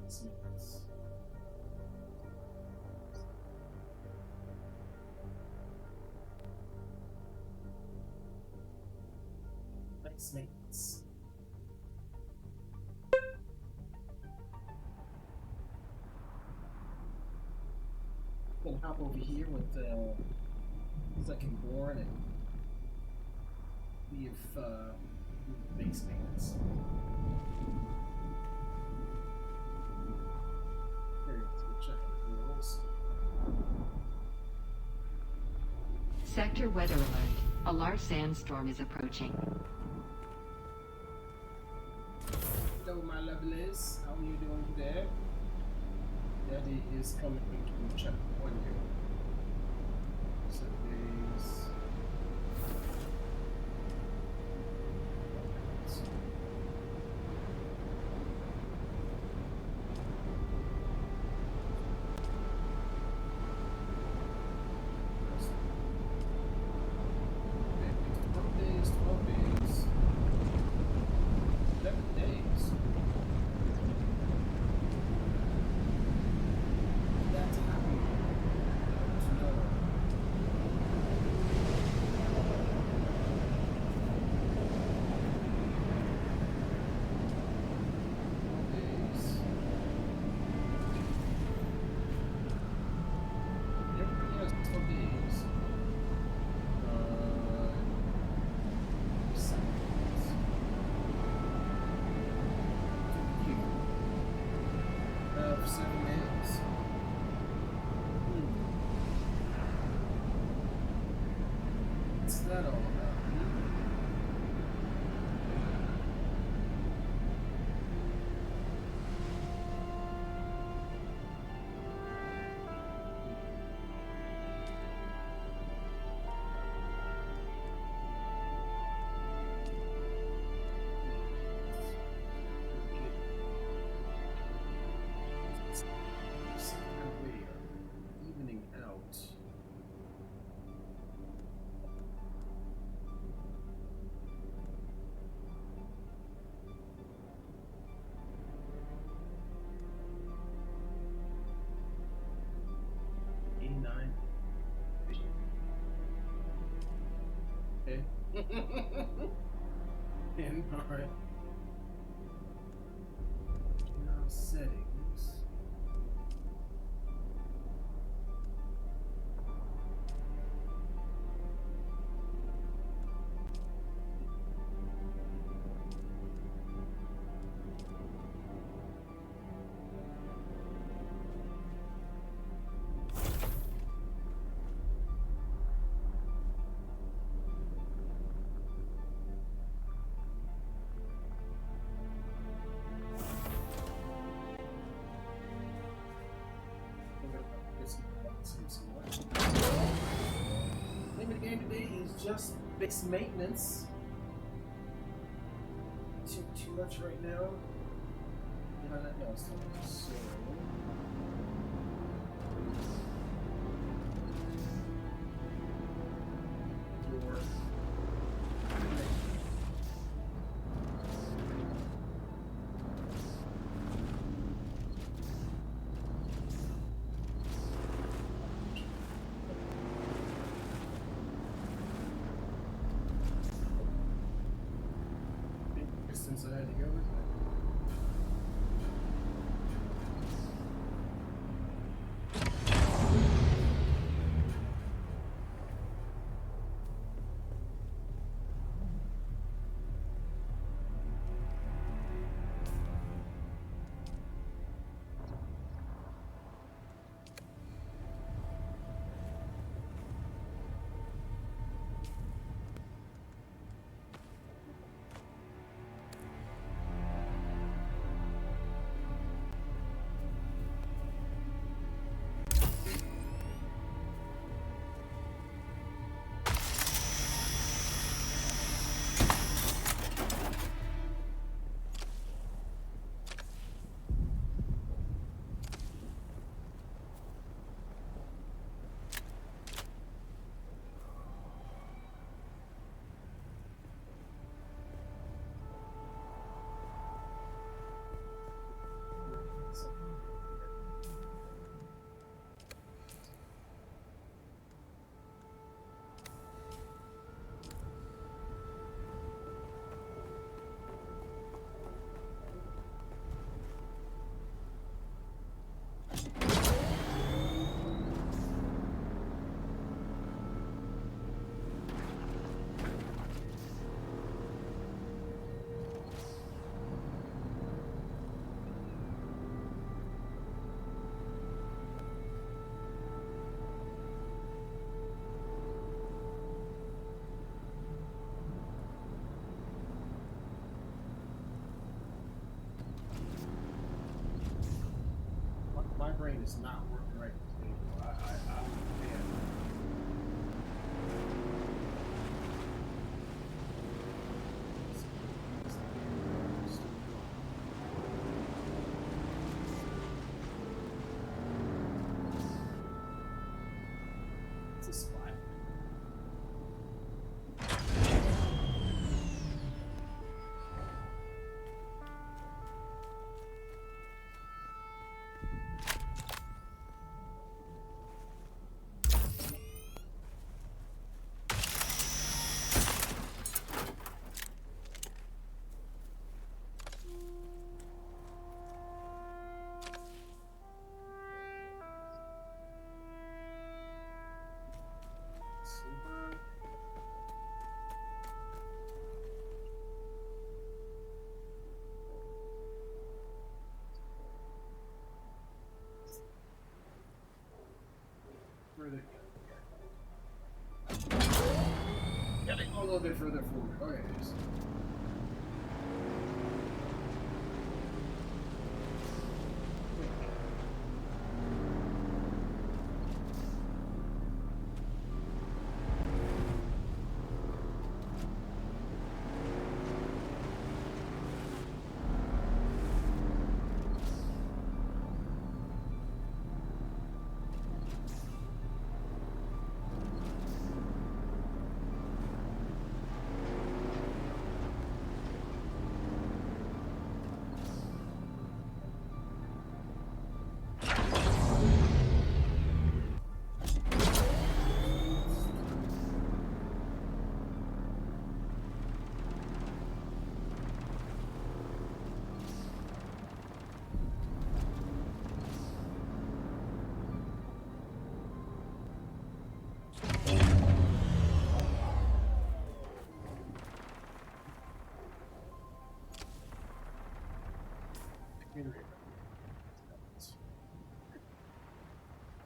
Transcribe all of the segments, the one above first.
Base maintenance. Base maintenance. Gonna hop over here with second born and see if base maintenance. Here, let's go check out the rules. Sector weather alert. A large sandstorm is approaching. Hello, my lovelies. How are you doing today? Daddy is coming to check on you. So these. What's that all about? Evening out. Okay. And alright. Now settings. Name of the game today is just base maintenance. Too much right now. Yeah, that knows so. Your distance I had to go with it. brain is not working right today. Man. It's a spot. Further. Gotta go a little bit further forward. Okay, yes.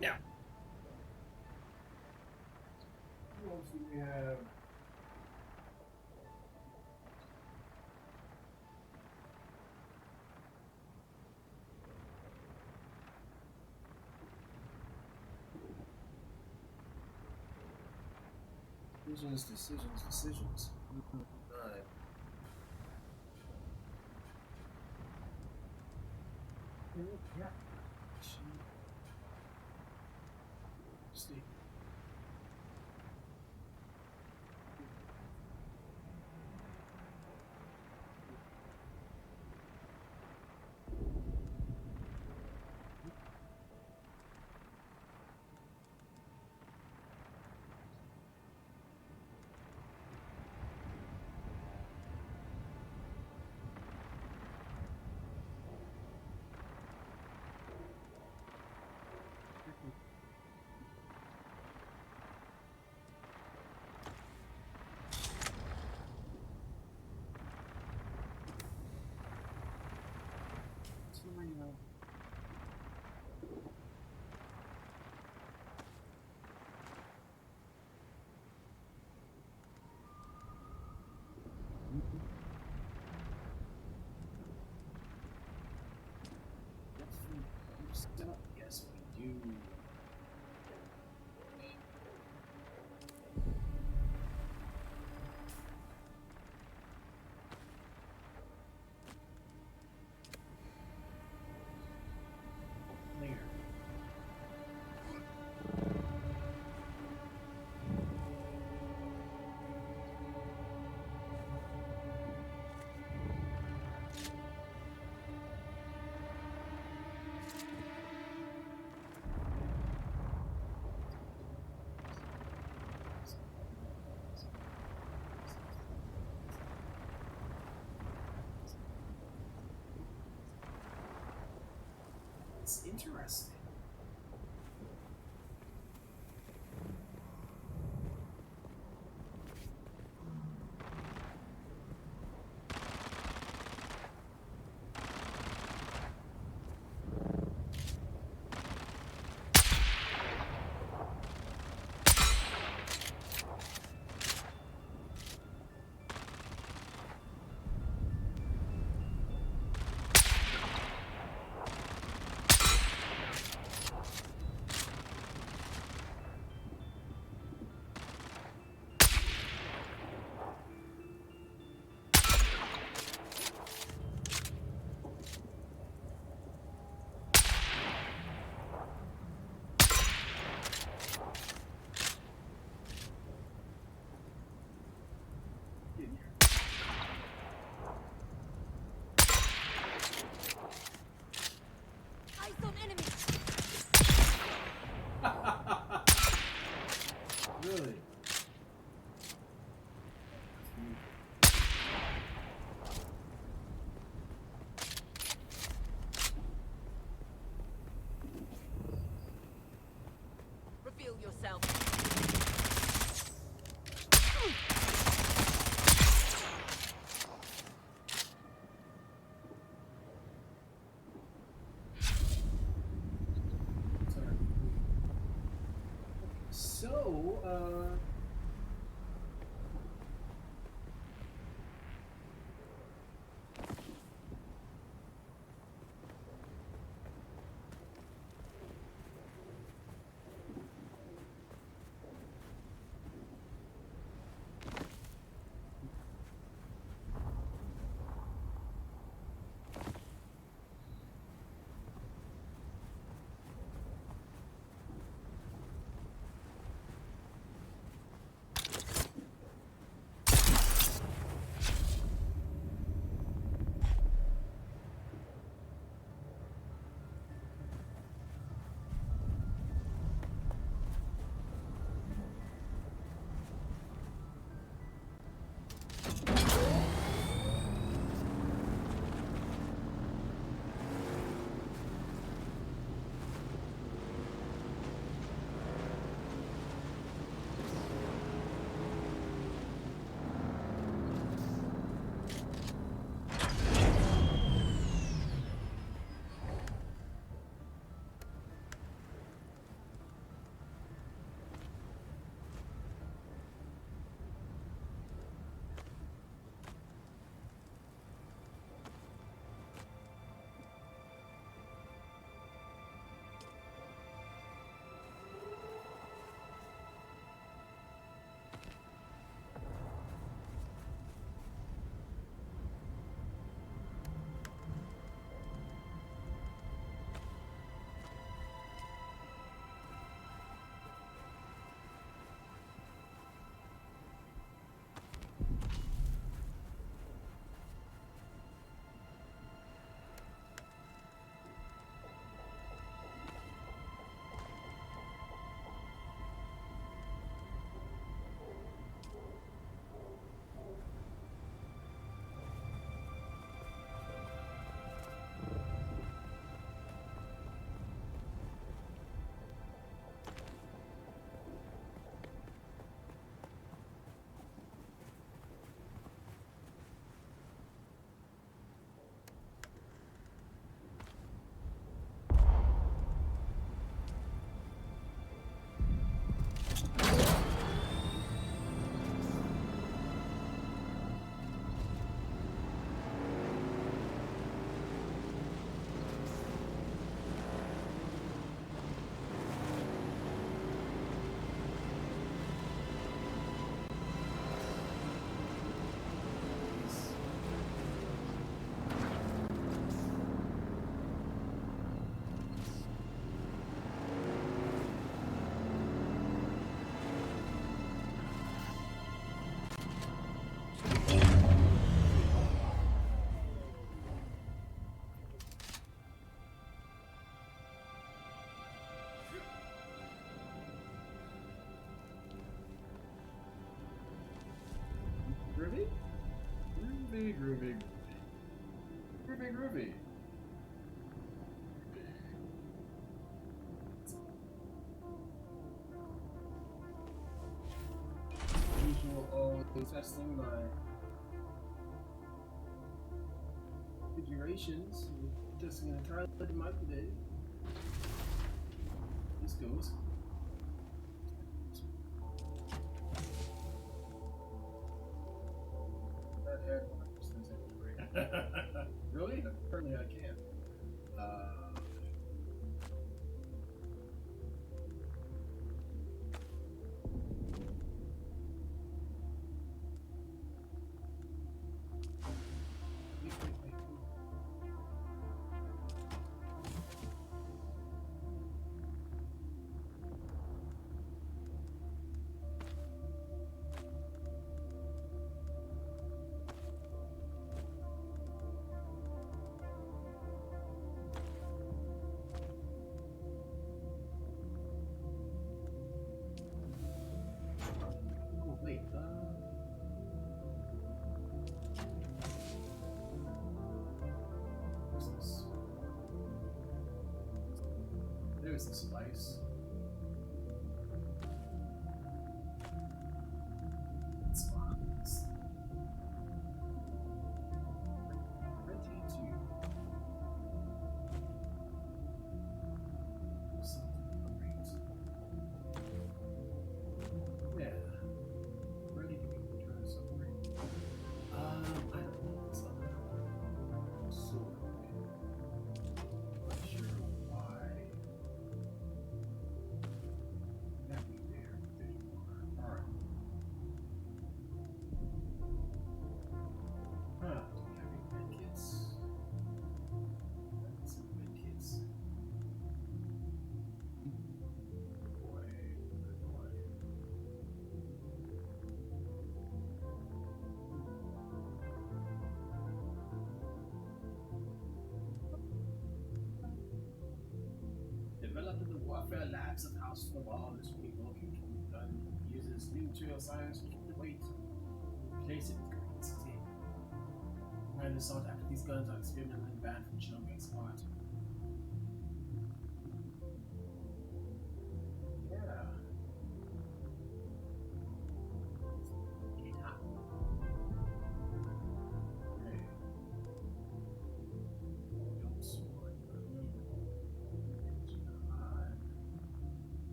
Now, what else do we have? Decisions. Yeah. Steve. Yes, we do. Clear. It's interesting. So, groovy? Groovy, groovy, groovy. Groovy, groovy. Usual, always testing my configurations. Testing an entirely different mic today. This goes. That had 100% Really? Apparently I can. Wait. Oh, wait. What's this? There's the slice. Spots. 22. Something great. developing the warfare labs of House Snowball is reworking tool gun. He uses new material science to keep the weight. Replace it with capacity. Widely sought after these guns are experimentally banned from Shinobi export. Yeah. Okay. Don't sword.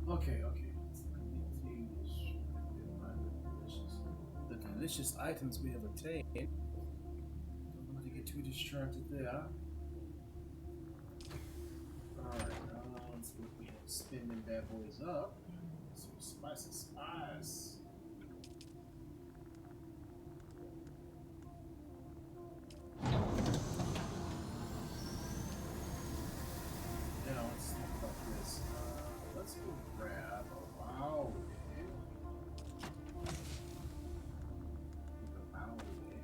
Okay, okay. Let's continue the delicious items we have obtained. Don't want to get too distracted there. Alright, now let's go ahead and spin them bad boys up. Some spicy spice. Now let's think about this. Let's go grab a wow wig. With a wow wig.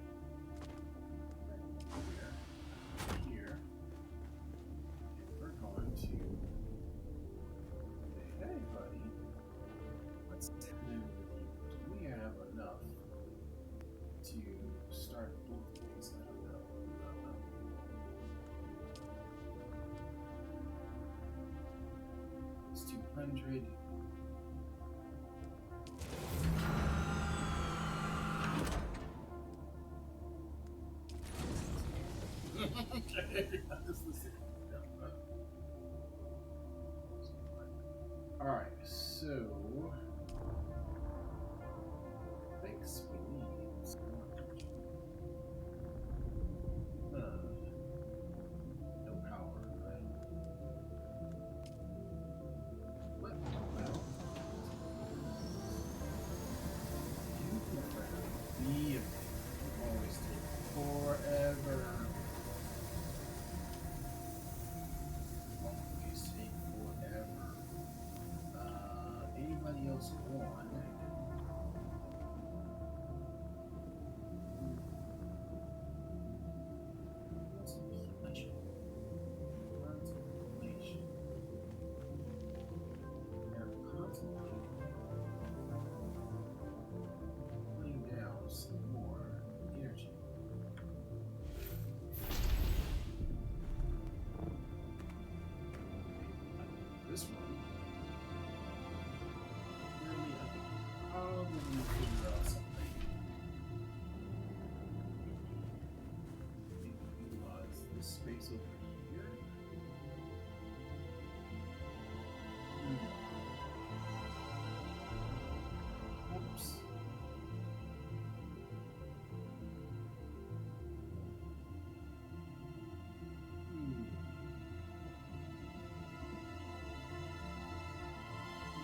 Right here. And we're going to say, hey buddy, what's happening with you? Do we have enough to start both ways? I don't know. It's 200. Alright, so thanks we need so much. No power, right? What? Well, you can be a thing. You always take forever. Always take forever. Anybody else on? Contemplation. Contemplation. Now contemplate putting down some more energy. This one. Really, I could probably figure out something. Maybe utilize this space over here. Oops.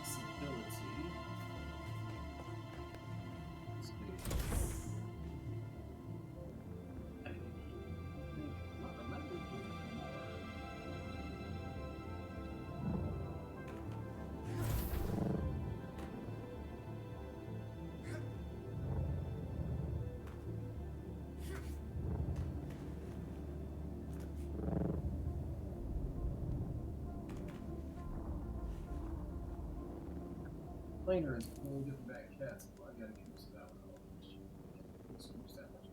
Disability. Space. I think not a number more. Planer is a whole different bag of cats, so I gotta get used to that one. Let's use that much.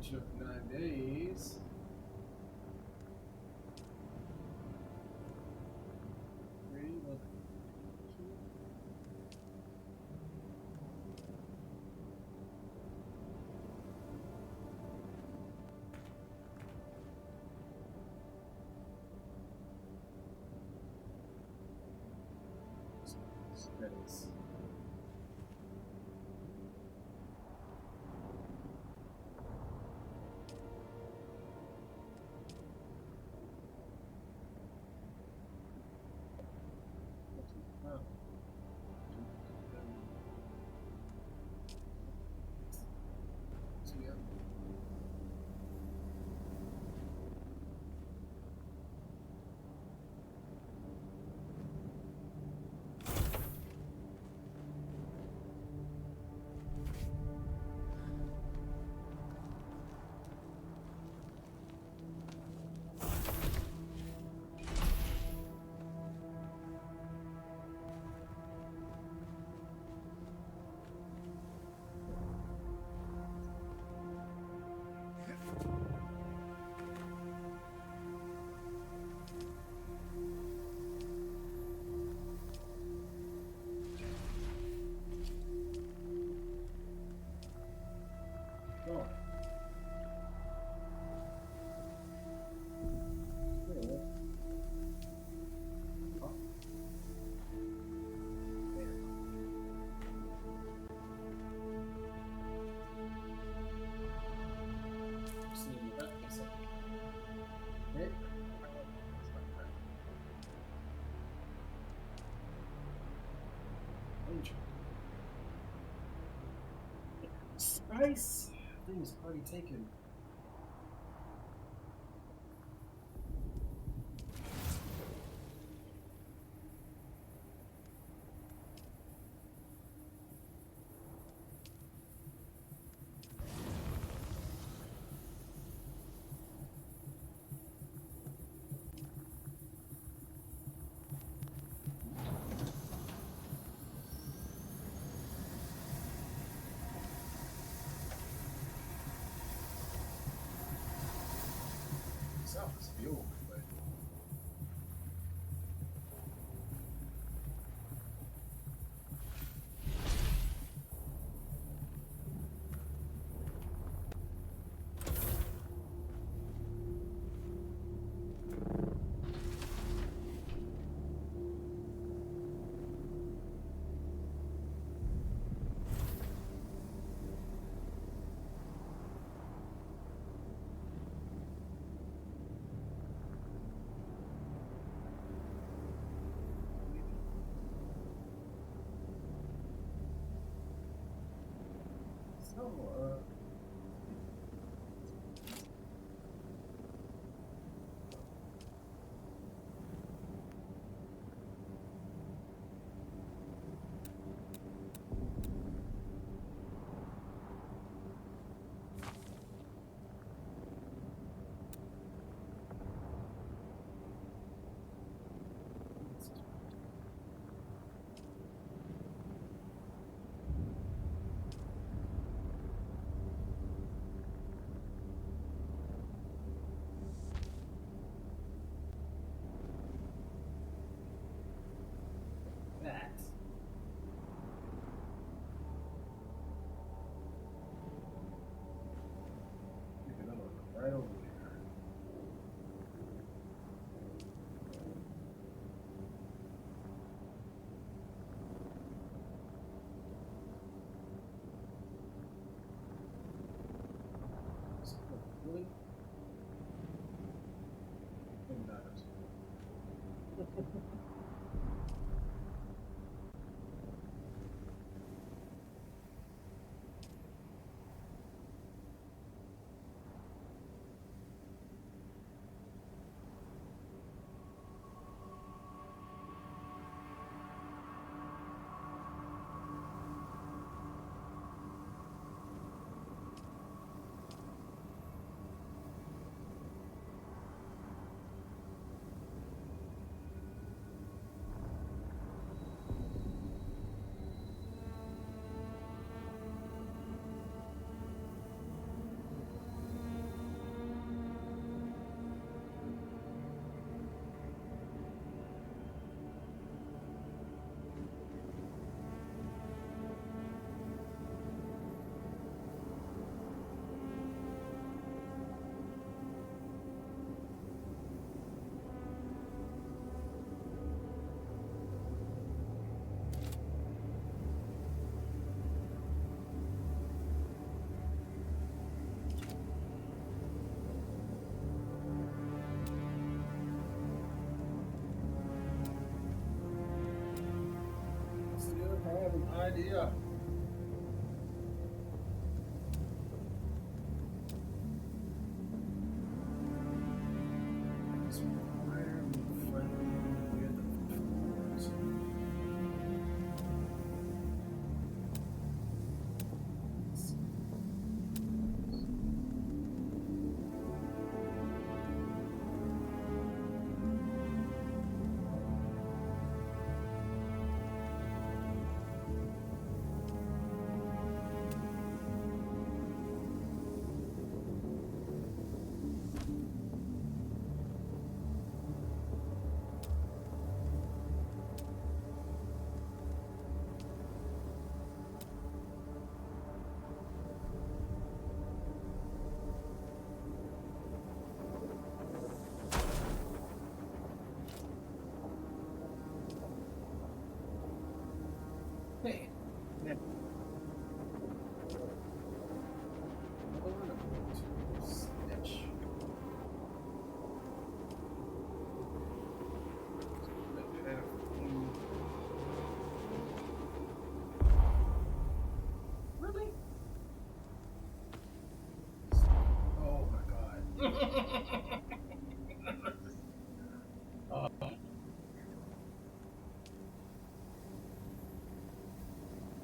Get you up in 9 days. Three, look. Credits. Oh. Yeah. Oh. Cool. Oh. There. Seeing that piece up. Okay. Danger. Spice! Thing was already taken. South is fuel, but so, that. Pick another one right over there. So, really? Maybe not. idea. This wire will friendly with the floors. Hey, man. Snitch. Really? Oh my god.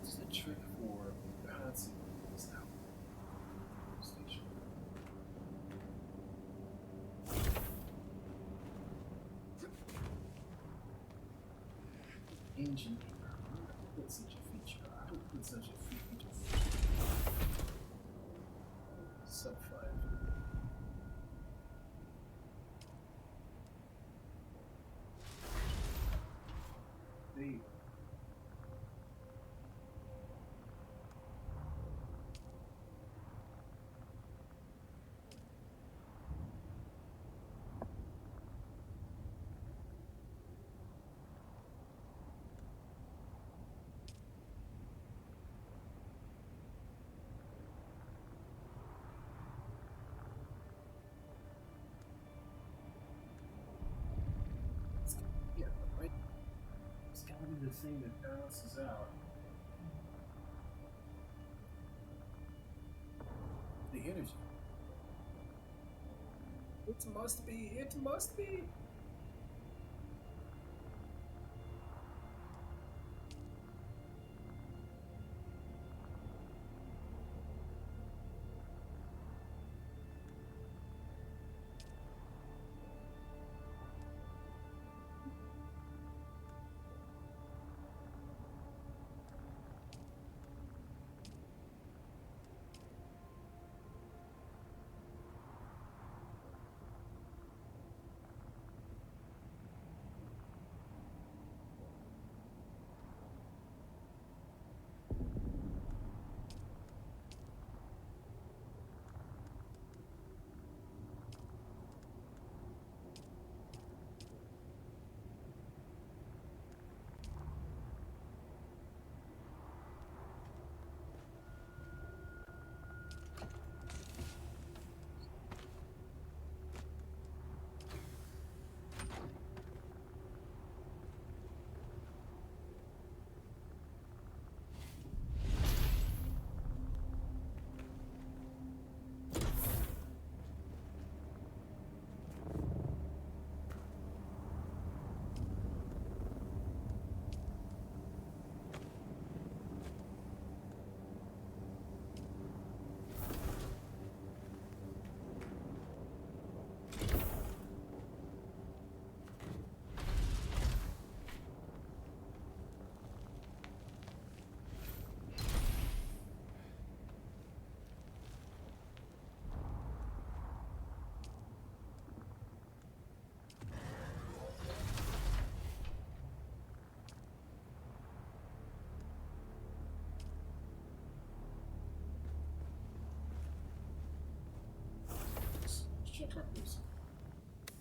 It's a trick for balancing this out. Station. Engineer. I put such a feature. I would put such a feature. Sub 5. There you go. Yeah, right. It's gotta be the thing that balances out the energy. It must be. It must be. Check out this.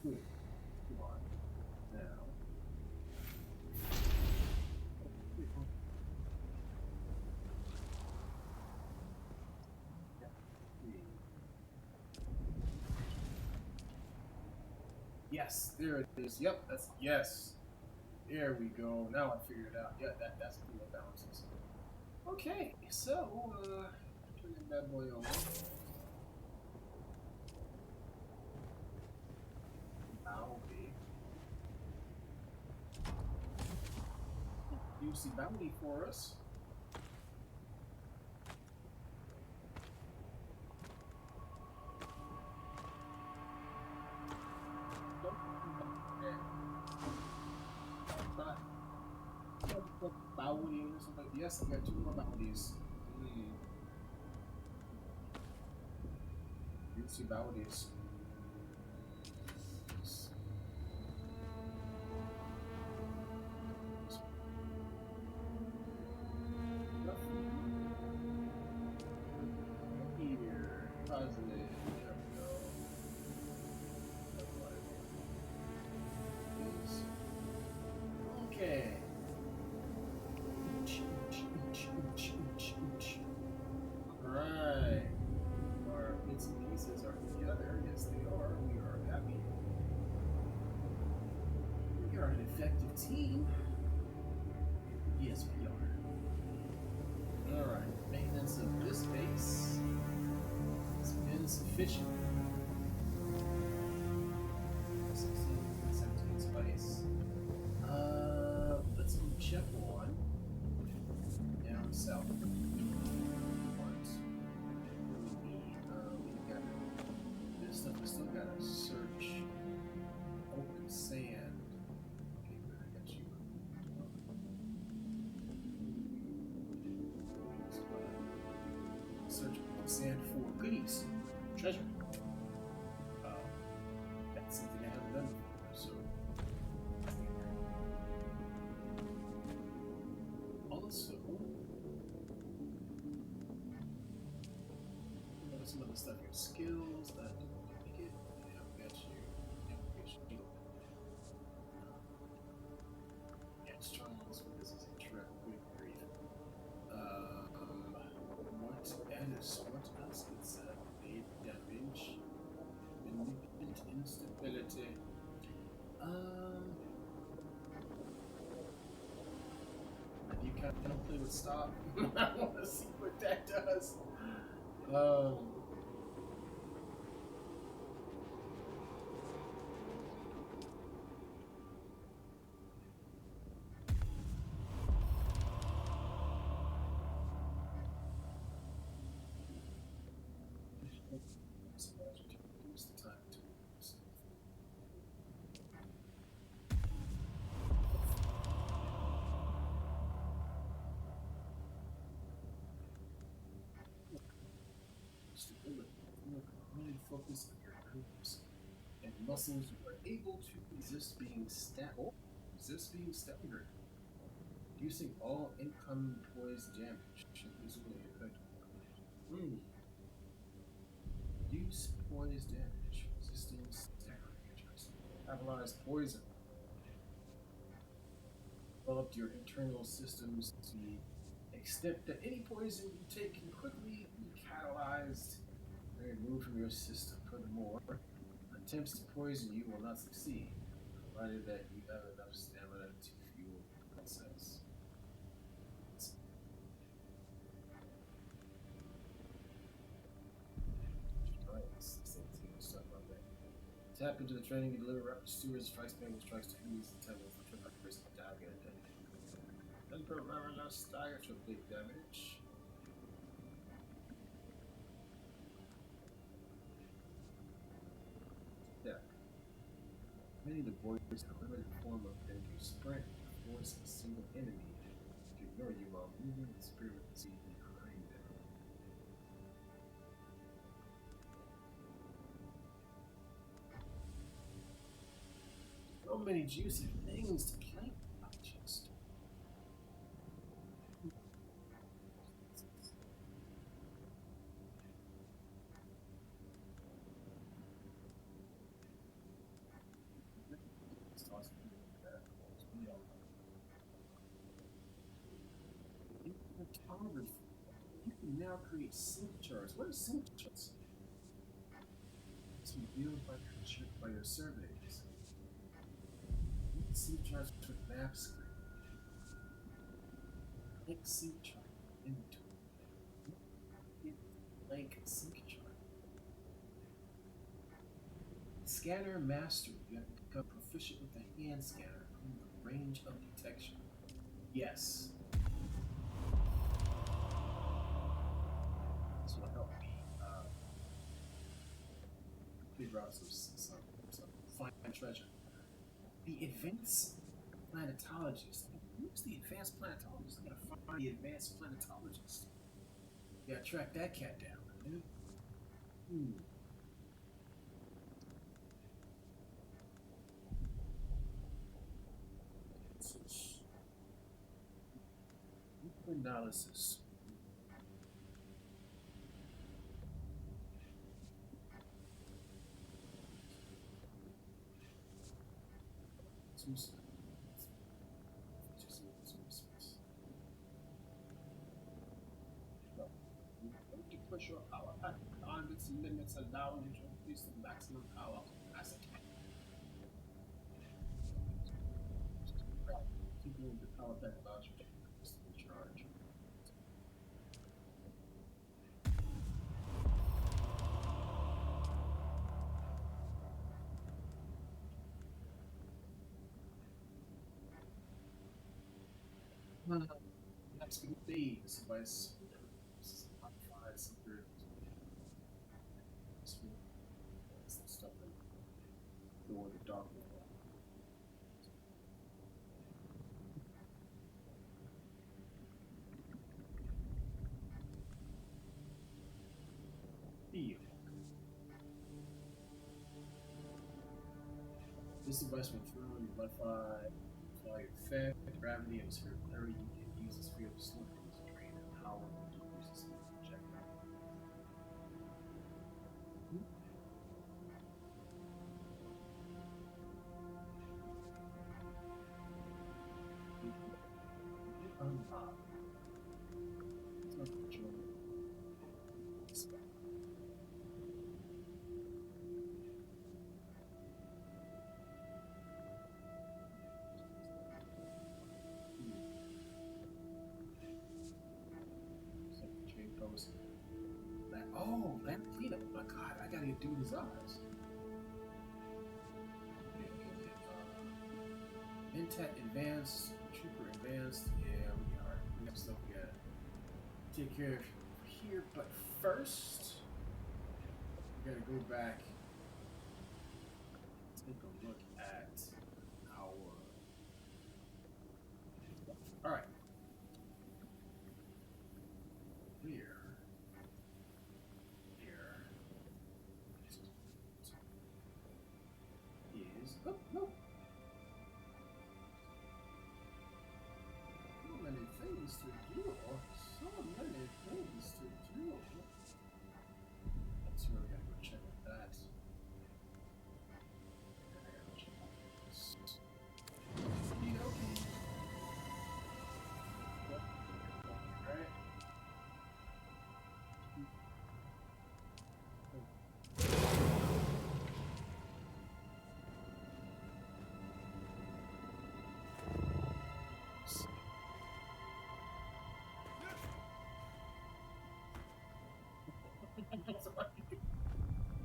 Good. Come on. Now. Yes, there it is. Yep, yes. There we go. Now I figured it out. Yeah, that's cool. That balances. Okay, so turn that bad boy on. Bounty. Juicy bounty for us. Bounty or something. Yes, I got 2 more bounties. Juicy bounties. Here, positive. There we go. Okay. Alright. Our bits and pieces are together. Yes, they are. We are happy. We are an effective team. Yes, we are. Alright. Maintenance of this base has been sufficient. 16, 17 spice. Let's go check one down south. We got this stuff. We still gotta search open sand. Okay, good. I got you. Search open sand for goodies, treasure. That's something I haven't done before. So. Also, some other stuff, your skills, that duplicate, yeah, we got you, duplication, external, so this is a trap, good grief. What else? It's made damage, manipulate instability. You kind of play with stop. I want to see what that does. Reduce the time to stability. Really focus on your nerves and muscles. You are able to resist being staggered. Reducing all incoming poise damage. Visibly effective. Reduce poise damage. Resisting staggering. Interesting. Paralyze poison. Develop your internal systems to the extent that any poison you take can quickly be catalyzed and removed from your system. Furthermore, attempts to poison you will not succeed, provided that you have enough stamina to fuel the process. Tap into the training and deliver rapid stewards, strikes, bang, strikes to enemies, and tap with the person target. Then remember now stagger to big damage. Yeah. Many of the boys have a limited form of energy sprint, force a single enemy to ignore you while moving the spirit seed behind them. So many juicy things to play about, just. You can now create sync charts. What are sync charts? It's revealed by your surveys. Sync charts with map screen. Click sync chart. Inventory. Blank sync chart. Scanner mastery. You have become proficient with the hand scanner, including the range of detection. Yes. This will help me figure out some fine treasure. The advanced planetologist. Who's the advanced planetologist? I gotta find the advanced planetologist. You gotta track that cat down, man. Analysis. Push your power beyond its limits, allowing you to increase the maximum power capacity. Keeping the power back allows you to increase the charge. Next big thing, this device modifies some stuff that go in the dark. This device will throw and modify your effect, gravity, and sphere of clarity. You can use the sphere of slip to drain and power and decrease the speed of projectile. Oh, Lamplina. Oh my god, I gotta do his eyes. Intact Advanced, Trooper Advanced. Yeah, we are. We got stuff we gotta take care of here, but first, we gotta go back, take a look at our. Alright. No. So many things to do. So many things to do. That's where we gotta go check out that. Okay. Alright.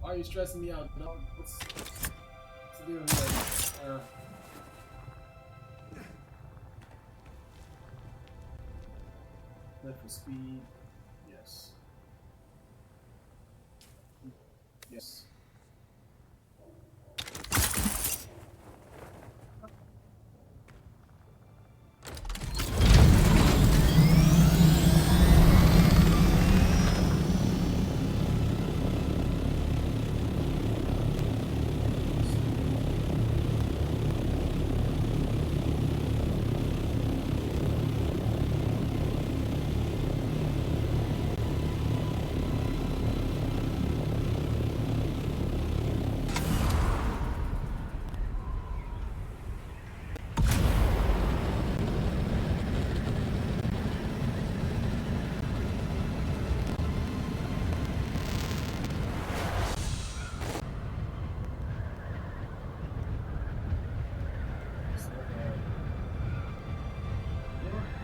Why are you stressing me out, dog? What's the deal here? Left for speed. Yes. Yes.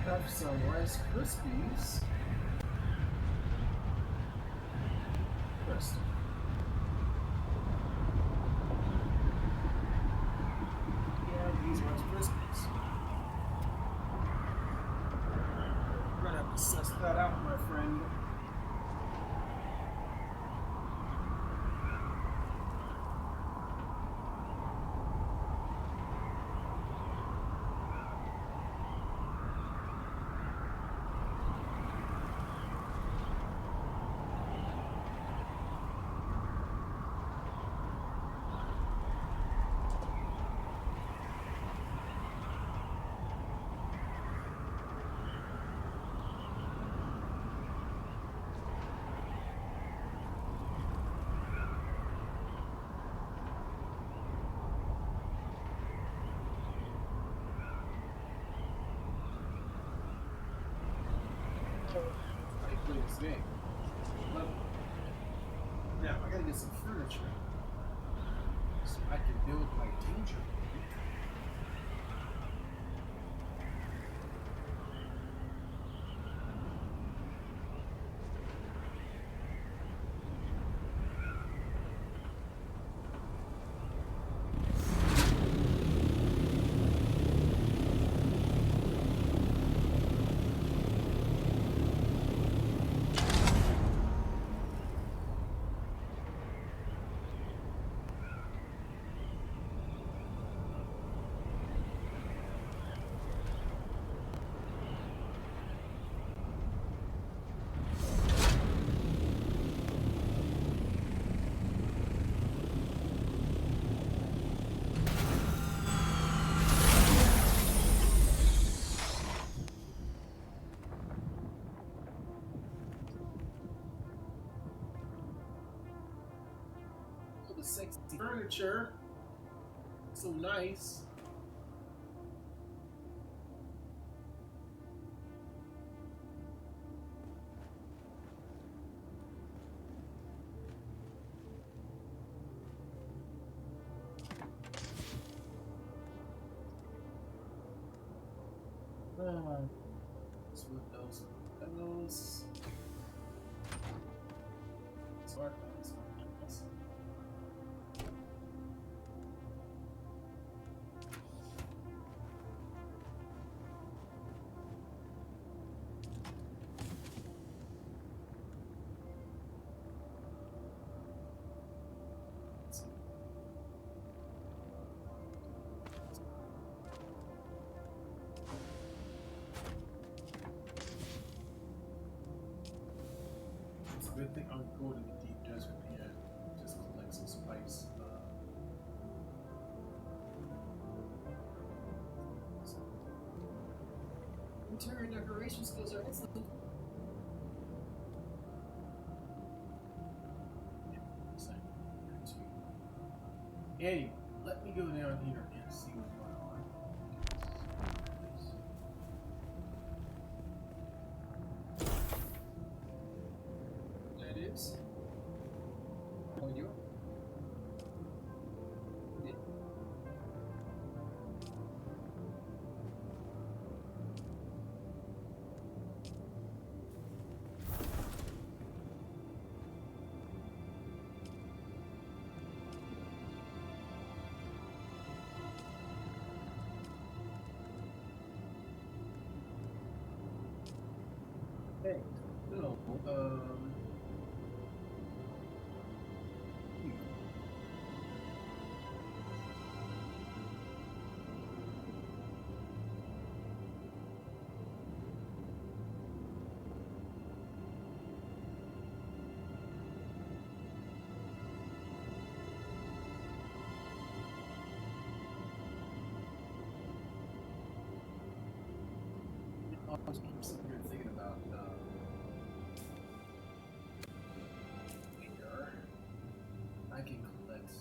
Have some Rice Krispies. It's big. But now I gotta get some furniture so I can build my danger. The sexy furniture, so nice. Let's move those. Smart. It's a good thing I'm going to the deep desert here. Just collect some spice. Interior decoration skills are excellent. Anyway, let me go down here and see what's going on. That is. Oh, you? Yeah. Hey, no, I was keep sitting here thinking about here. I can collect.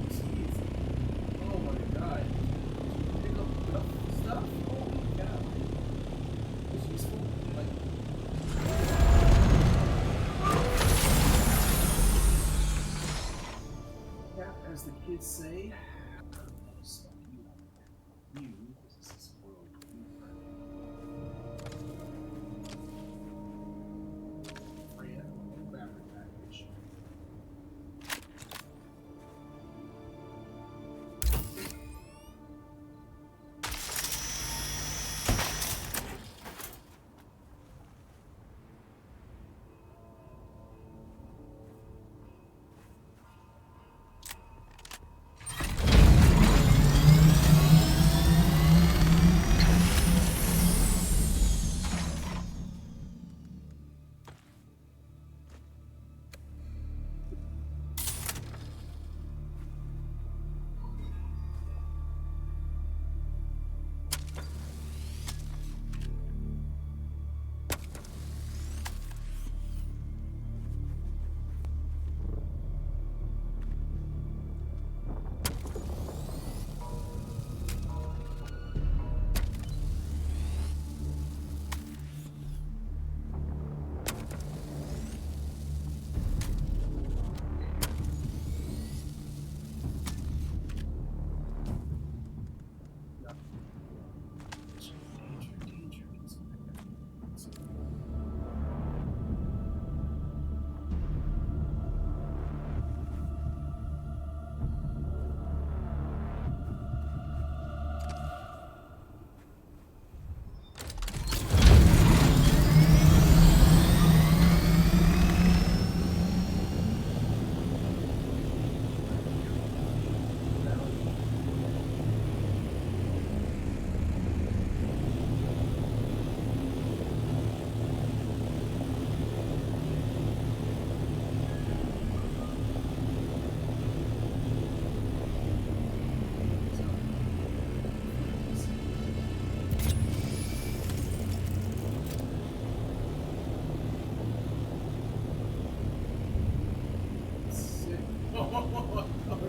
jeez. Oh my god. Pick up enough stuff? Oh my god. It's useful. Like, yeah, as the kids say, stuff you up. You, this is this world. You Freya, battery package.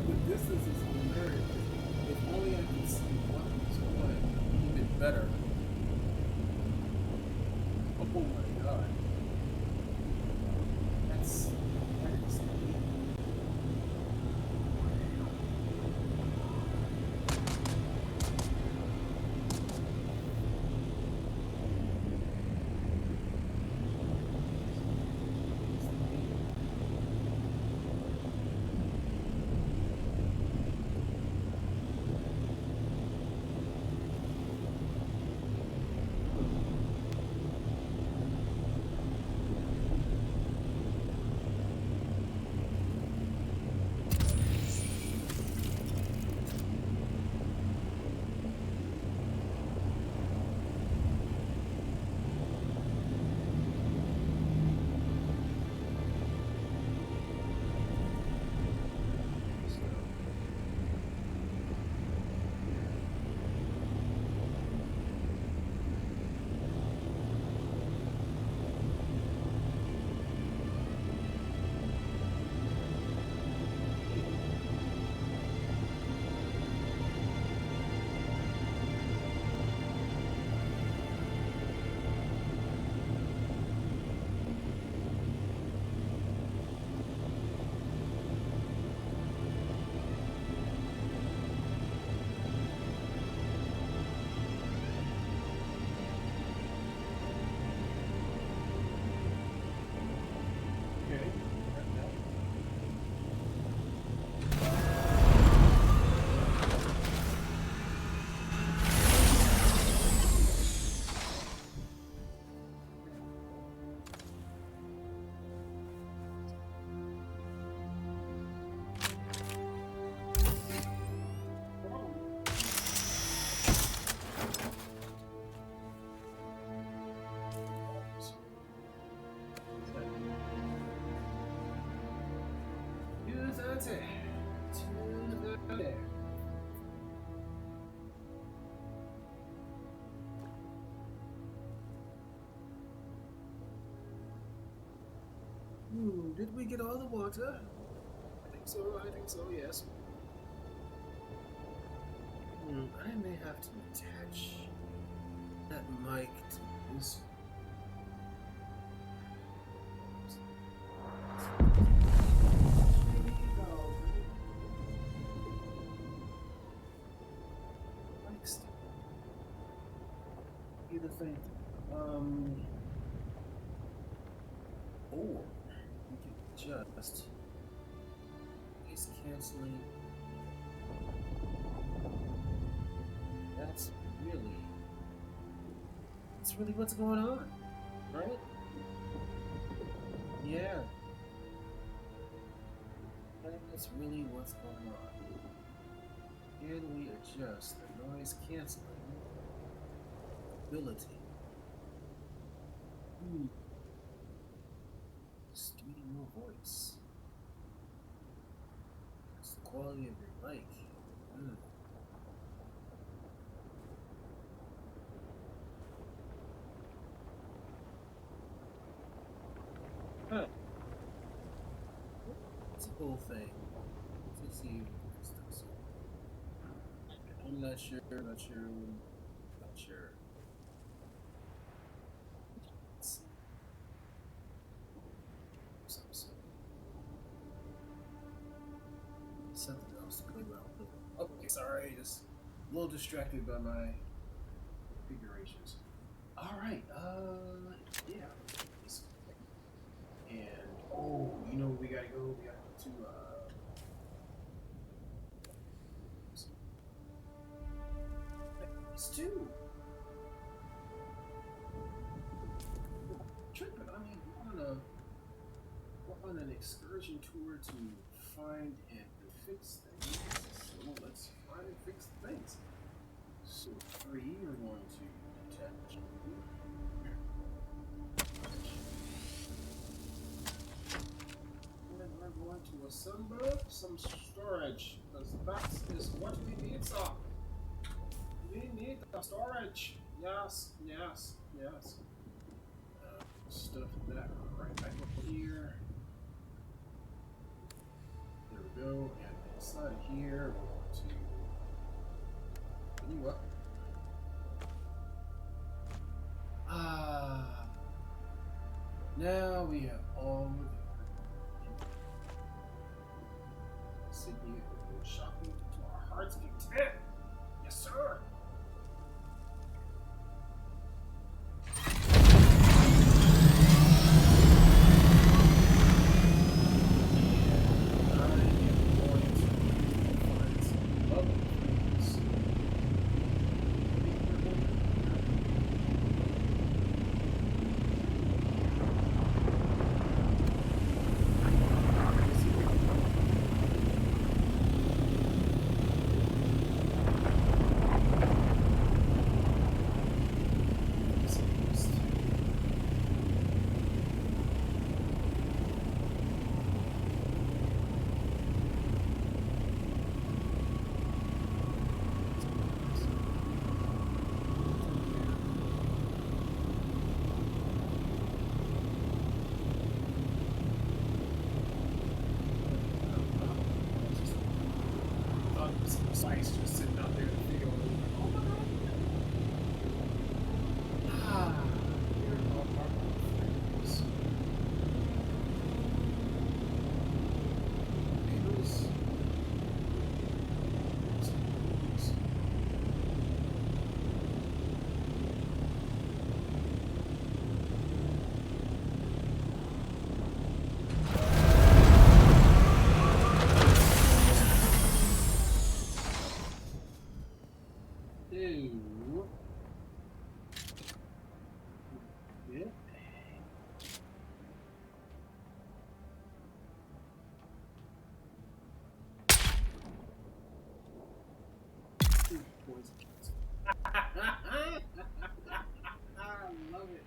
The distance is hilarious. If only I could see what was what even better. Oh my god. That is That's it. Tune there. Did we get all the water? I think think so, yes. I may have to attach that mic to this. Mic stick. Either thing. Or we can adjust noise canceling. That's really what's going on, right? Yeah, that's really what's going on. Can we adjust the noise canceling ability? Just give me more voice. It's the quality of your mic. Huh. It's a cool thing. Let's see if this does it. I'm not sure. Let's see. Something else to play around with. Okay, sorry, just a little distracted by my configurations. Alright, yeah. And, you know where we gotta go? We gotta go to, it's two. Tripping. I mean, we're on an excursion tour to find and fix things. So let's find and fix things. So 3, we're going to attach. And we're going to assemble some storage, because that is what we need, sir. We need the storage. Yes. Stuff that right back over here. There we go. And inside here, we're going to you up. Now we have all of it. Sit here and go shopping to our heart's content. Yes, sir. Slice just sitting out there in the field. Oh my god. Here are our friends. Neighbors. I love it.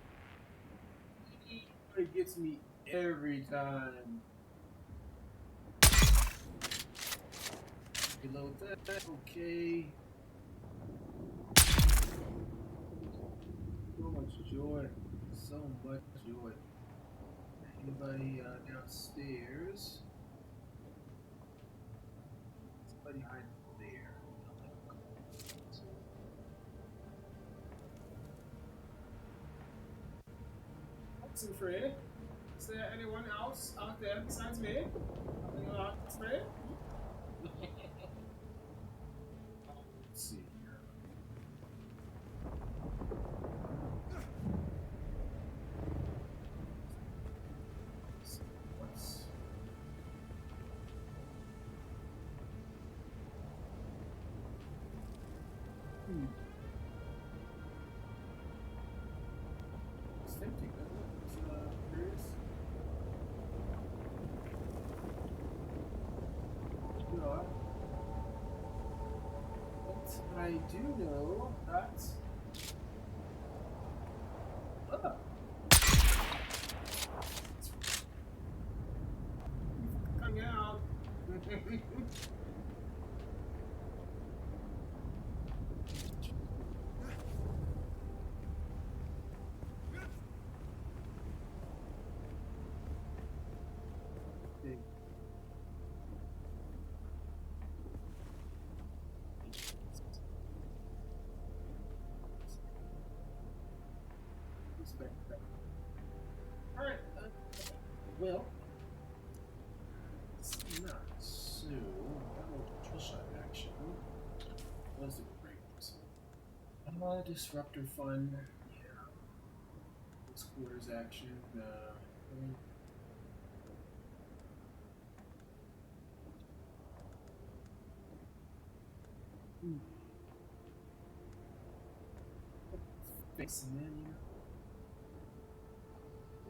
It gets me every time. Reload that. Okay. So much joy. So much joy. Anybody downstairs? anybody hide there. Watson Frey. Is there anyone else out there besides me? Anyone else, Frey? Let's see here. What's It's tempting, isn't it? It's curious. Yeah. But I do know that. Ah. Coming out. Big. Respect that. All right. Well, it's not so. That was shot action. Was it great? Disruptor fun. Yeah. Close quarters action. Fixing in, you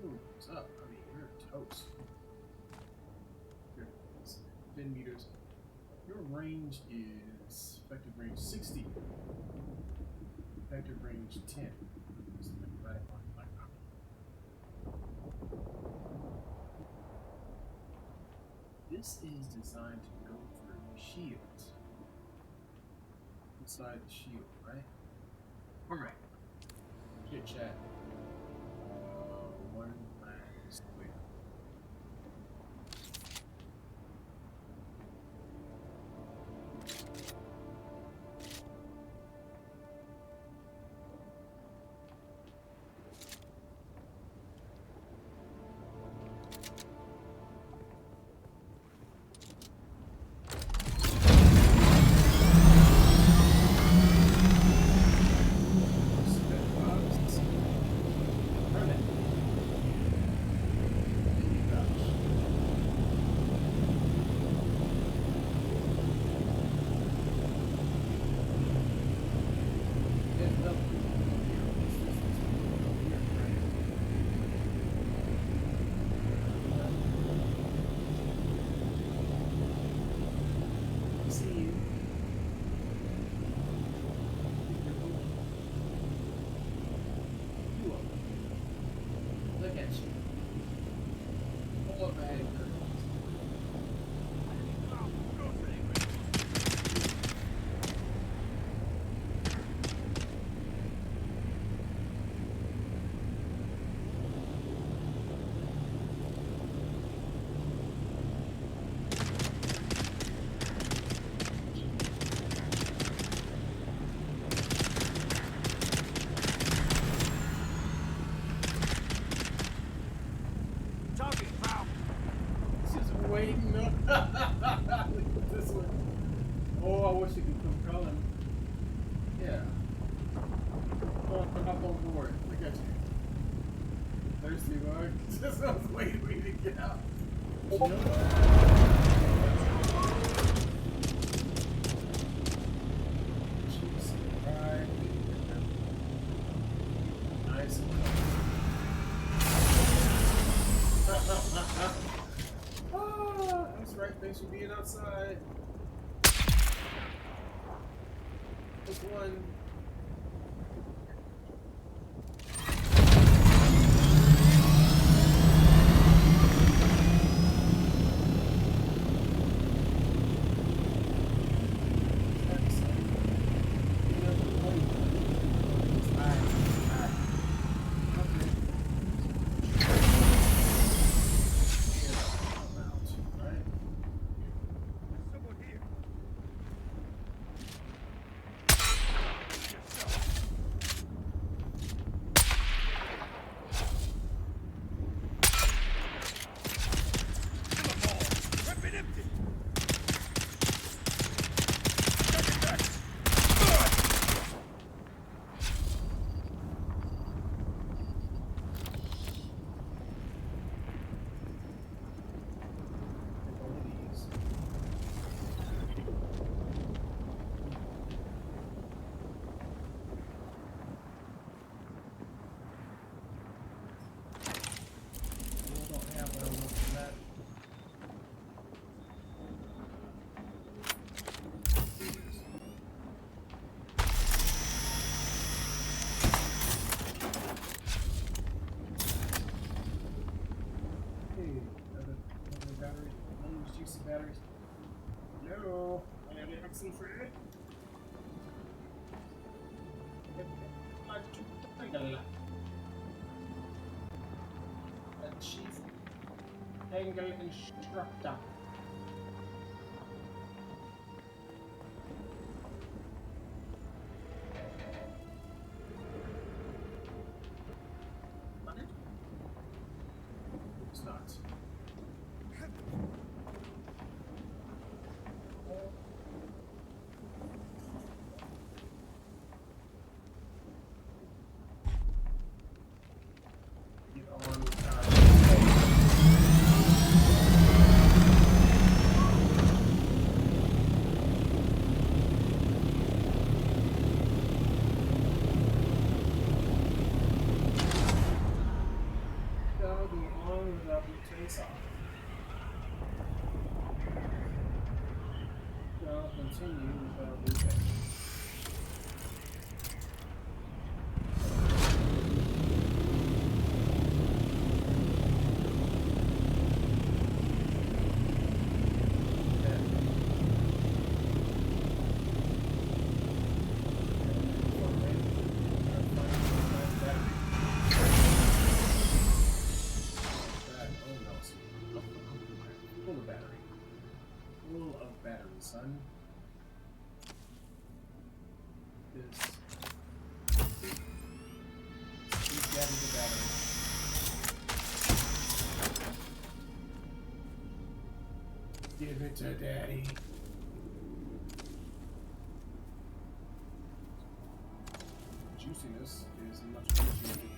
know. Ooh, what's up? I mean, you're toast. Here, 10 meters. Your range is effective range 60. Effective range 10. So right on my This is designed to go through shields. Inside the shield, right? Alright. Chit chat. One last square. Waiting. Look at this one. Oh, I wish it could compel him. Yeah. Oh, hop on board. Look at you. Thirsty, Mark. Just I was waiting for you to get out. Right. Nice. That's right, thanks for being outside. Just one. What's the batteries? No. I have an accent for it. A chief angle instructor. It's not. Get on. Go on without the trace off. Now continue without looping. Son. He's getting the battery. Give it to Daddy. Juiciness is much appreciated.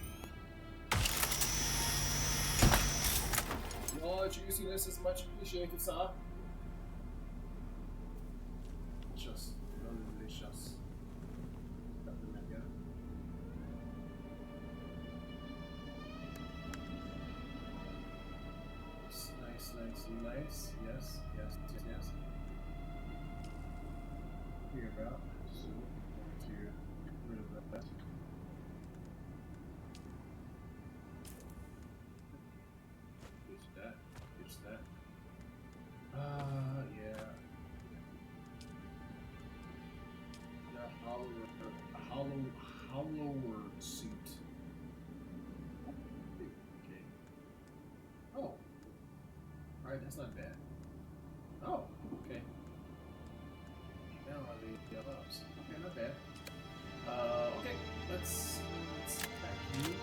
Your juiciness is much appreciated, sir. Just delicious. Nothing like that. Nice. Yes. Here about. So going to get rid of that. Ditch that. Yeah. Hollower suit. Okay. Oh. Alright, that's not bad. Oh, okay. Now are the ups. Okay, not bad. Okay, let's attack you.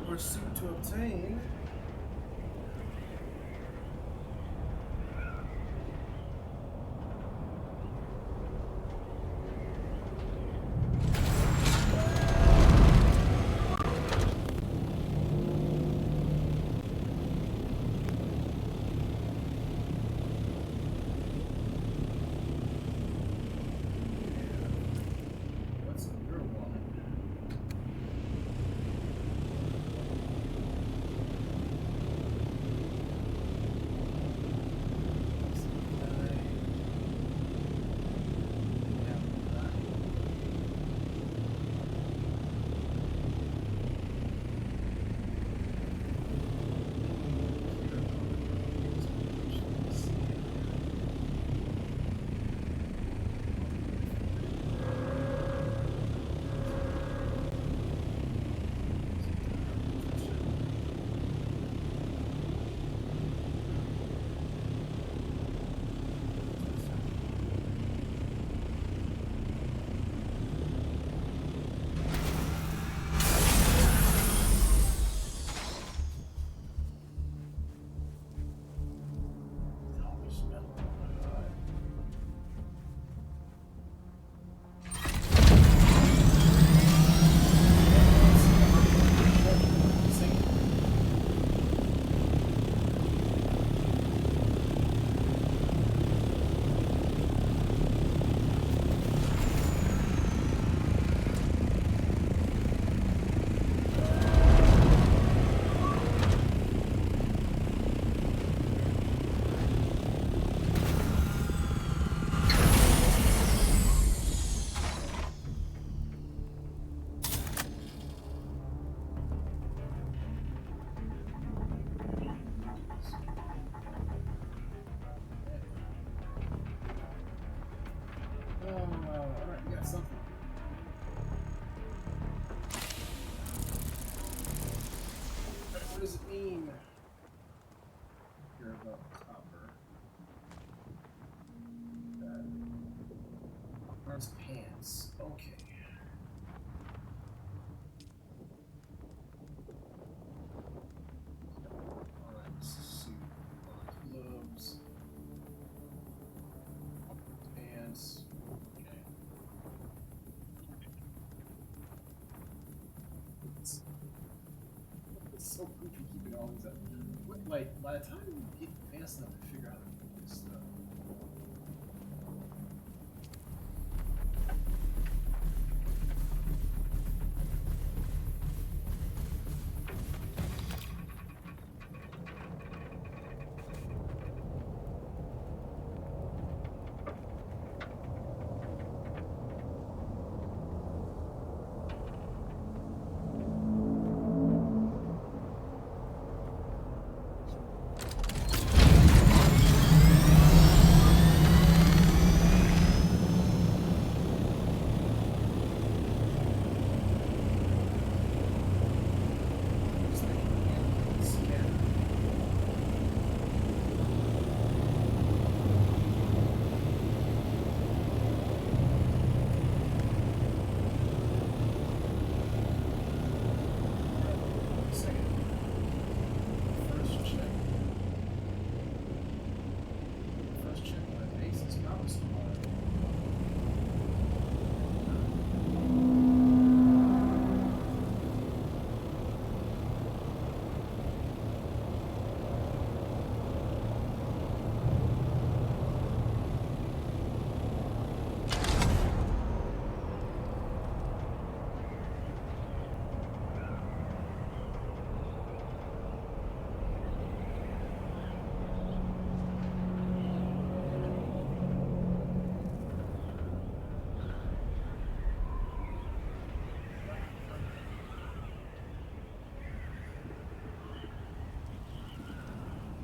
Pursuit to obtain. What's in your wallet? always that. Wait, by the time you get fast enough to figure out how to do this stuff.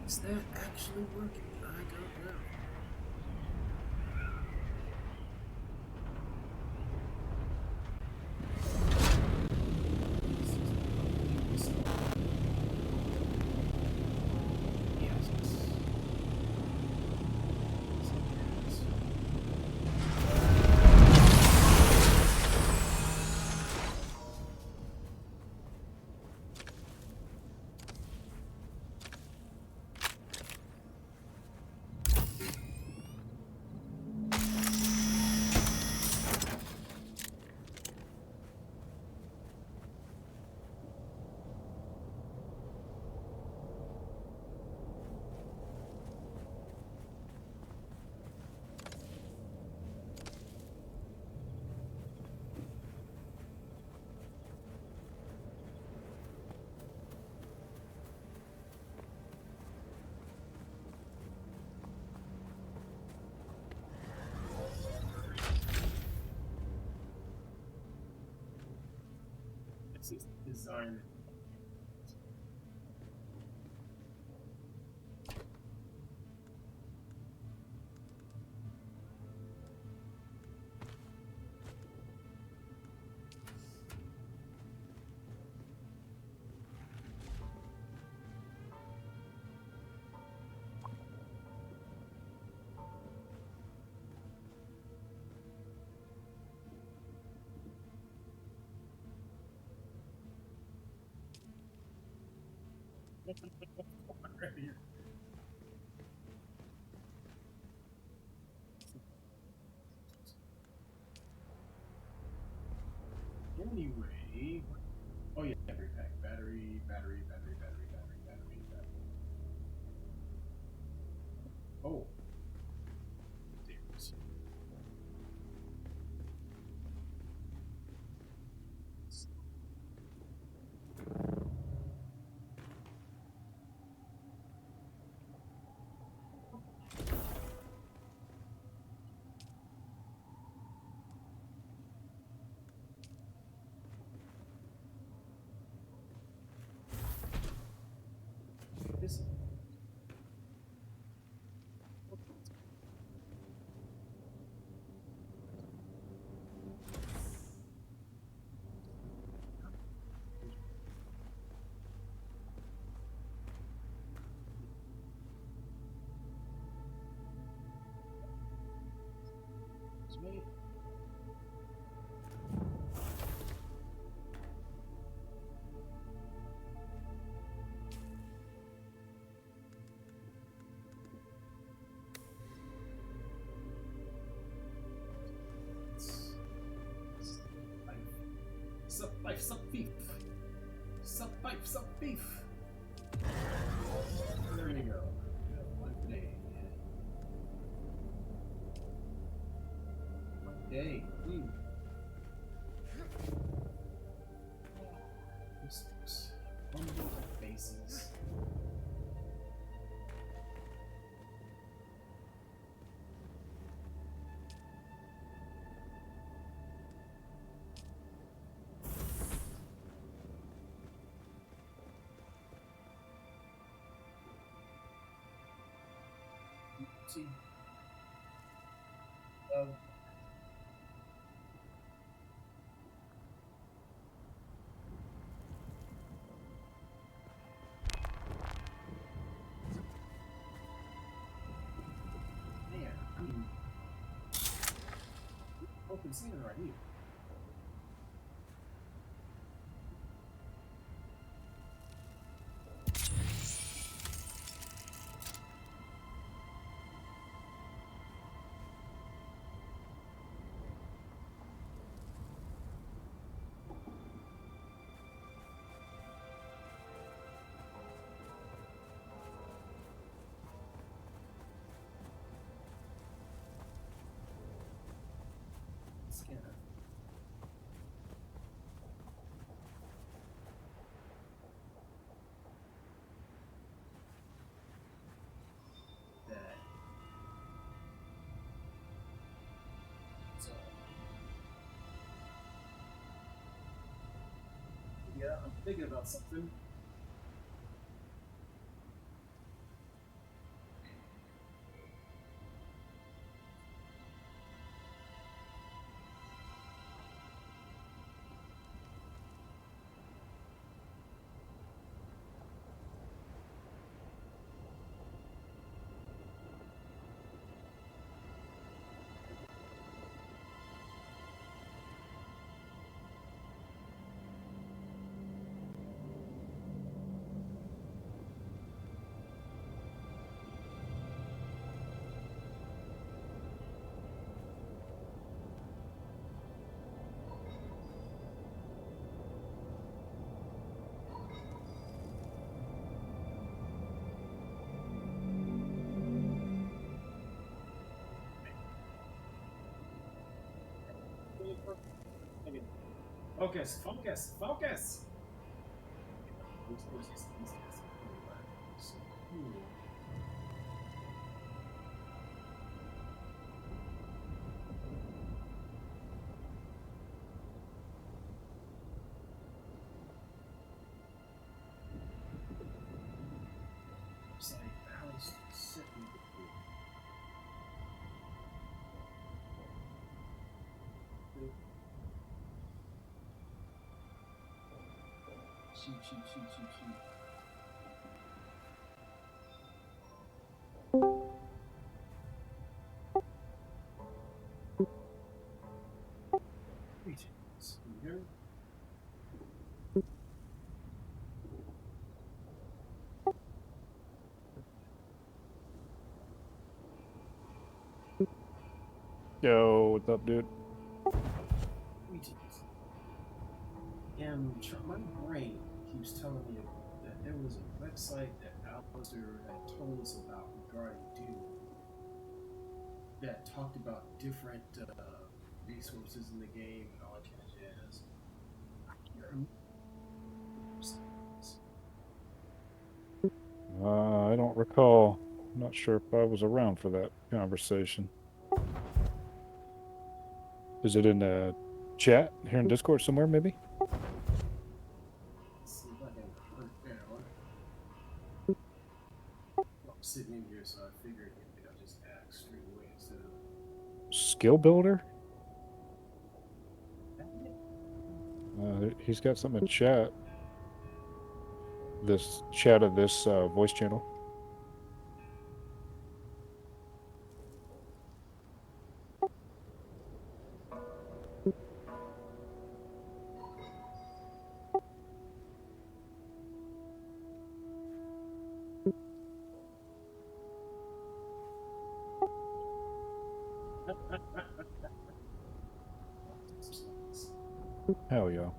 Is that actually working? I don't know. It's design. Right here. Anyway, oh yeah, battery pack, battery. Oh, there's this. Me. Sup beef. Day. Mystics. Humble faces. See. Man, I mean, open season right here. Scanner. That. So. Yeah, I'm thinking about something. Focus, focus, focus! It's like the house sitting shoot, shoot, shoot, shoot, shoot. Greetings. Can you hear me? Yo, what's up, dude? Greetings. And my brain keeps telling me that there was a website that Alistair had told us about regarding Dune that talked about different resources in the game and all that kind of jazz. I can't remember. I don't recall. I'm not sure if I was around for that conversation. Is it in the chat here in Discord somewhere, maybe? Let's see if I can work that one. I'm sitting in here, so I figured maybe I'll just ask straight away instead of. Skill builder? That it? He's got something in chat. This chat of this voice channel. Hell yeah.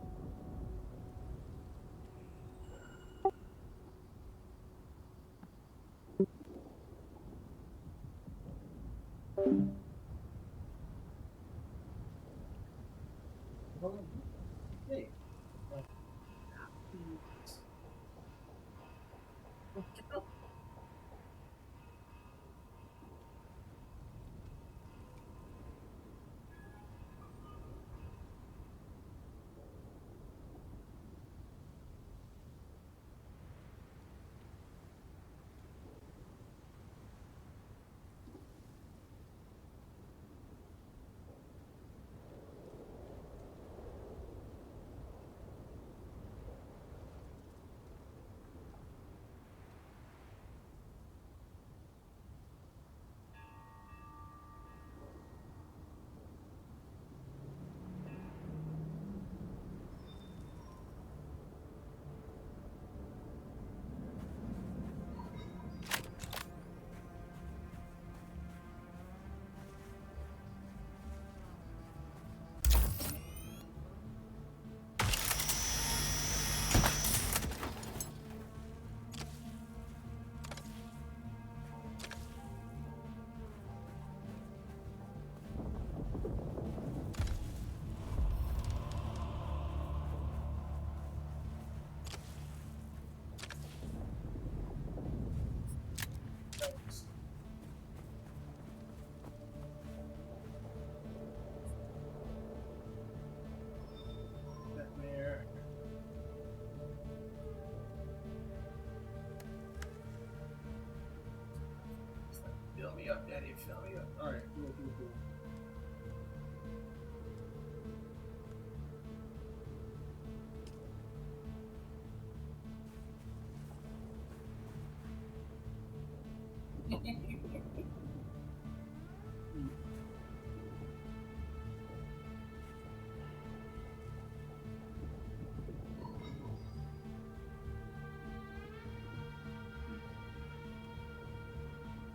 Fill me up, Daddy. Fill me up. All right, cool, cool, cool.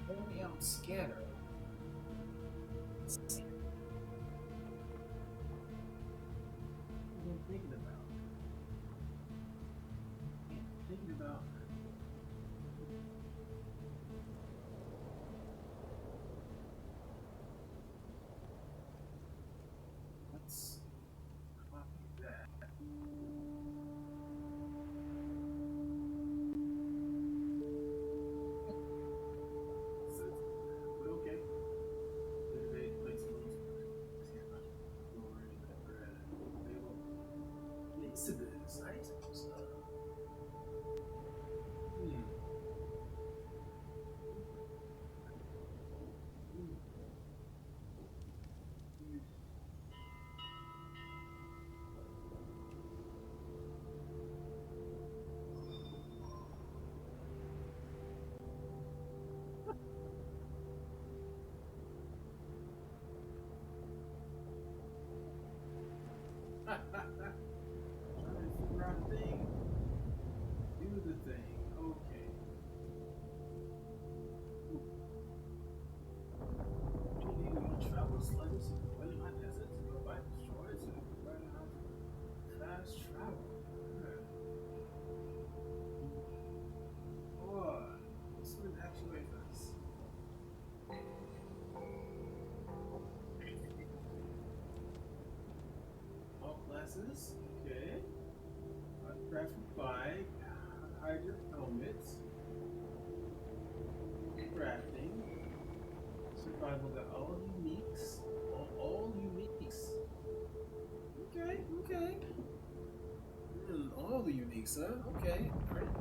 Only out scanner. What am I thinking about? Thinking about. Let's copy that. Okay. Exhibits, items. Trying to figure out a thing. Do the thing. Okay. Travel sluggers, whether or not that's it, go by destroyers, whether or not fast travel. Oh, what's with actuators? All classes, okay. Graphic bike, hydrant helmets, crafting, survival got all uniques, all uniques. Okay, okay. All the uniques, huh? Okay, great.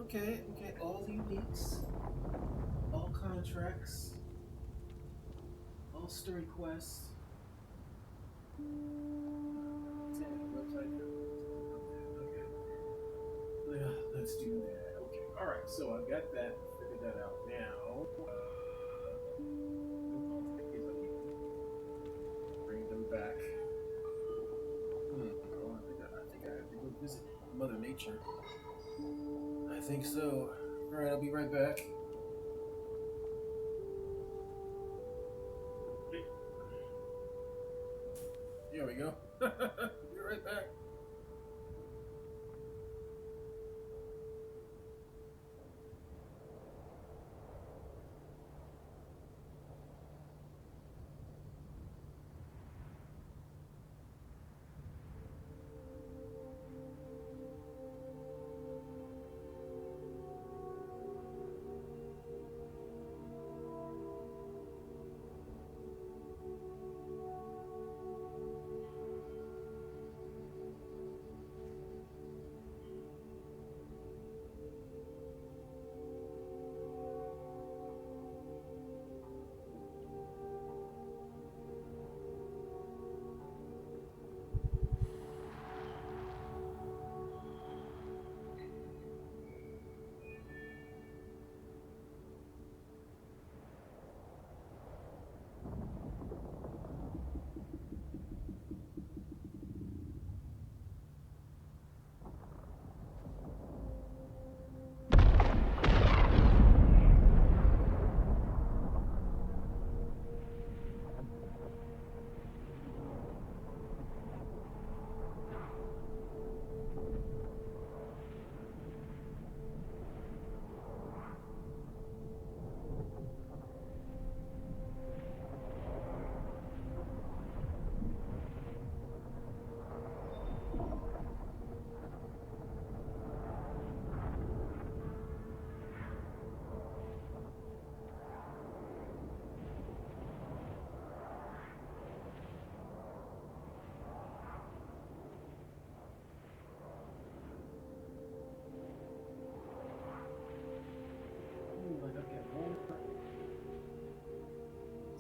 Okay, okay, all the uniques, all contracts, all story quests. Website. Okay. Yeah, let's do that. Okay. All right. So I've got that. Figured that out now. Bring them back. Oh, I think I have to go visit Mother Nature. I think so. All right. I'll be right back. Here we go. Be right back.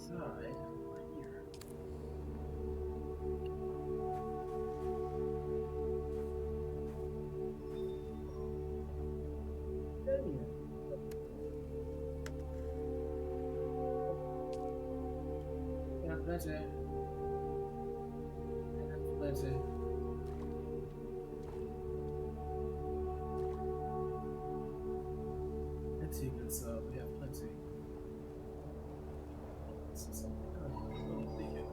Side right here. Yeah, that's it. That's it. Plenty good stuff. We have plenty. This is something I'm really thinking.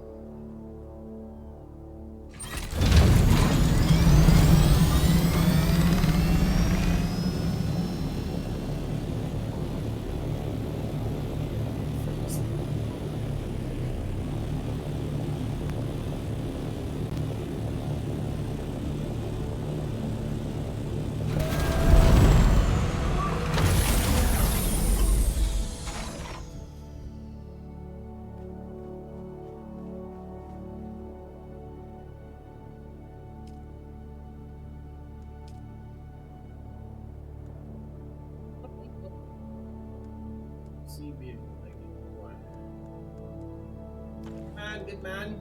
See vehicle like what? Man, good man.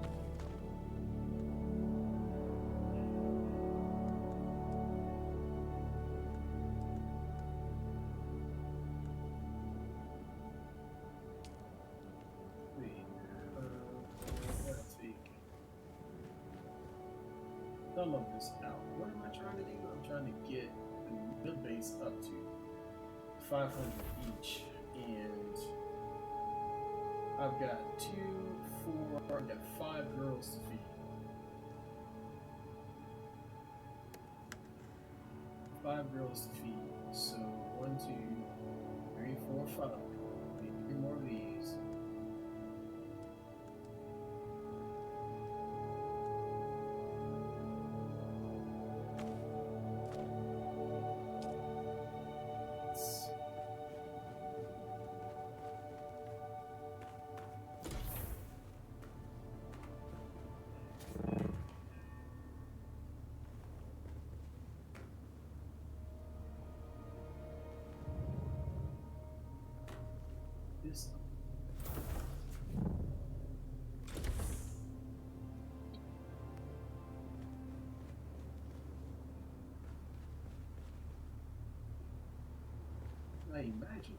Wait, let's see. Some of this out. What am I trying to do? I'm trying to get the base up to 500 each, and I've got 2, 4, I've got 5 girls to feed. 5 girls to feed. So 1, 2, 3, 4, 5. Need 3 more of these. This I imagine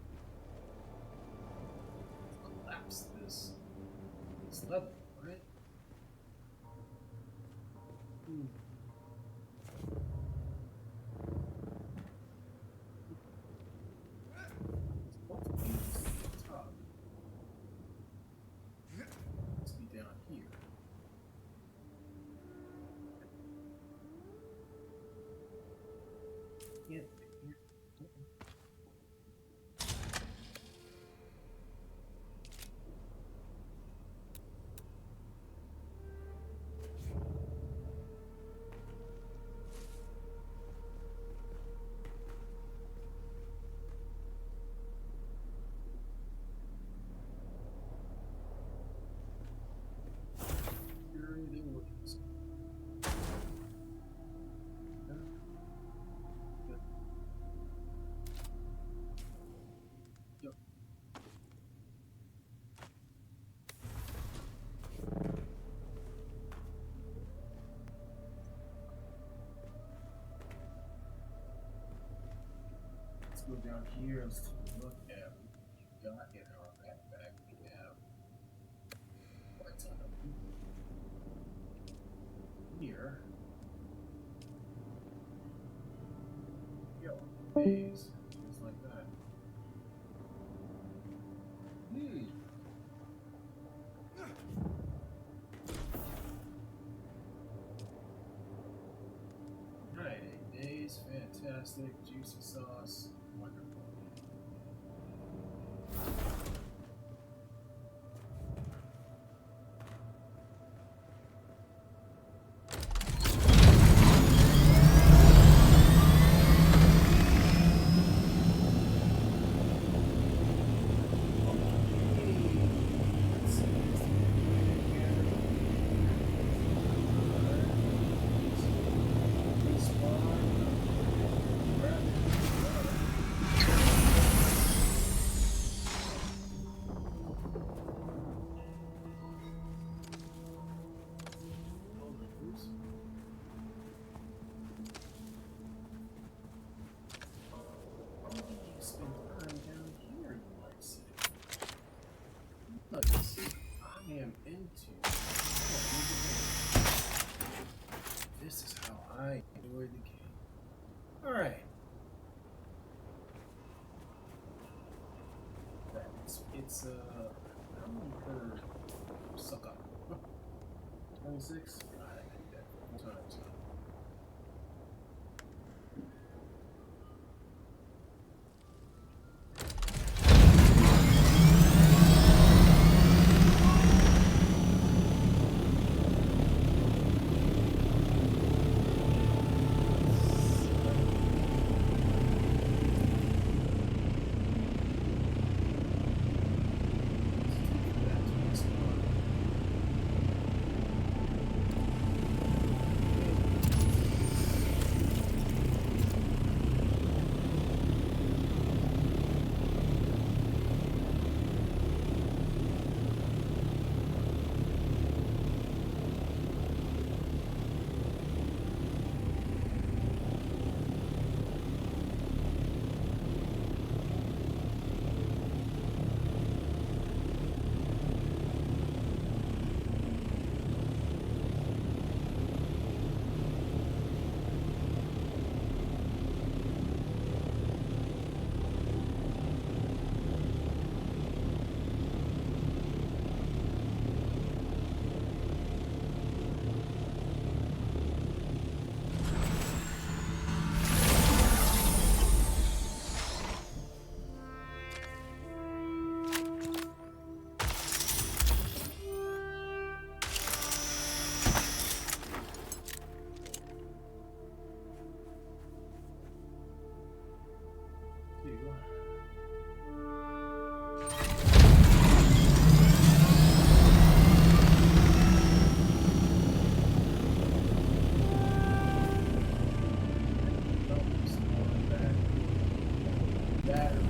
collapse this level, right? Both of these at the top. Must be down here. Yeah, here. Here it is. Yep. Let's go down here. Let's take a look at what we got in our backpack. We have quite a ton of them. Here. Yo, days. Just like that. Alright, days, fantastic, juicy sauce, wonderful. Respawn. Grab it. it's how many per sucker? 26? I think that 4 times. Here you go. Battery.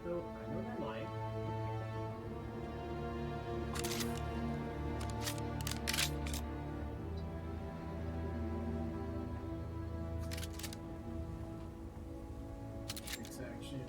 So, I know they're lying. Action.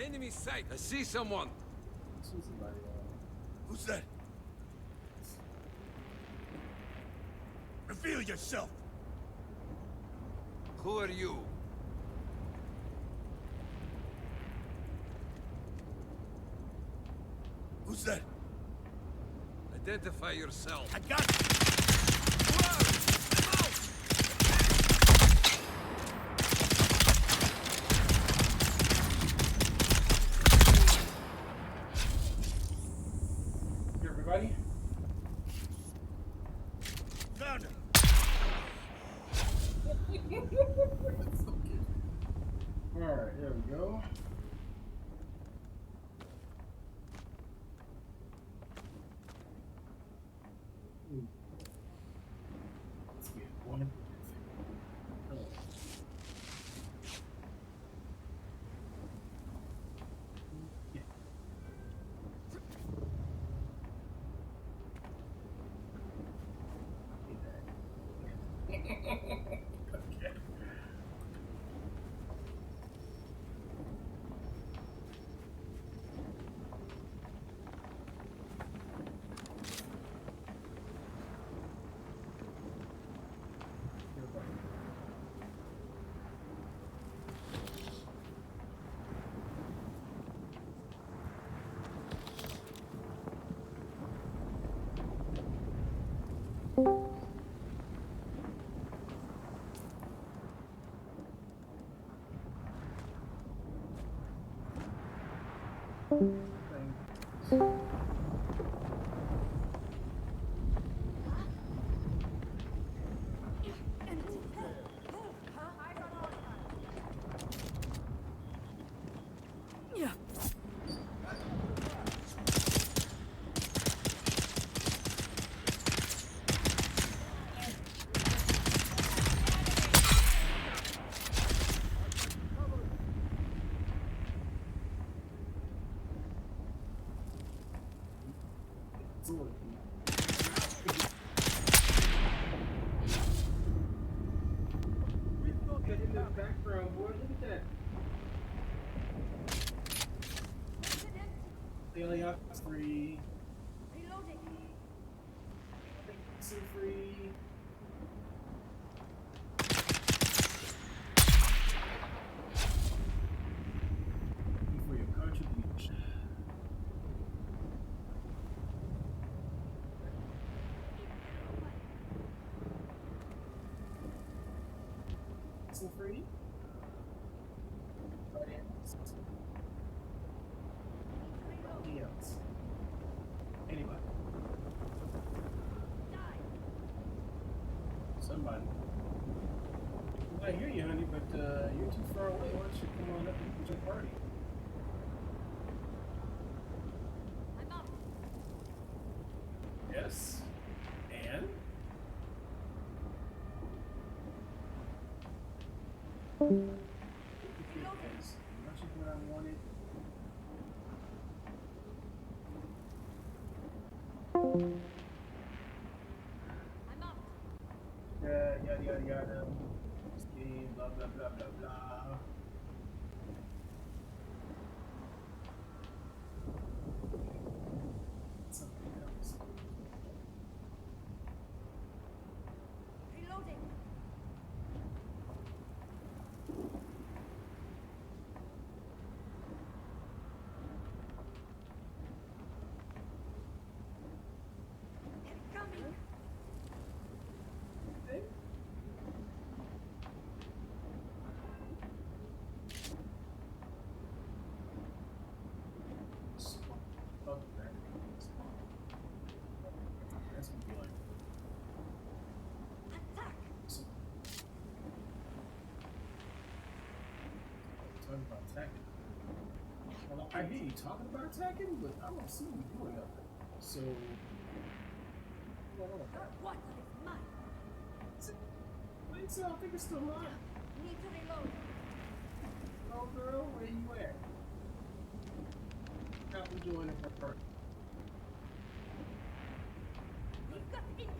Enemy sight! I see someone! Who's that? Reveal yourself! Who are you? Who's that? Identify yourself. I got you! Everybody? Found him. Alright, there we go. Let's get one. Oh. Yeah. Okay. Get in the background, boy. Look at that. Alien's free. Reloading. Some free. Thank you for your contribution. Some free. Anything else? Anybody? Somebody. I hear you, honey, but you're too far away. Why don't you come on up and join the party? I'm up. Yes. And? Yes. Much of what I wanted. I'm up. Yada yada yada. This game, blah blah blah blah blah. Something else. Reloading. They're coming. Hey. Fuck that. That's gonna be like. Attack. Talking about attacking. Well, I hear you talking about attacking, but I don't see you doing nothing. So, what's going on with that? What is mine? Wait, so I think it's still mine. Need to reload. Oh, girl, where you at? How we doing it for her? We've got incoming.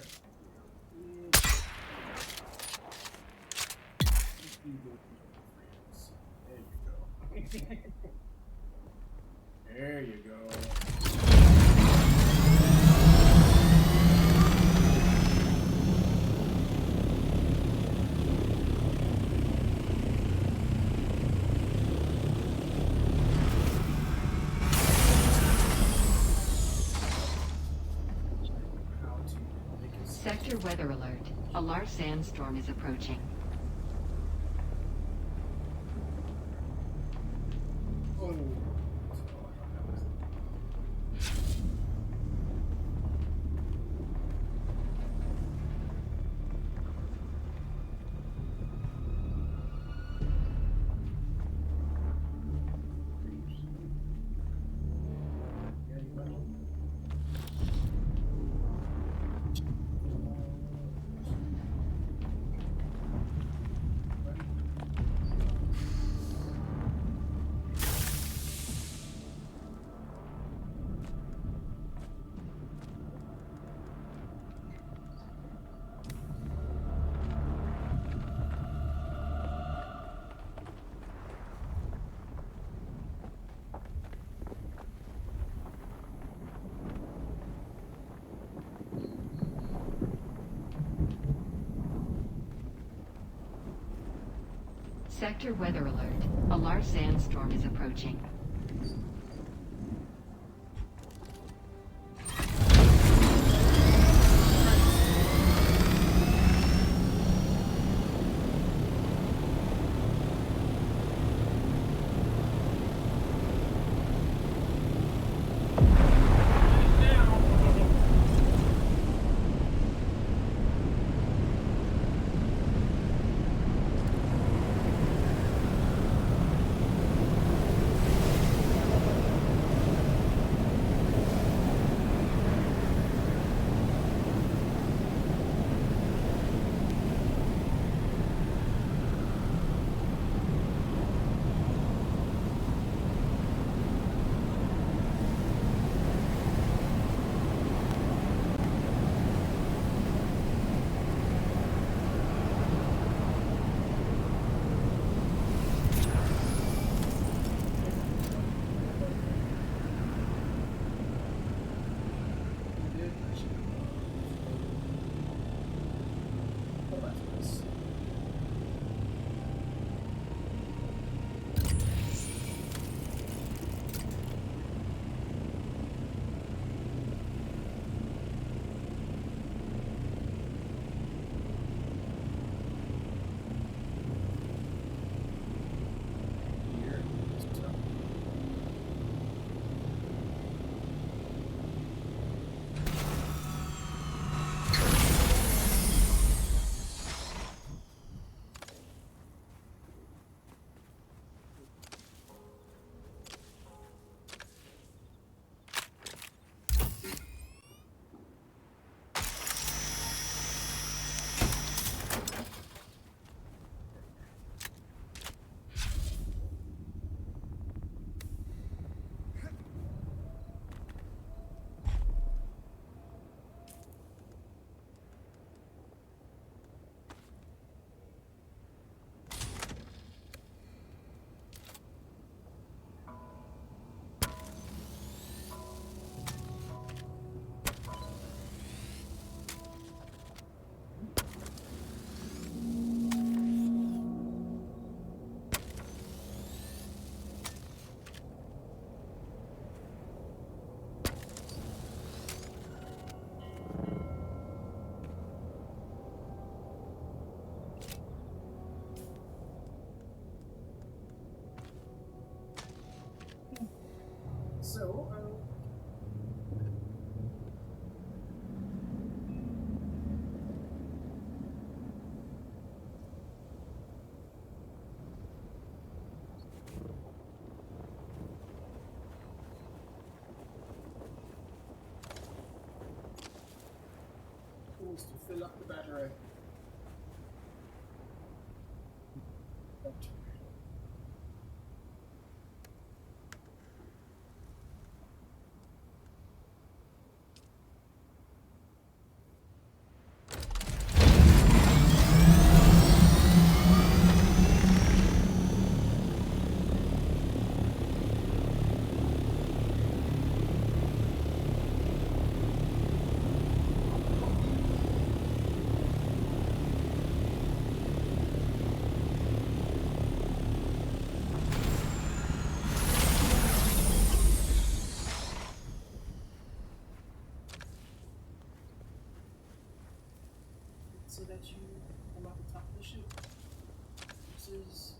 Alright. There you go. There you go. How to make it Sector weather alert. A large sandstorm is approaching. Oh. Sector weather alert. A large sandstorm is approaching. So, tools to fill up the battery. so that you come out the top of the ship. This is.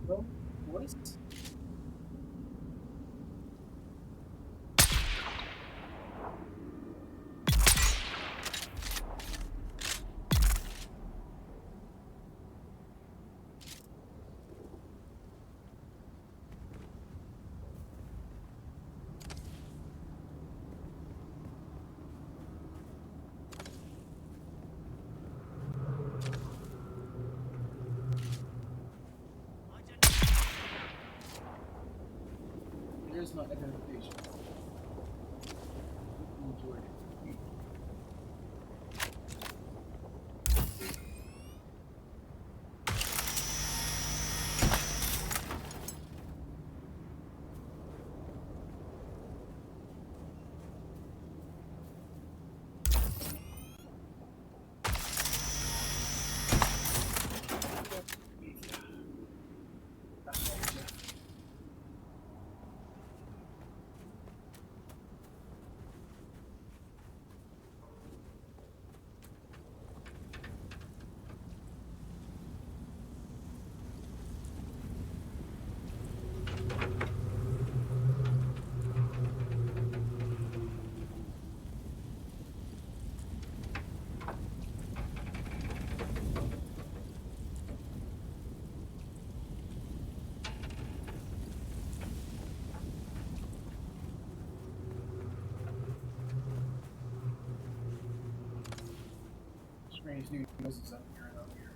Well, boys. Here's my identification. Enjoy it. Strange new noises up here and up here.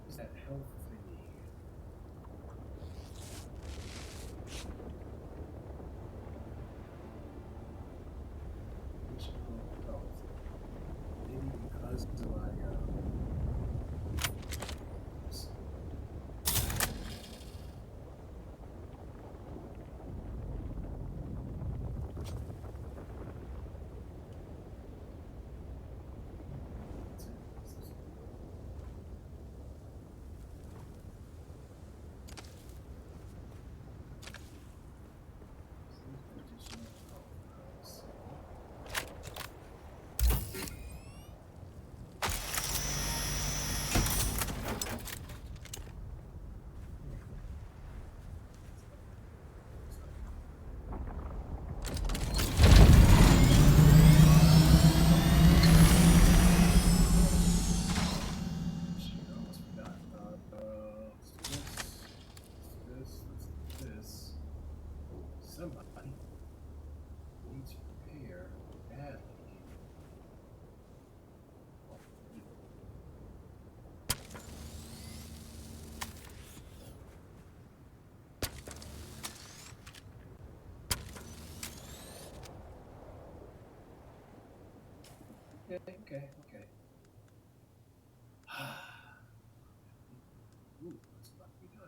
is that health thingy? Additional health. Maybe because of my this. Somebody needs repair badly. Okay. Ooh, that's about to be done.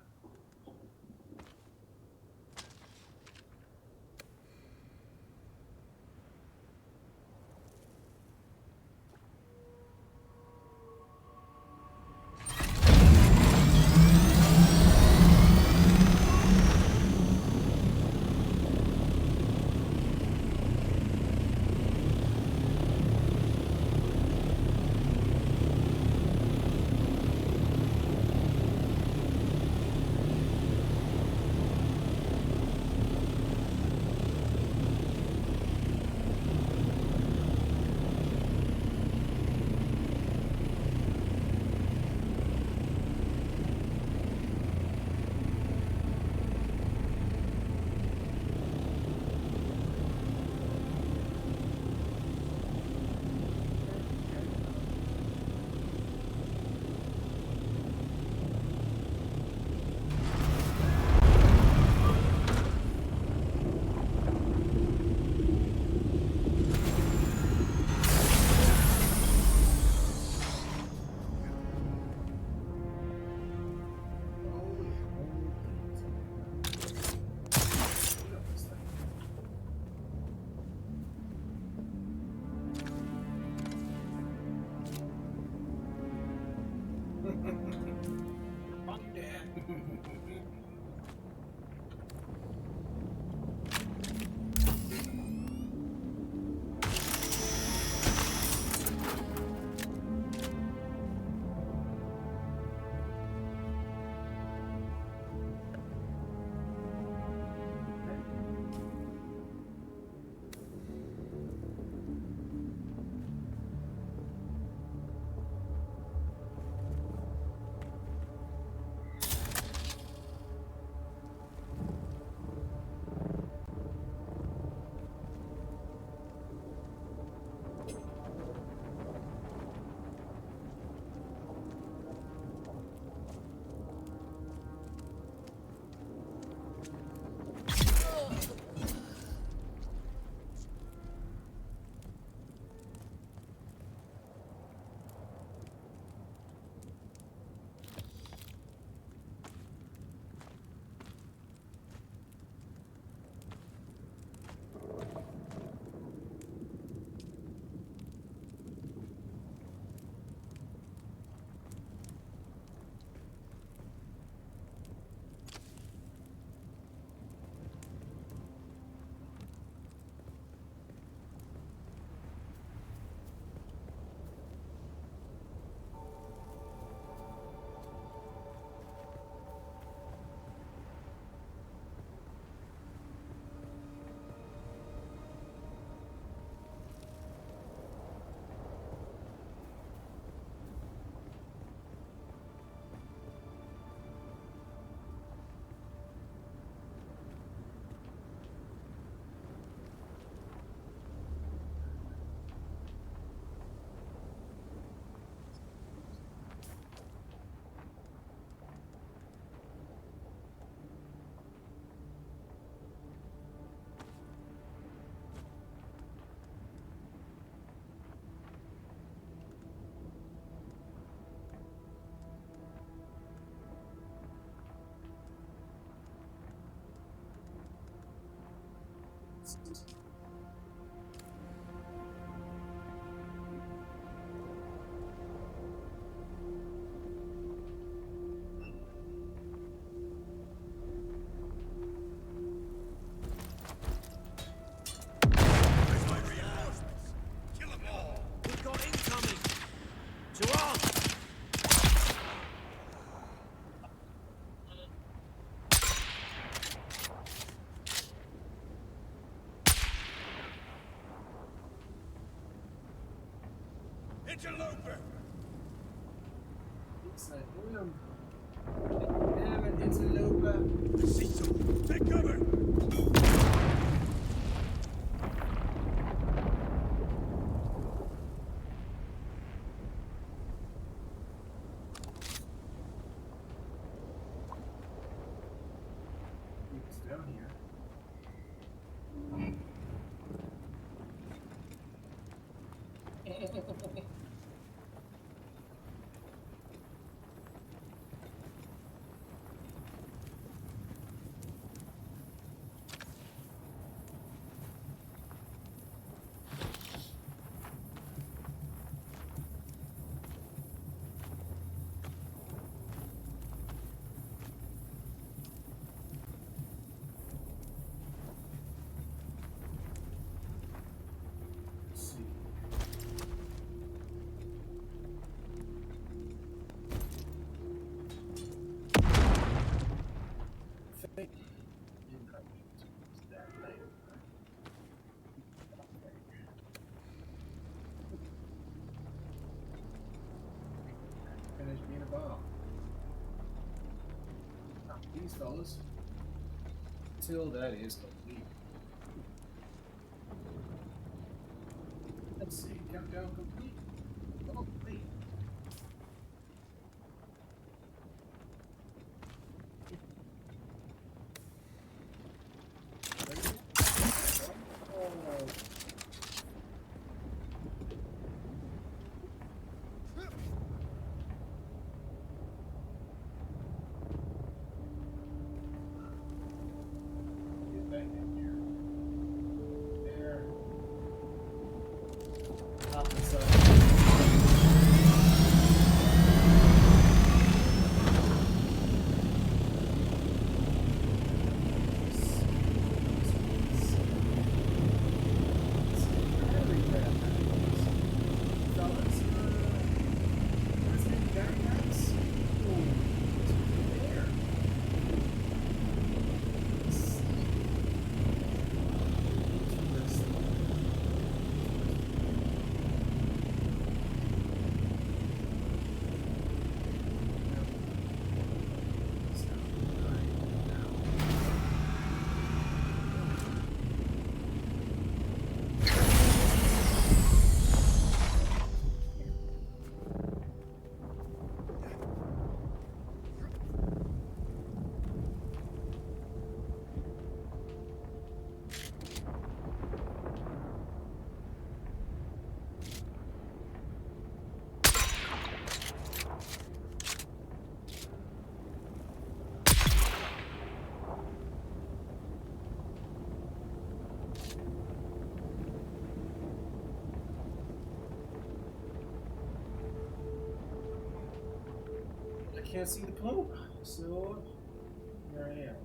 Where's my reinforcements? Kill them all! We've got incoming! To arms! Interloper! It's like, damn it, interloper. I see some! Take cover! It's down here. Let's see. I think in that it's that late. Finish being a bomb. These fellas. Till that is complete. Let's see. Countdown complete. Oh, wait. Oh. Get back in here. There. Top this up. I can't see the plume, so here I am.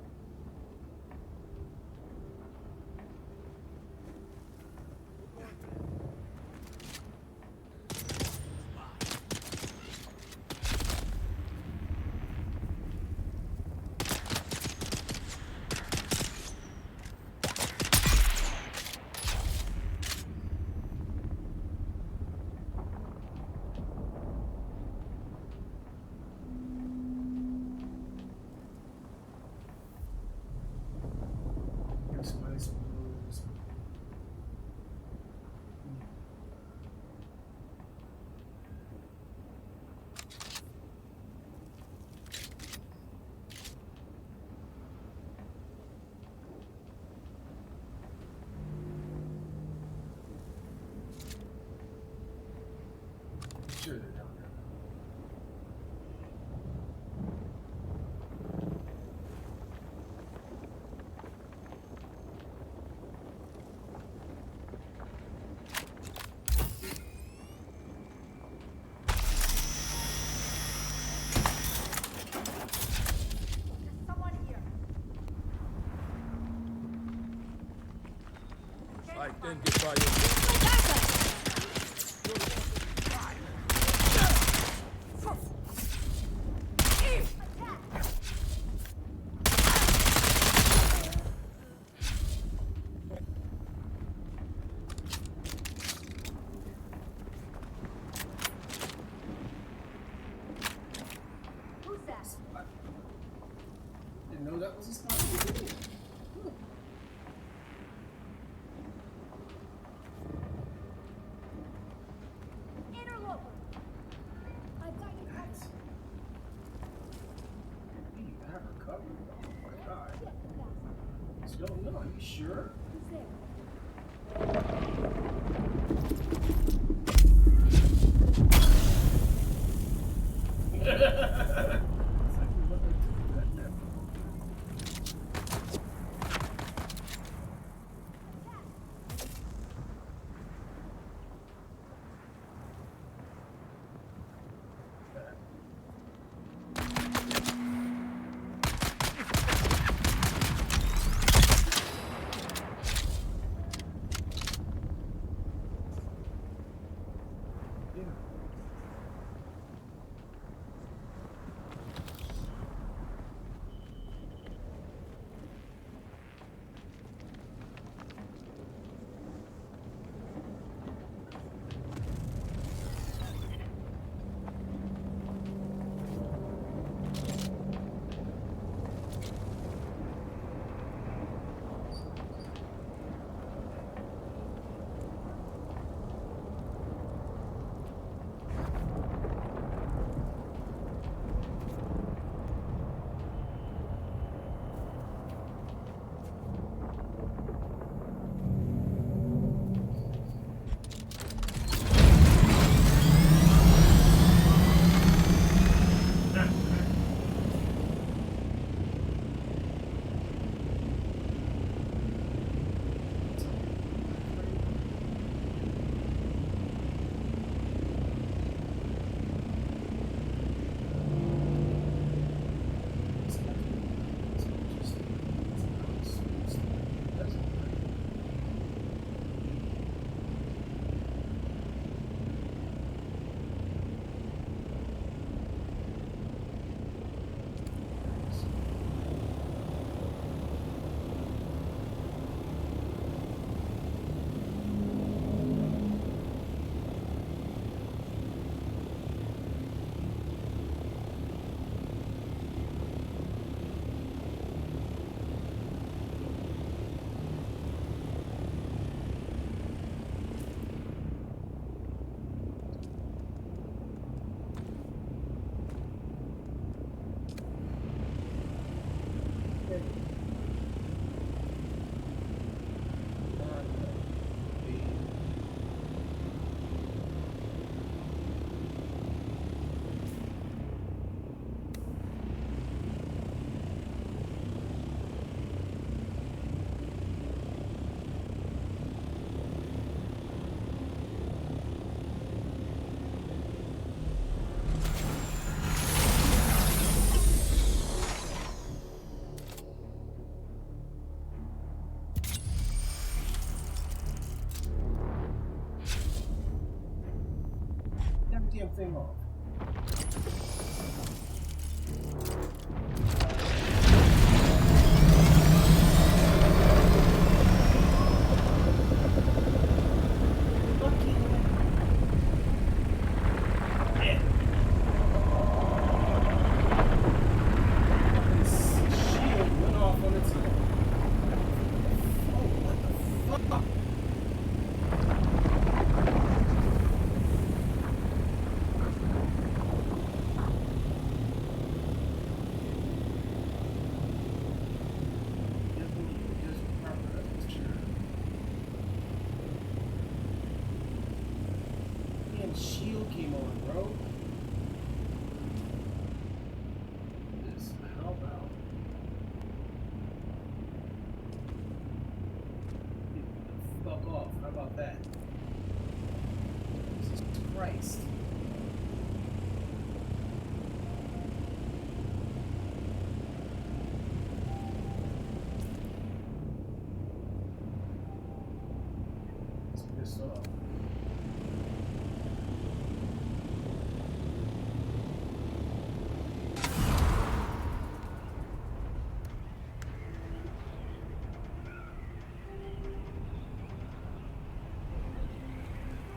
Then get by your Who's that? Didn't know that was a spot. Huh. Interloper. I've got you covered. That's. You have her covered. Oh my god. Get the bastard. Still no, are you sure? Who's there? Exactly what I did. Yeah. Damn thing off. Shield went off on its own. Oh, what the fuck? Damn shield came on, bro. This, how about? Get the fuck off. How about that? Jesus Christ. pissed off.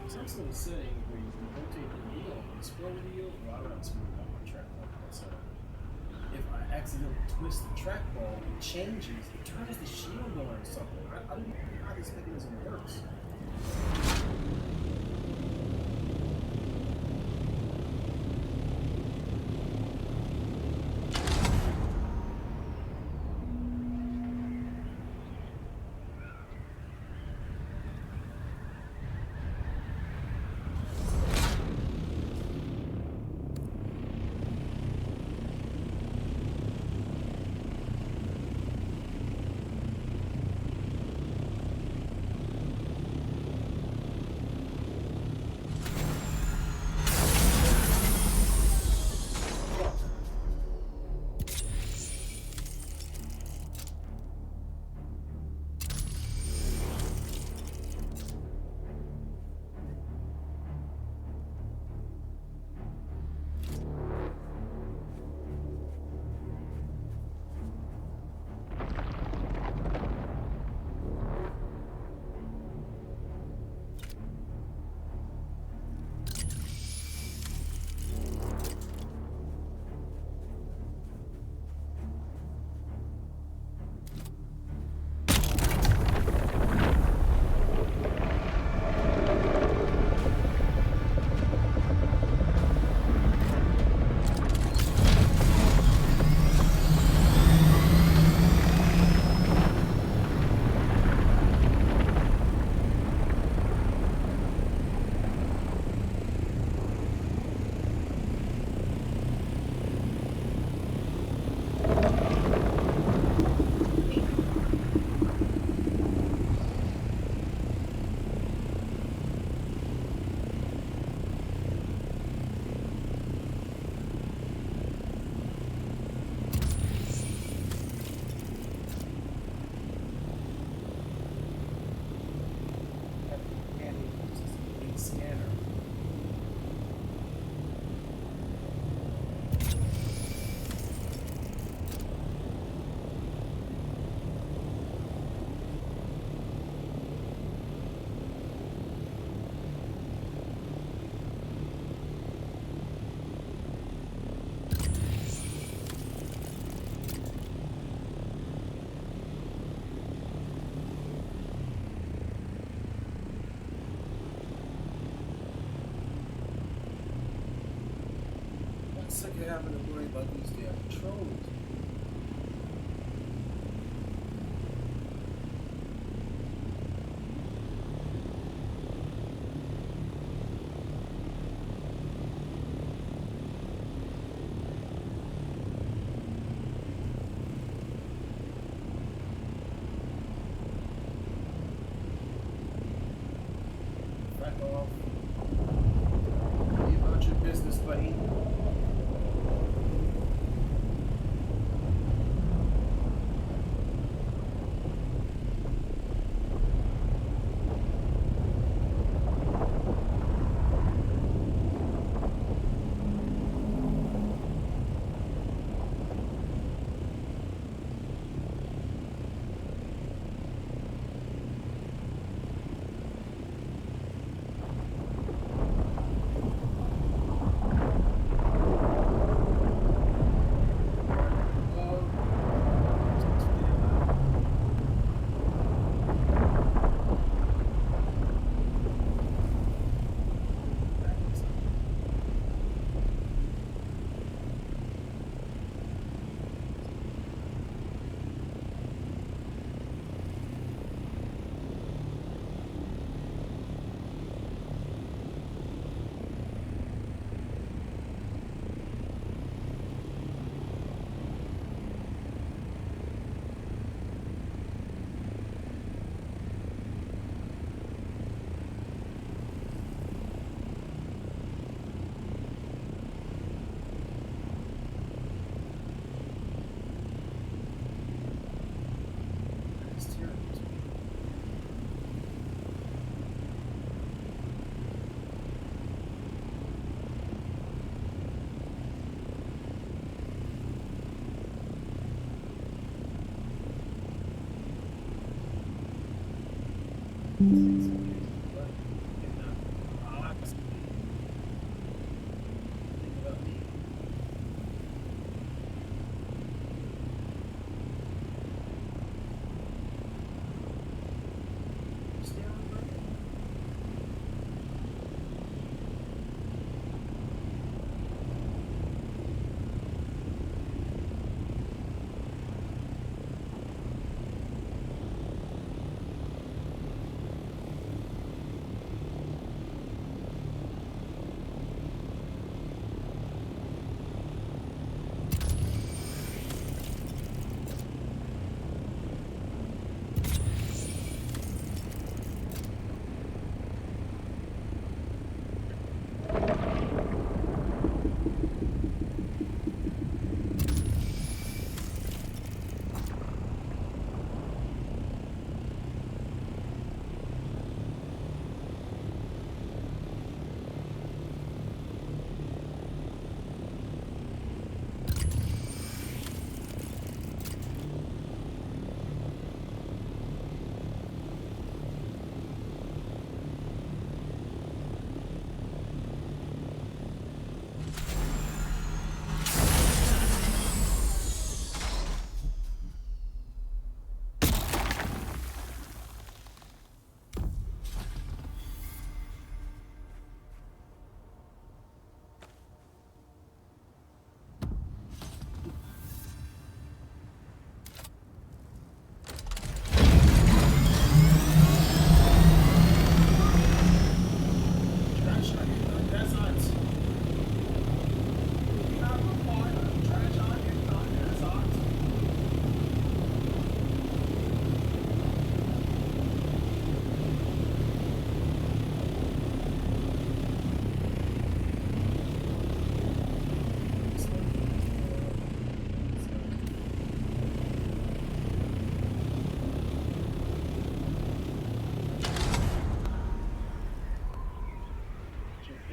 Some sort of saying where you can rotate the wheel and scroll the wheel. Well, I don't screw up my trackball, so if I accidentally twist the trackball, it changes. It turns the shield on or something. I don't know how this mechanism works. Scanner. Sick of having to worry about these damn controls. Back off. Be about your business, buddy.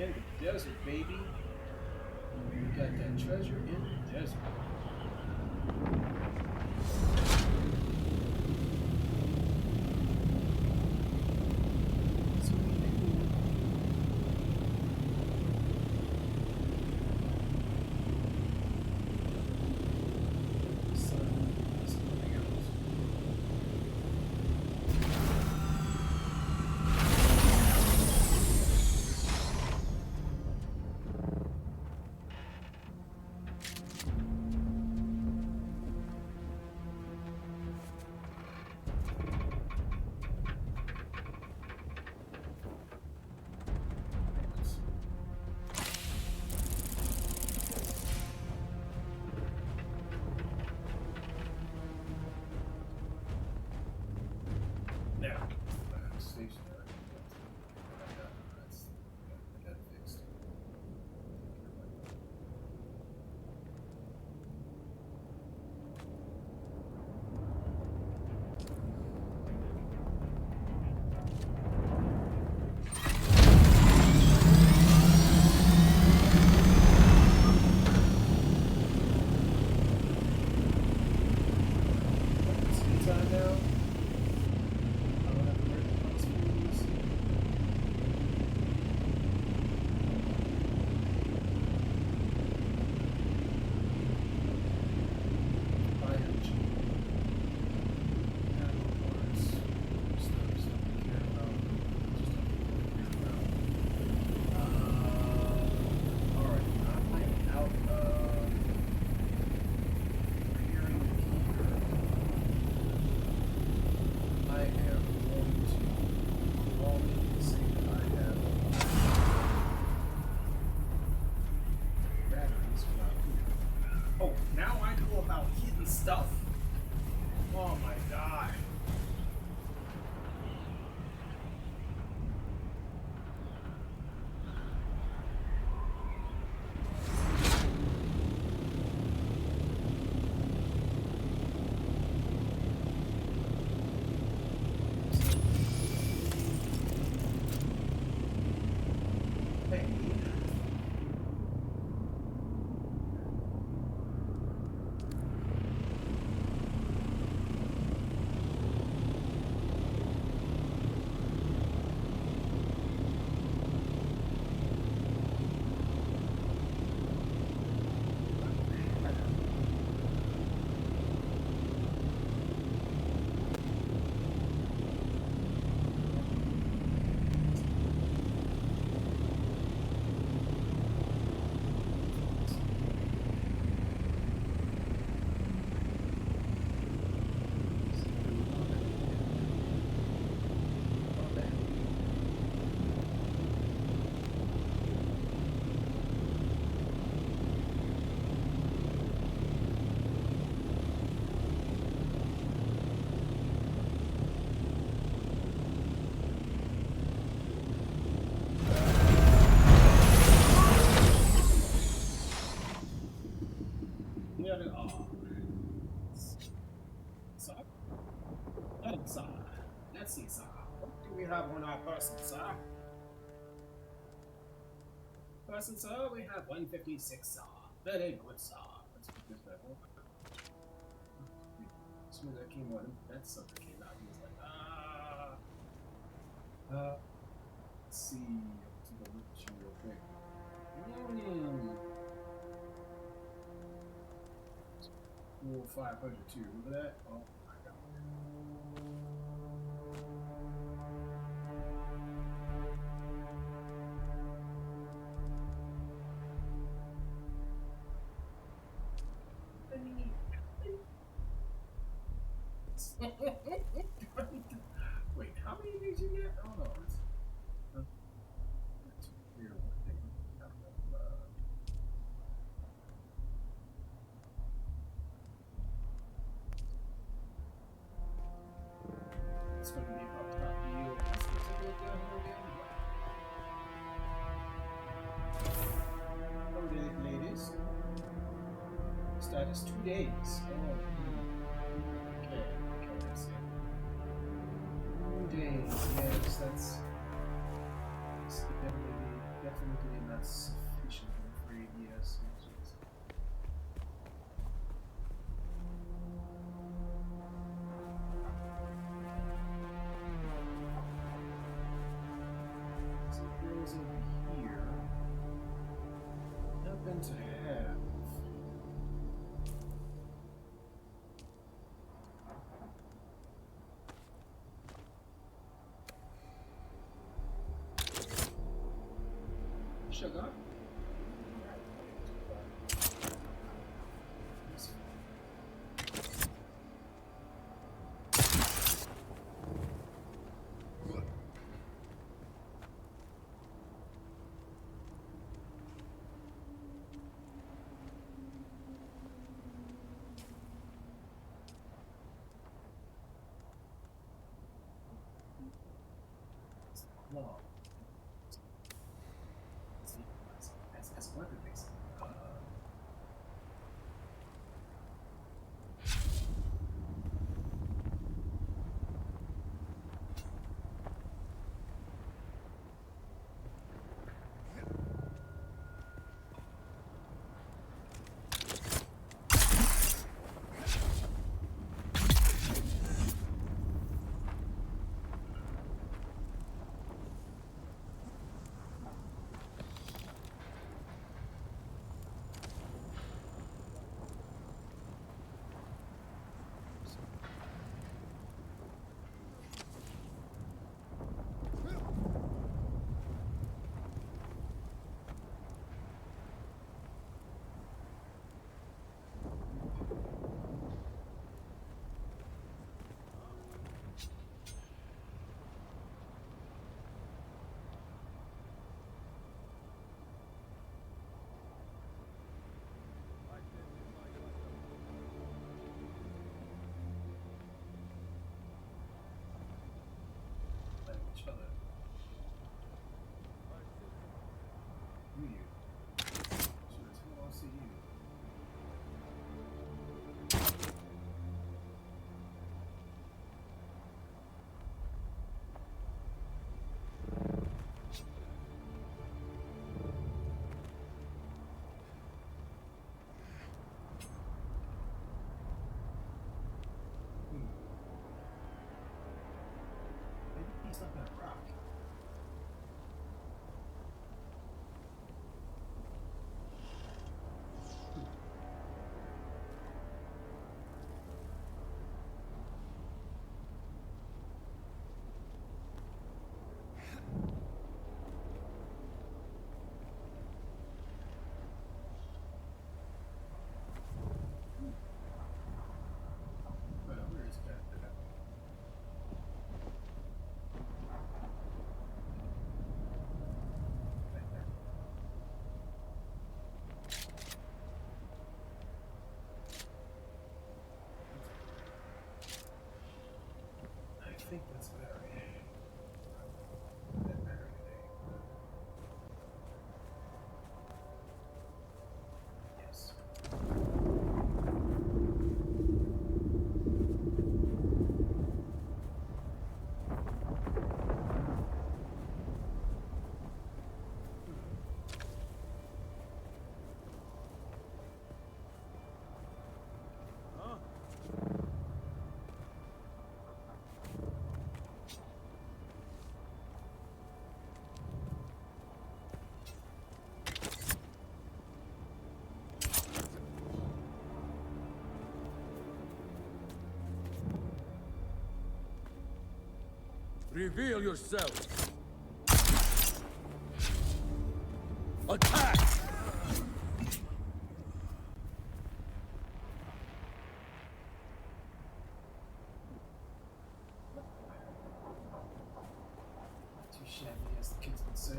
In the desert, baby. You got that treasure in the desert. Now, stationary. I got it fixed. It's time now. I don't have to worry about those fools. Fire engine. Animal parts. Stuff we care about. Just stuff we care about. Alright. I am out of hearing the keeper. I am going to call it and say that I have batteries without here. Oh, now I know about hidden stuff? Oh my god. Hey. Better. Oh. Sir? Sir. Let's see, sir. What do we have on our person, sir? Person, sir, we have 156, sir. Very good, sir. Let's put this back over. As soon as I came on, that sucker came out. He was like, let's see. I'll take a look at you real quick. Cool 502. Remember that? Oh my god. Wait, how many did you get? Hold on. That's clear one thing. It's going to be about top deal. Let's go down here again. Hello, ladies. Status 2 days. Oh, okay, that's it. 2 days, yes, that's definitely not sufficient, I'm afraid, yes. So girls over here happen to have sugar. No. That's one of the things. Reveal yourself. Attack! Too shabby, as the kids would say.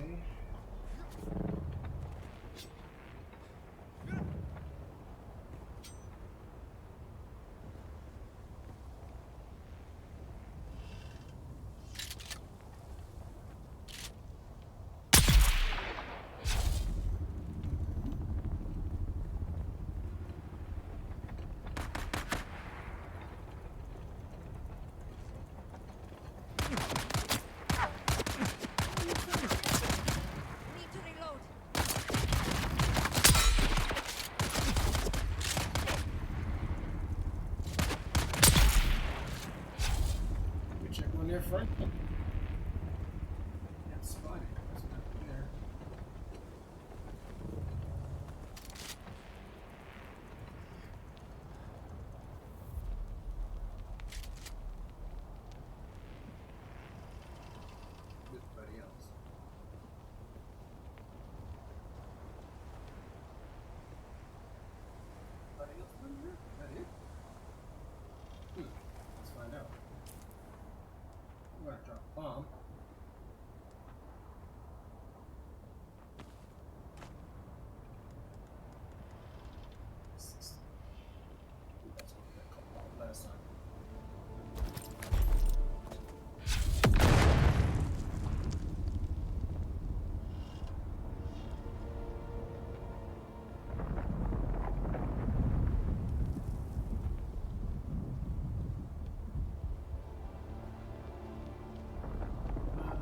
Need to reload. We check on their front. Yeah, spotted. That's not there. Everybody else. Anybody else in here? Is that it? Let's find out. I'm gonna drop a bomb. That's what we got called out last time.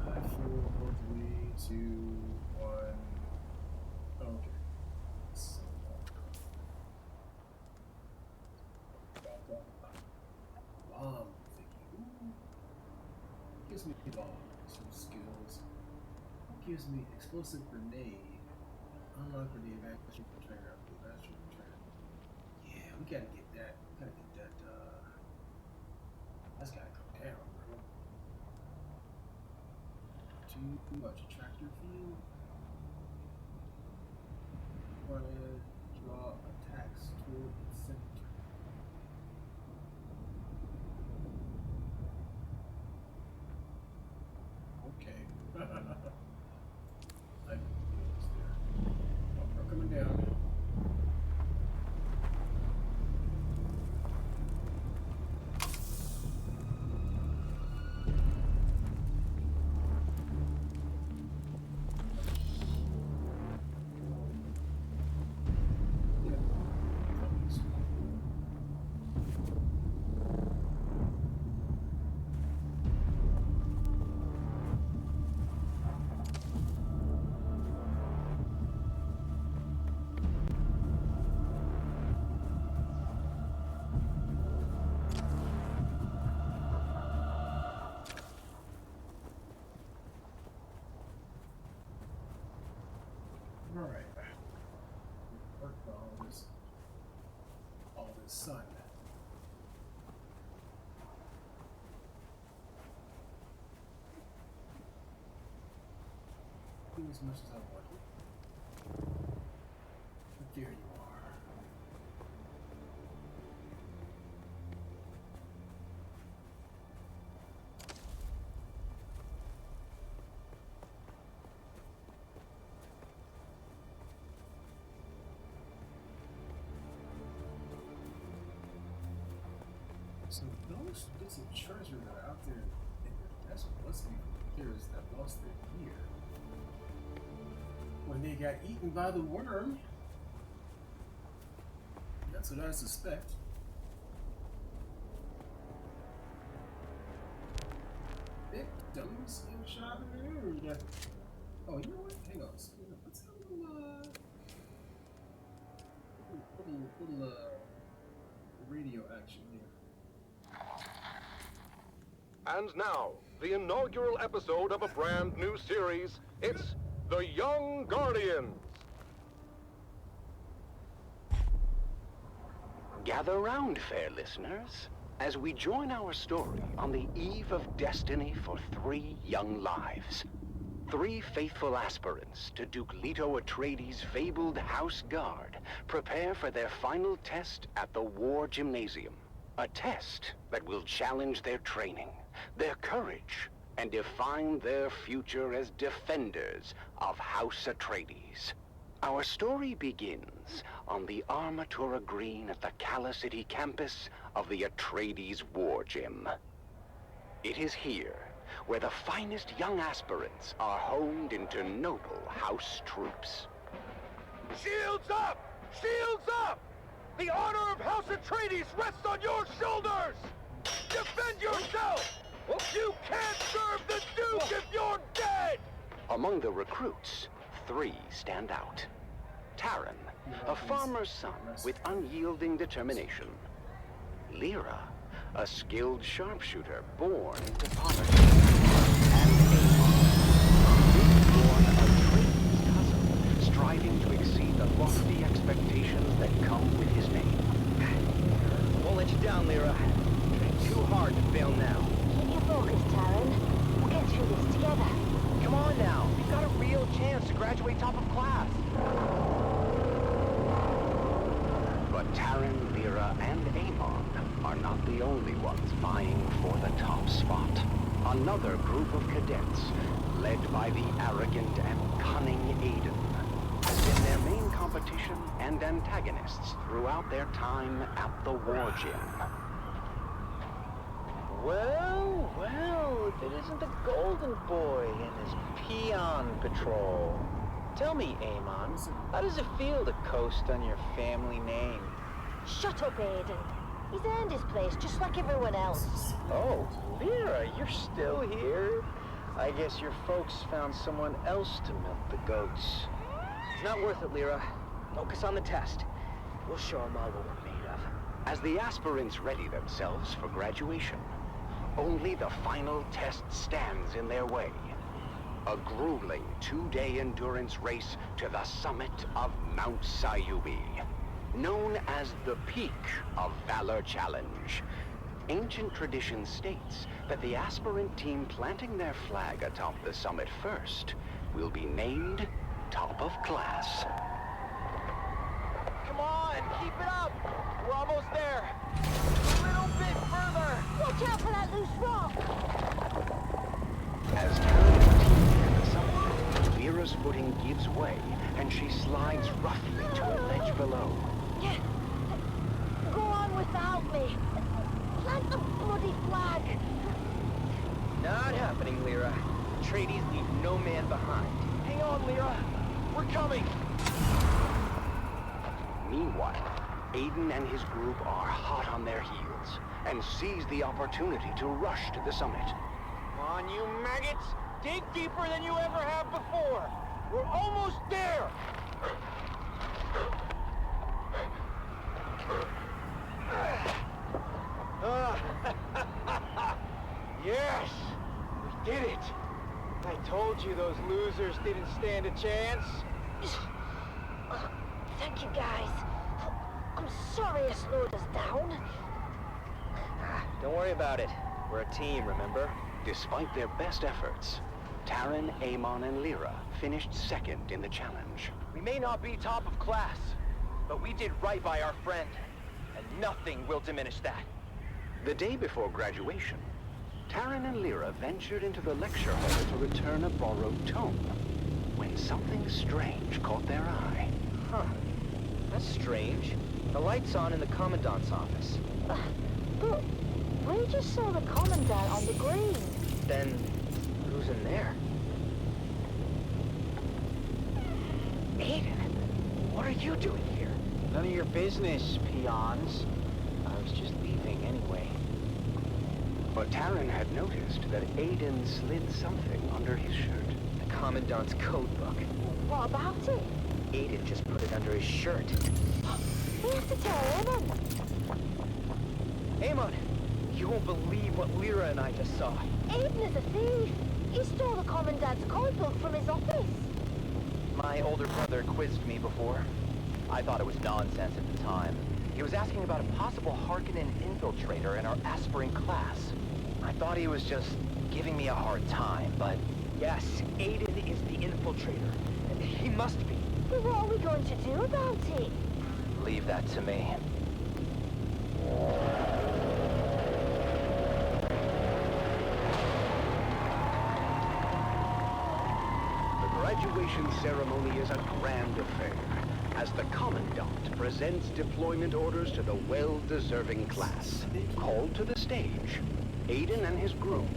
Five, four, three, two, one. Okay. So, bomb thingy. Ooh. Gives me bombs, some skills. Gives me explosive grenade. Unlock for the evacuation container. Yeah, we gotta get that. We gotta get that. That's gotta come down, bro. Too much attractor field. Wanna draw attacks toward the center. Okay. I can do this there. Oh, we're coming down. Yeah. All right. Work for all this sun. Do as much as I want to. But there you are. So those bits of treasure that are out there in the desert must be from heroes that lost their gear when they got eaten by the worm. That's what I suspect. Victims in Chabad. Oh, you know what? Hang on. Let's have a little radio action here. And now, the inaugural episode of a brand new series. It's The Young Guardians. Gather round, fair listeners. as we join our story on the eve of destiny for 3 young lives. 3 faithful aspirants to Duke Leto Atreides' fabled House Guard prepare for their final test at the War Gymnasium. A test that will challenge their training, their courage, and define their future as defenders of House Atreides. Our story begins on the Armatura Green at the Cala City campus of the Atreides War Gym. It is here where the finest young aspirants are honed into noble House troops. Shields up! Shields up! The honor of House Atreides rests on your shoulders! Defend yourself! You can't serve the Duke if you're dead! Among the recruits, 3 stand out. Taran, a farmer's son with unyielding determination. Lyra, a skilled sharpshooter born into poverty. And Aemon, a born Atreides cousin, striving to exceed the lofty expectations that come with his name. Won't let you down, Lyra. Trying too hard to fail now. Keep your focus, Taran. We'll get through this together. Come on now. We've got a real chance to graduate top of class. But Taran, Lyra, and Aemon are not the only ones vying for the top spot. Another group of cadets, led by the arrogant and cunning Aiden, has been their main competition and antagonists throughout their time at the War Gym. Well, if it isn't the Golden Boy and his peon patrol. Tell me, Aemon, how does it feel to coast on your family name? Shut up, Aiden. He's earned his place just like everyone else. Oh, Lyra, you're still here? I guess your folks found someone else to milk the goats. It's not worth it, Lyra. Focus on the test. We'll show them all what we're made of. As the aspirants ready themselves for graduation, only the final test stands in their way. A grueling 2-day endurance race to the summit of Mount Sayubi, known as the Peak of Valor Challenge. Ancient tradition states that the aspirant team planting their flag atop the summit first will be named top of class. Come on, keep it up! We're almost there! A little bit further! Watch out for that loose rock! As Taran's team near the summit, Lyra's footing gives way, and she slides roughly to a ledge below. Yeah. Go on without me. Plant the bloody flag. Not happening, Lyra. Atreides leave no man behind. Hang on, Lyra. We're coming! Meanwhile, Aiden and his group are hot on their heels and seize the opportunity to rush to the summit. Come on, you maggots! Dig deeper than you ever have before! We're almost there! Yes! We did it! I told you those losers didn't stand a chance. Thank you, guys. I'm sorry I slowed us down. Don't worry about it. We're a team, remember? Despite their best efforts, Taran, Aemon, and Lyra finished second in the challenge. We may not be top of class, but we did right by our friend, and nothing will diminish that. The day before graduation, Taran and Lyra ventured into the lecture hall to return a borrowed tome, when something strange caught their eye. Huh. That's strange. The light's on in the Commandant's office. But we just saw the Commandant on the green. Then, who's in there? Aiden, what are you doing here? None of your business, peons. I was just leaving anyway. But Taran had noticed that Aiden slid something under his shirt. The Commandant's code book. What about it? Aiden just put it under his shirt. We have to tell Aemon. Aemon, you won't believe what Lyra and I just saw. Aiden is a thief. He stole the Commandant's code book from his office. My older brother quizzed me before. I thought it was nonsense at the time. He was asking about a possible Harkonnen infiltrator in our aspirant class. I thought he was just giving me a hard time, but... Yes, Aiden is the infiltrator. He must be. But what are we going to do about it? Leave that to me. The graduation ceremony is a grand affair, as the Commandant presents deployment orders to the well-deserving class. Called to the stage, Aiden and his group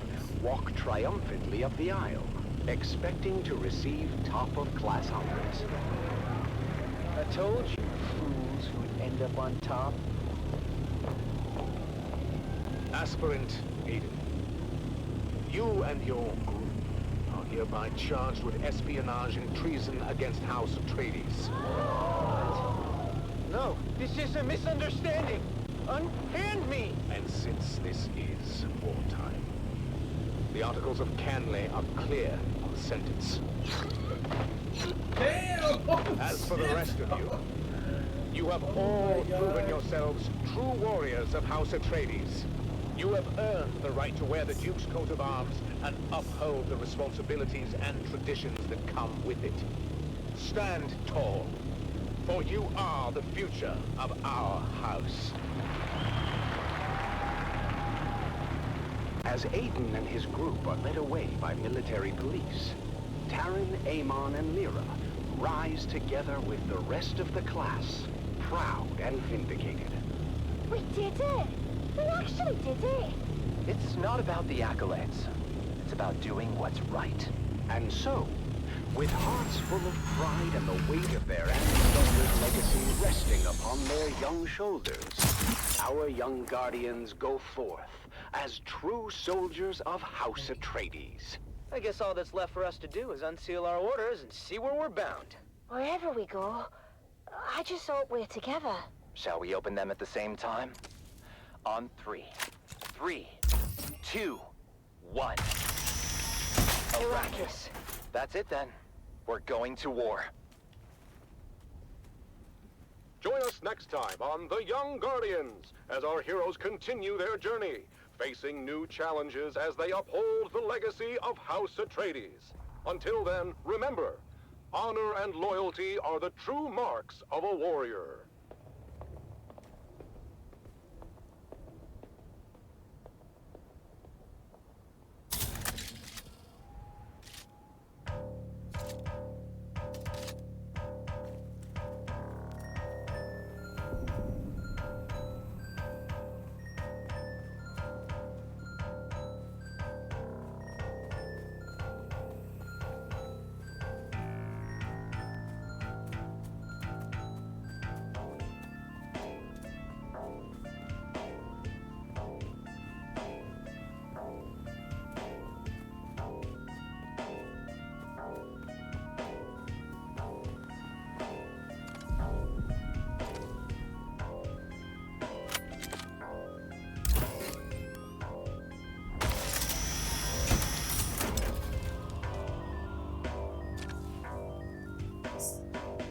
walk triumphantly up the aisle, expecting to receive top-of-class honors. I told you, fools who'd end up on top. Aspirant Aiden, you and your group are hereby charged with espionage and treason against House Atreides. No, this is a misunderstanding. Unhand me! And since this is wartime, the Articles of Canley are clear on the sentence. Damn! As for the rest of you, you have all proven yourselves true warriors of House Atreides. You have earned the right to wear the Duke's coat of arms and uphold the responsibilities and traditions that come with it. Stand tall, for you are the future of our house. As Aiden and his group are led away by military police, Taryn, Amon, and Lyra rise together with the rest of the class, proud and vindicated. We did it! We actually did it! It's not about the accolades. It's about doing what's right. And so, with hearts full of pride and the weight of their ancestors' legacy resting upon their young shoulders, our young guardians go forth as true soldiers of House Atreides. I guess all that's left for us to do is unseal our orders and see where we're bound. Wherever we go, I just hope we're together. Shall we open them at the same time? On 3. 3, 2, 1. Arrakis. That's it then. We're going to war. Join us next time on The Young Guardians as our heroes continue their journey, facing new challenges as they uphold the legacy of House Atreides. Until then, remember, honor and loyalty are the true marks of a warrior.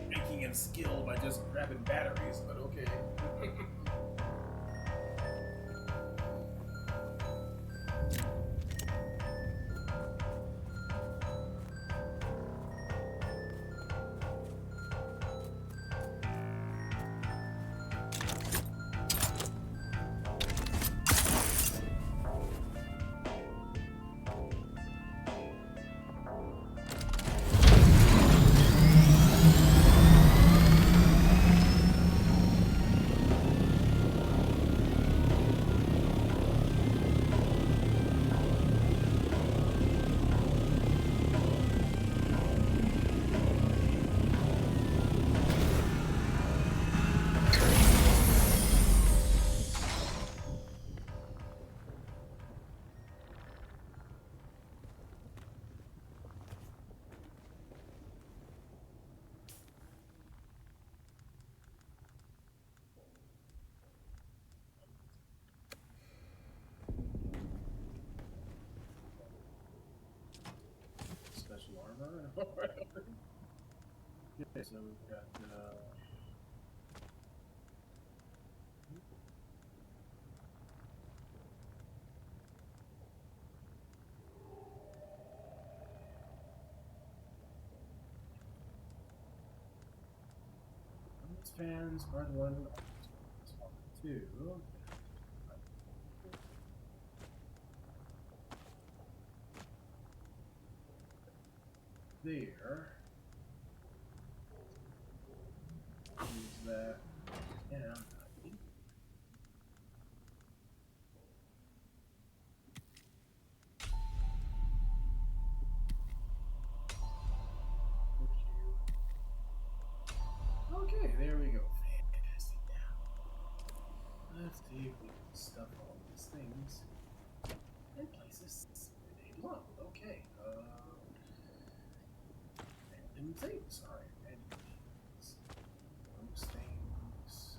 Making him skilled by just grabbing batteries, but okay. Special armor. Okay, so we've got fans are the one to there. Use that. Yeah. Okay, there we go. Fantastic. Now, let's see if we can stuff all these things in places where they belong. Okay. Random things. Alright, random things. Those things.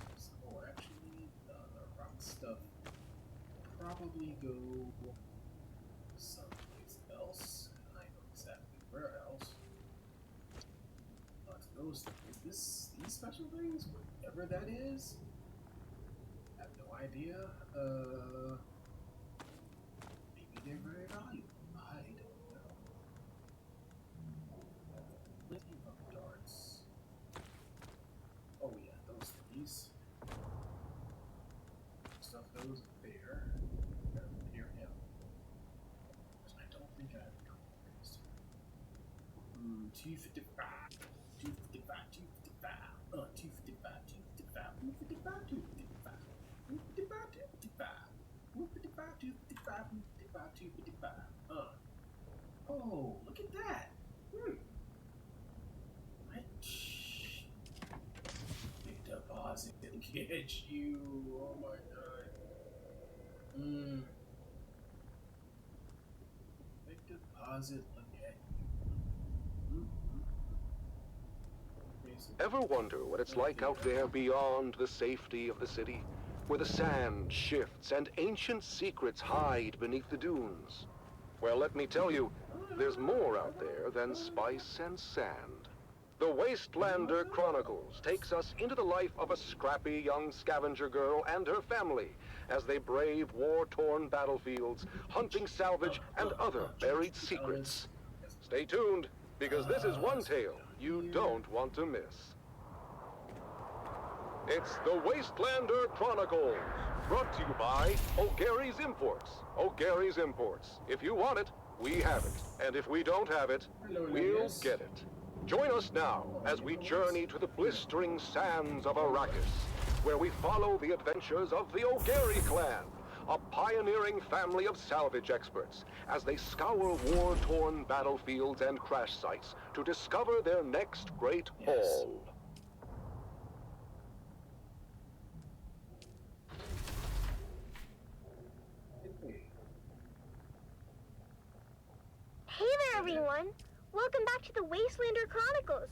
Oh, actually, the rock stuff probably go someplace else. I know exactly where else. But those things, these special things, whatever that is, I have no idea. Maybe they're very valuable. I don't know. Lithium darts. Oh yeah, those things. Stuff those there. Near him. I don't think I have a couple of things. 255. 255. 255. 255. 255. 255. 255. 255. 255. Oh, look at that. Big deposit. Get you. Oh my god. Big deposit. Look at you. Ever wonder what it's like out there beyond the safety of the city, where the sand shifts and ancient secrets hide beneath the dunes? Well, let me tell you, there's more out there than spice and sand. The Wastelander Chronicles takes us into the life of a scrappy young scavenger girl and her family as they brave war-torn battlefields, hunting salvage and other buried secrets. Stay tuned, because this is one tale you don't want to miss. It's the Wastelander Chronicles, brought to you by O'Gary's Imports. O'Gary's Imports. If you want it, we have it. And if we don't have it, we'll get it. Join us now as we journey to the blistering sands of Arrakis, where we follow the adventures of the O'Gary clan, a pioneering family of salvage experts, as they scour war-torn battlefields and crash sites to discover their next great haul. Hey there, everyone! Welcome back to the Wastelander Chronicles.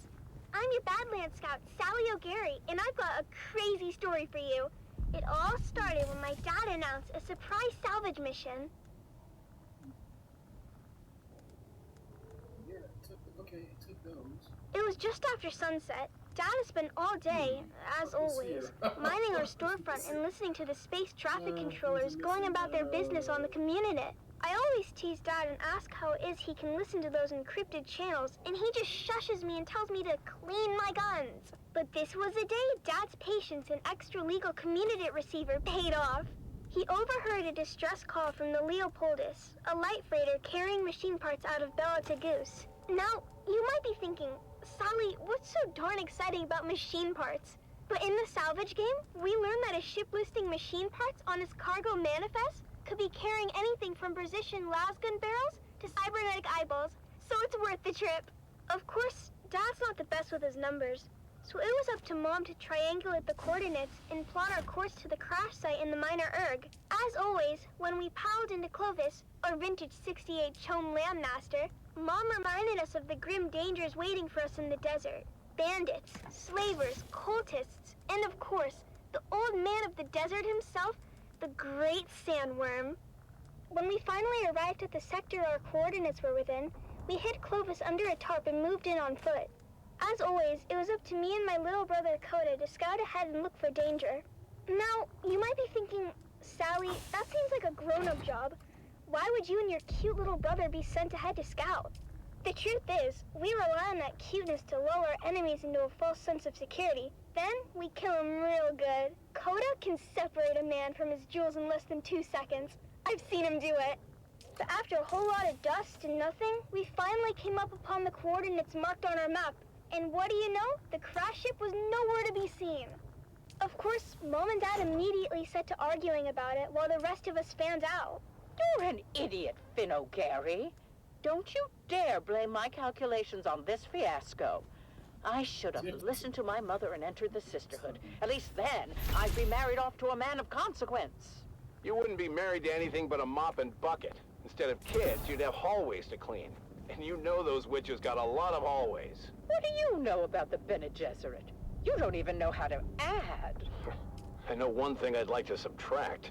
I'm your Badlands Scout, Sally O'Gary, and I've got a crazy story for you. It all started when my dad announced a surprise salvage mission. Yeah, it took those. It was just after sunset. Dad has spent all day, as always, minding our storefront and listening to the space traffic controllers going about their business on the Communinet. I always tease Dad and ask how it is he can listen to those encrypted channels, and he just shushes me and tells me to clean my guns. But this was the day Dad's patience and extra-legal Communinet receiver paid off. He overheard a distress call from the Leopoldus, a light freighter carrying machine parts out of Bella Tagus. Now, you might be thinking, Sally, what's so darn exciting about machine parts? But in the salvage game, we learned that a ship listing machine parts on its cargo manifest could be carrying anything from precision lasgun barrels to cybernetic eyeballs, so it's worth the trip. Of course, Dad's not the best with his numbers, so it was up to Mom to triangulate the coordinates and plot our course to the crash site in the Minor Erg. As always, when we piled into Clovis, our vintage 68 Chome Landmaster, Mom reminded us of the grim dangers waiting for us in the desert. Bandits, slavers, cultists, and of course, the old man of the desert himself, the Great Sandworm. When we finally arrived at the sector our coordinates were within, we hid Clovis under a tarp and moved in on foot. As always, it was up to me and my little brother Coda to scout ahead and look for danger. Now, you might be thinking, Sally, that seems like a grown-up job. Why would you and your cute little brother be sent ahead to scout? The truth is, we rely on that cuteness to lull our enemies into a false sense of security, then we kill him real good. Coda can separate a man from his jewels in less than 2 seconds. I've seen him do it. But after a whole lot of dust and nothing, we finally came up upon the coordinates marked on our map. And what do you know? The crash ship was nowhere to be seen. Of course, Mom and Dad immediately set to arguing about it while the rest of us fanned out. You're an idiot, Finn O'Gary. Don't you dare blame my calculations on this fiasco. I should have listened to my mother and entered the sisterhood. At least then, I'd be married off to a man of consequence. You wouldn't be married to anything but a mop and bucket. Instead of kids, you'd have hallways to clean. And you know those witches got a lot of hallways. What do you know about the Bene Gesserit? You don't even know how to add. I know one thing I'd like to subtract.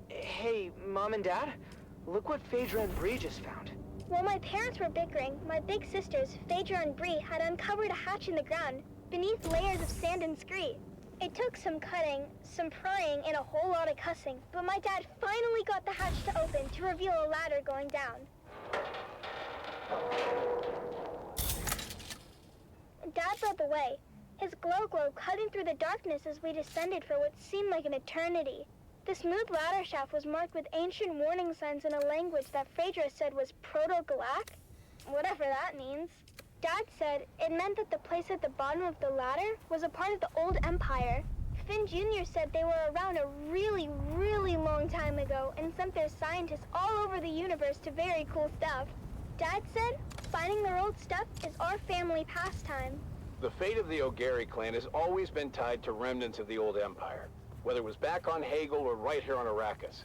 Hey, Mom and Dad? Look what Phaedra and Bree just found. While my parents were bickering, my big sisters, Phaedra and Bree, had uncovered a hatch in the ground beneath layers of sand and scree. It took some cutting, some prying, and a whole lot of cussing, but my dad finally got the hatch to open to reveal a ladder going down. Dad led the way, his glow cutting through the darkness as we descended for what seemed like an eternity. The smooth ladder shaft was marked with ancient warning signs in a language that Phaedra said was Proto-Galactic, whatever that means. Dad said it meant that the place at the bottom of the ladder was a part of the old empire. Finn Jr. said they were around a really, really long time ago and sent their scientists all over the universe to very cool stuff. Dad said finding their old stuff is our family pastime. The fate of the O'Gary clan has always been tied to remnants of the old empire, whether it was back on Hagel or right here on Arrakis.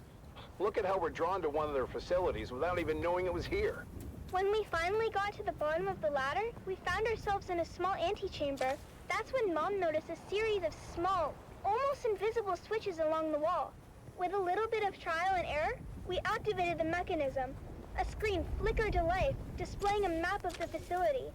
Look at how we're drawn to one of their facilities without even knowing it was here. When we finally got to the bottom of the ladder, we found ourselves in a small antechamber. That's when Mom noticed a series of small, almost invisible switches along the wall. With a little bit of trial and error, we activated the mechanism. A screen flickered to life, displaying a map of the facility.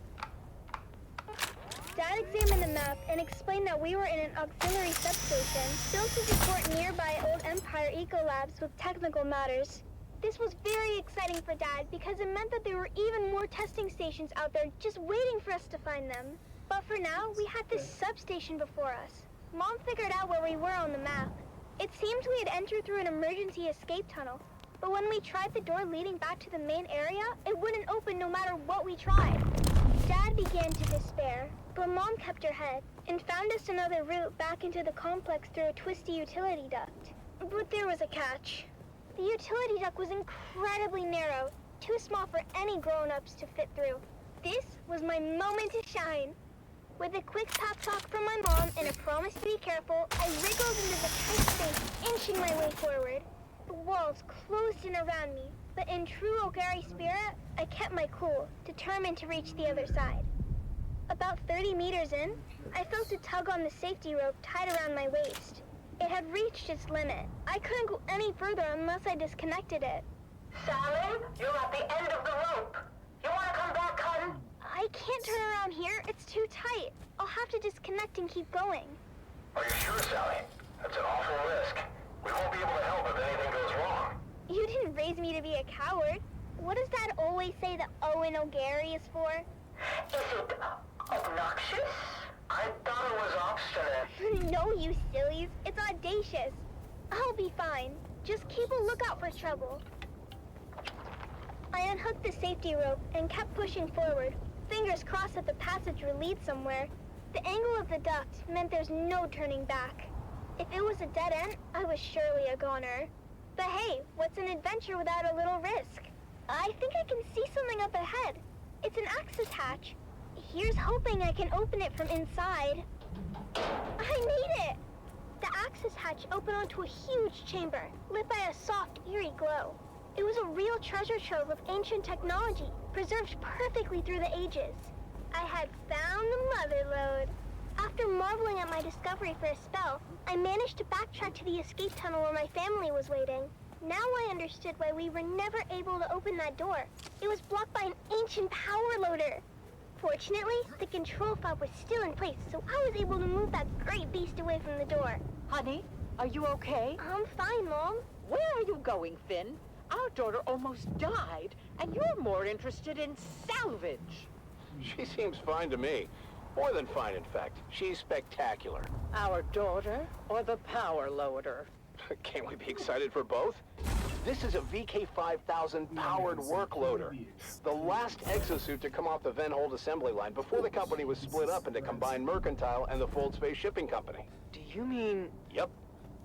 Dad examined the map and explained that we were in an auxiliary substation built to support nearby old Empire ecolabs with technical matters. This was very exciting for Dad because it meant that there were even more testing stations out there just waiting for us to find them. But for now, we had this substation before us. Mom figured out where we were on the map. It seemed we had entered through an emergency escape tunnel, but when we tried the door leading back to the main area, it wouldn't open no matter what we tried. Dad began to despair, but Mom kept her head and found us another route back into the complex through a twisty utility duct. But there was a catch. The utility duct was incredibly narrow, too small for any grown-ups to fit through. This was my moment to shine. With a quick pep talk from my mom and a promise to be careful, I wriggled into the tight space, inching my way forward. The walls closed in around me, but in true O'Gary spirit, I kept my cool, determined to reach the other side. About 30 meters in, I felt a tug on the safety rope tied around my waist. It had reached its limit. I couldn't go any further unless I disconnected it. Sally, you're at the end of the rope. You want to come back, hun? I can't turn around here. It's too tight. I'll have to disconnect and keep going. Are you sure, Sally? That's an awful risk. We won't be able to help if anything goes wrong. You didn't raise me to be a coward. What does Dad always say that Owen O'Gary is for? Is it obnoxious? I thought it was obstinate. No, you sillies. It's audacious. I'll be fine. Just keep a lookout for trouble. I unhooked the safety rope and kept pushing forward, fingers crossed that the passage would lead somewhere. The angle of the duct meant there's no turning back. If it was a dead end, I was surely a goner. But hey, what's an adventure without a little risk? I think I can see something up ahead. It's an access hatch. Here's hoping I can open it from inside. I need it! The access hatch opened onto a huge chamber, lit by a soft, eerie glow. It was a real treasure trove of ancient technology, preserved perfectly through the ages. I had found the mother lode. After marveling at my discovery for a spell, I managed to backtrack to the escape tunnel where my family was waiting. Now I understood why we were never able to open that door. It was blocked by an ancient power loader. Fortunately, the control fob was still in place, so I was able to move that great beast away from the door. Honey, are you okay? I'm fine, Mom. Where are you going, Finn? Our daughter almost died, and you're more interested in salvage. She seems fine to me. More than fine, in fact. She's spectacular. Our daughter or the power loader? Can't we be excited for both? This is a VK5000 powered work loader. The last exosuit to come off the Venhold assembly line before the company was split up into Combined Mercantile and the Fold Space Shipping Company. Do you mean... Yep.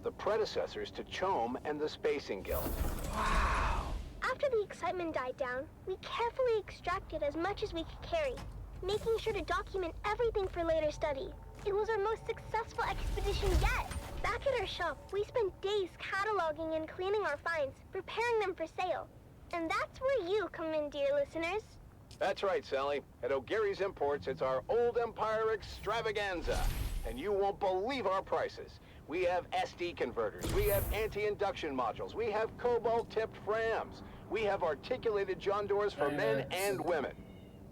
The predecessors to CHOAM and the Spacing Guild. Wow. After the excitement died down, we carefully extracted as much as we could carry, making sure to document everything for later study. It was our most successful expedition yet. Back at our shop, we spent days cataloging and cleaning our finds, preparing them for sale. And that's where you come in, dear listeners. That's right, Sally. At O'Gary's Imports, it's our Old Empire extravaganza. And you won't believe our prices. We have SD converters, we have anti-induction modules, we have cobalt-tipped frams, we have articulated John doors for men and women.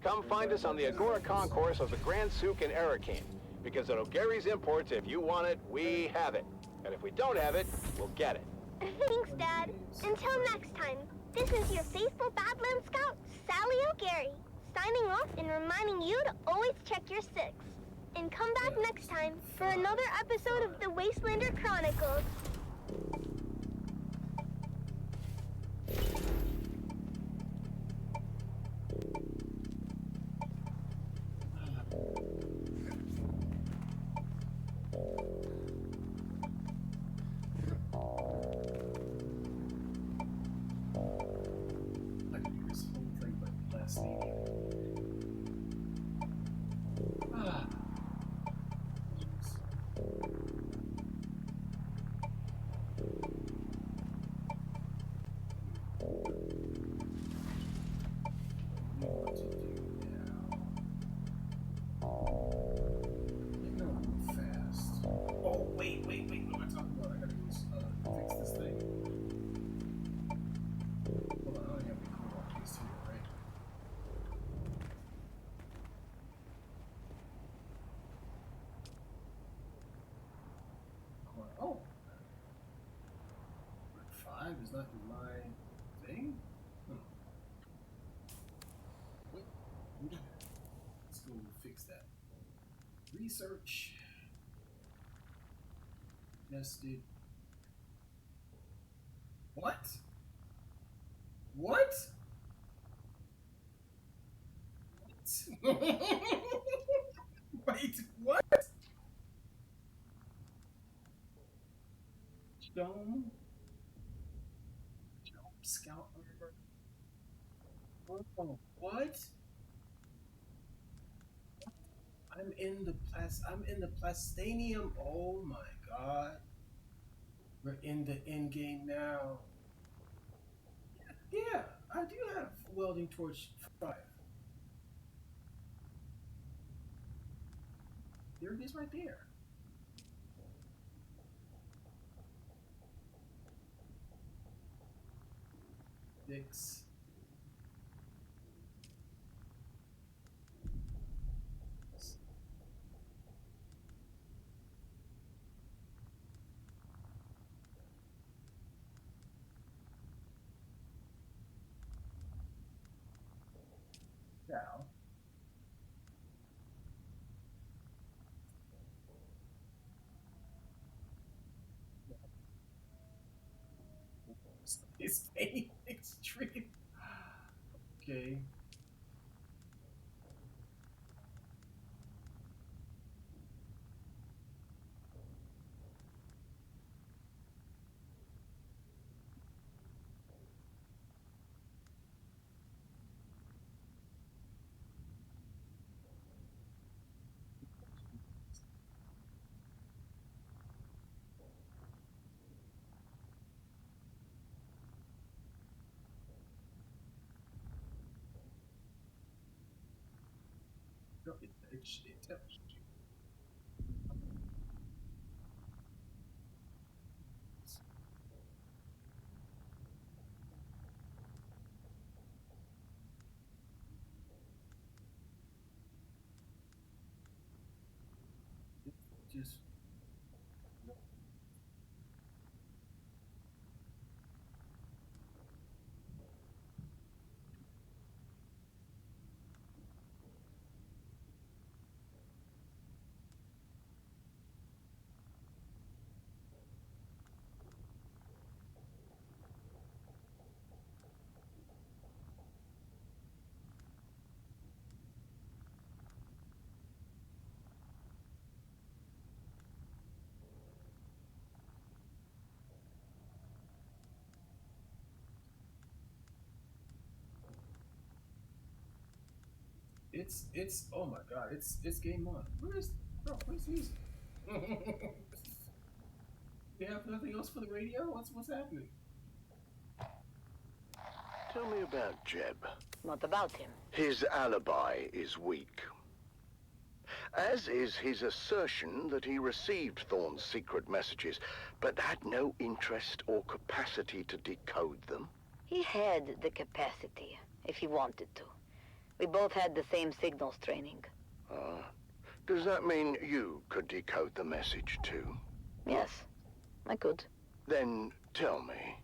Come find us on the Agora Concourse of the Grand Souk in Arakeen. Because at O'Gary's Imports, if you want it, we have it. And if we don't have it, we'll get it. Thanks, Dad. Until next time, this is your faithful Badland Scout, Sally O'Gary, signing off and reminding you to always check your six. And come back next time for another episode of the Wastelander Chronicles. I can do this whole thing like last week. What to do now? Maybe I'll go fast. Oh, wait. What am I talking about? I gotta go fix this thing. Hold on, I only have to go off these two, right? Oh! Mark 5 is not my thing? Wait, let's go fix that. Research. Nested. What? What? Wait, what? Dome Scout armor. Oh, what? I'm in the Plastanium. Oh my god. We're in the end game now. Yeah, I do have welding torch 5. There it is right there. Fix. Now. It's pain extreme. Okay. No, it tells you. Just it's oh my god, it's game on. Where's the music? They have nothing else for the radio? What's happening? Tell me about Jeb. What about him? His alibi is weak. As is his assertion that he received Thorne's secret messages, but had no interest or capacity to decode them. He had the capacity, if he wanted to. We both had the same signals training. Does that mean you could decode the message too? Yes, I could. Then tell me,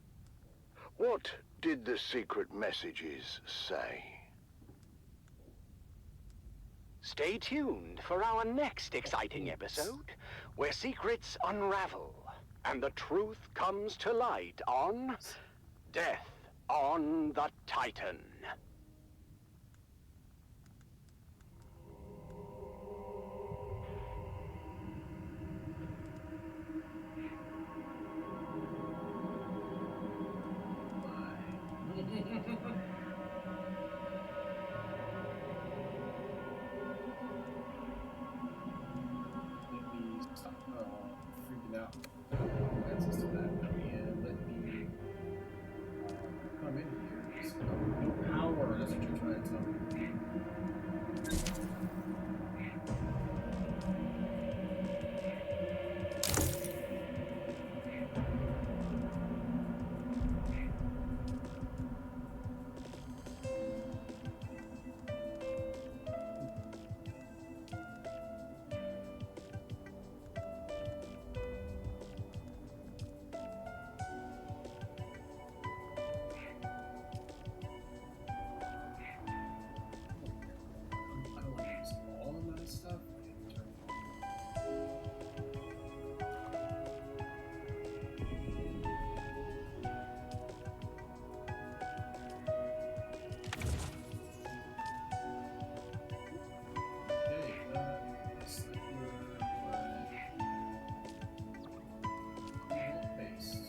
what did the secret messages say? Stay tuned for our next exciting episode, where secrets unravel and the truth comes to light on Death on the Titan. Stop freaking out. Access to that, and let me come in here. There's no power. That's what you're trying to tell me. I don't want to use all of that stuff. Okay, let's paste.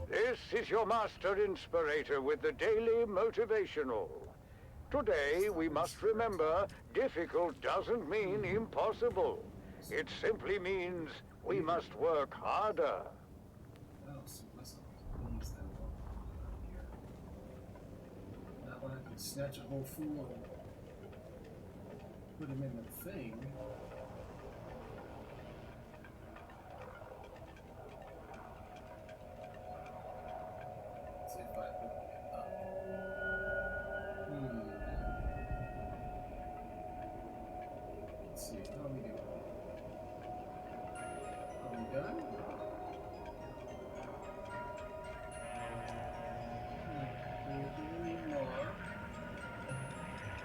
This is your master inspirator with the daily motivational. Today, we must remember, difficult doesn't mean impossible. It simply means we must work harder. I don't see myself as that one here. Not when I can snatch a whole fool and put him in the thing. Let's see if I open it up. Let's see, how are we doing? Are we done?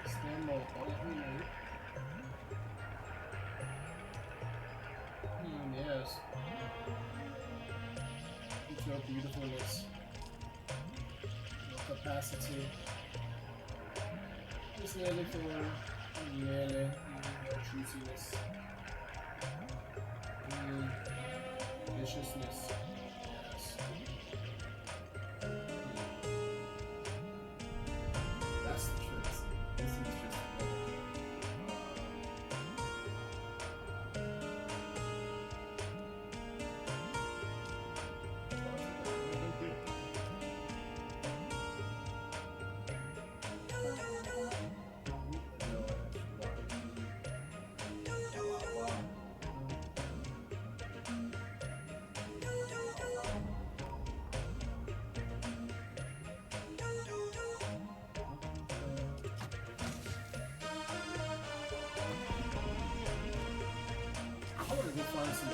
Stand more. Yes. With your beautifulness, your capacity. Just nearly for nearly your juiciness. Viciousness. Yes. That's the truth. This is just I want to go find some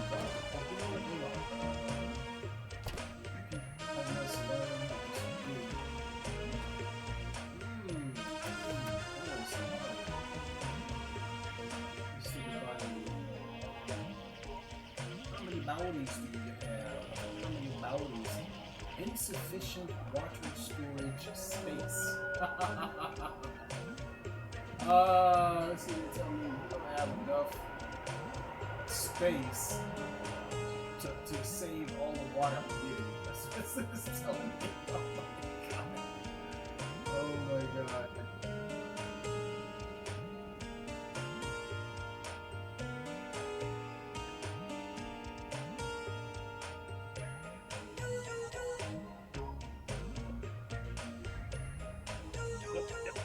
How many bounties do you have? How many bounties? Insufficient water storage space. Let's see, tell me you don't have enough space to save all the water I'm giving you. That's This is telling me. Oh my god.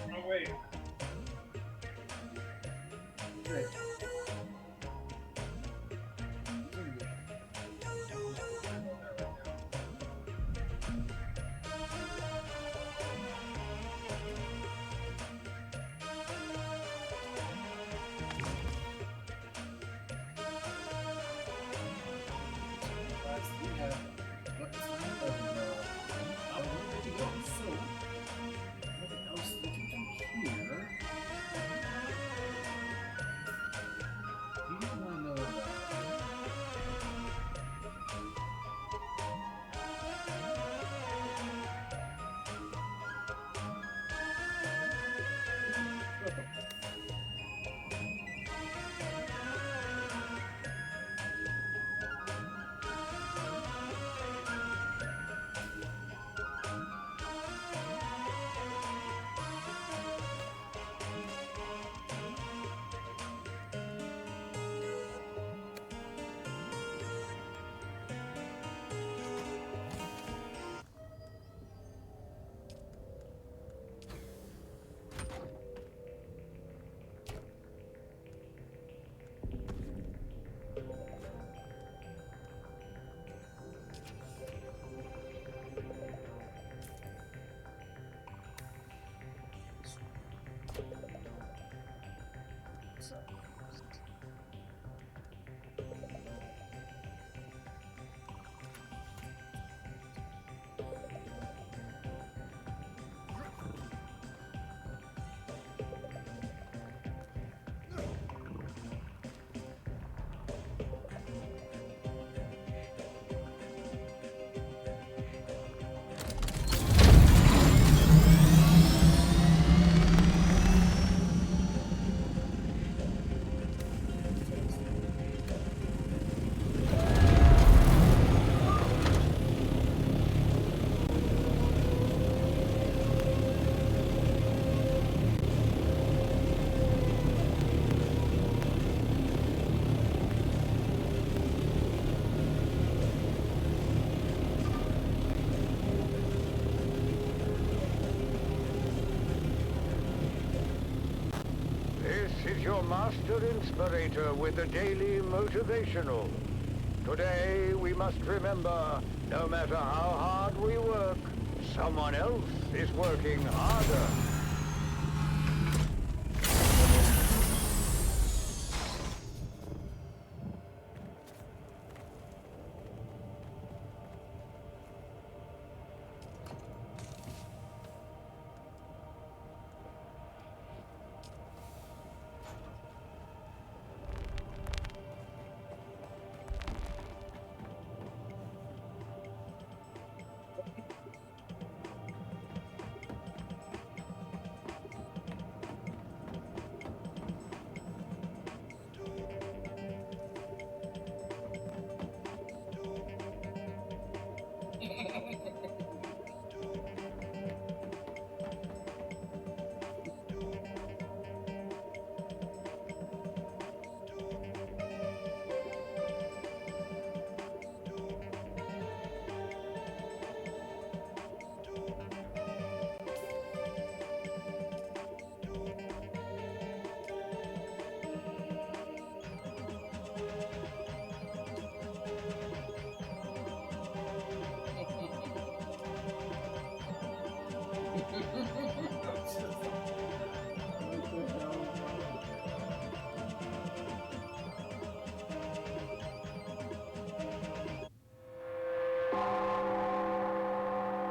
No way. Great. This is your master inspirator with the daily motivational. Today we must remember, no matter how hard we work, someone else is working harder.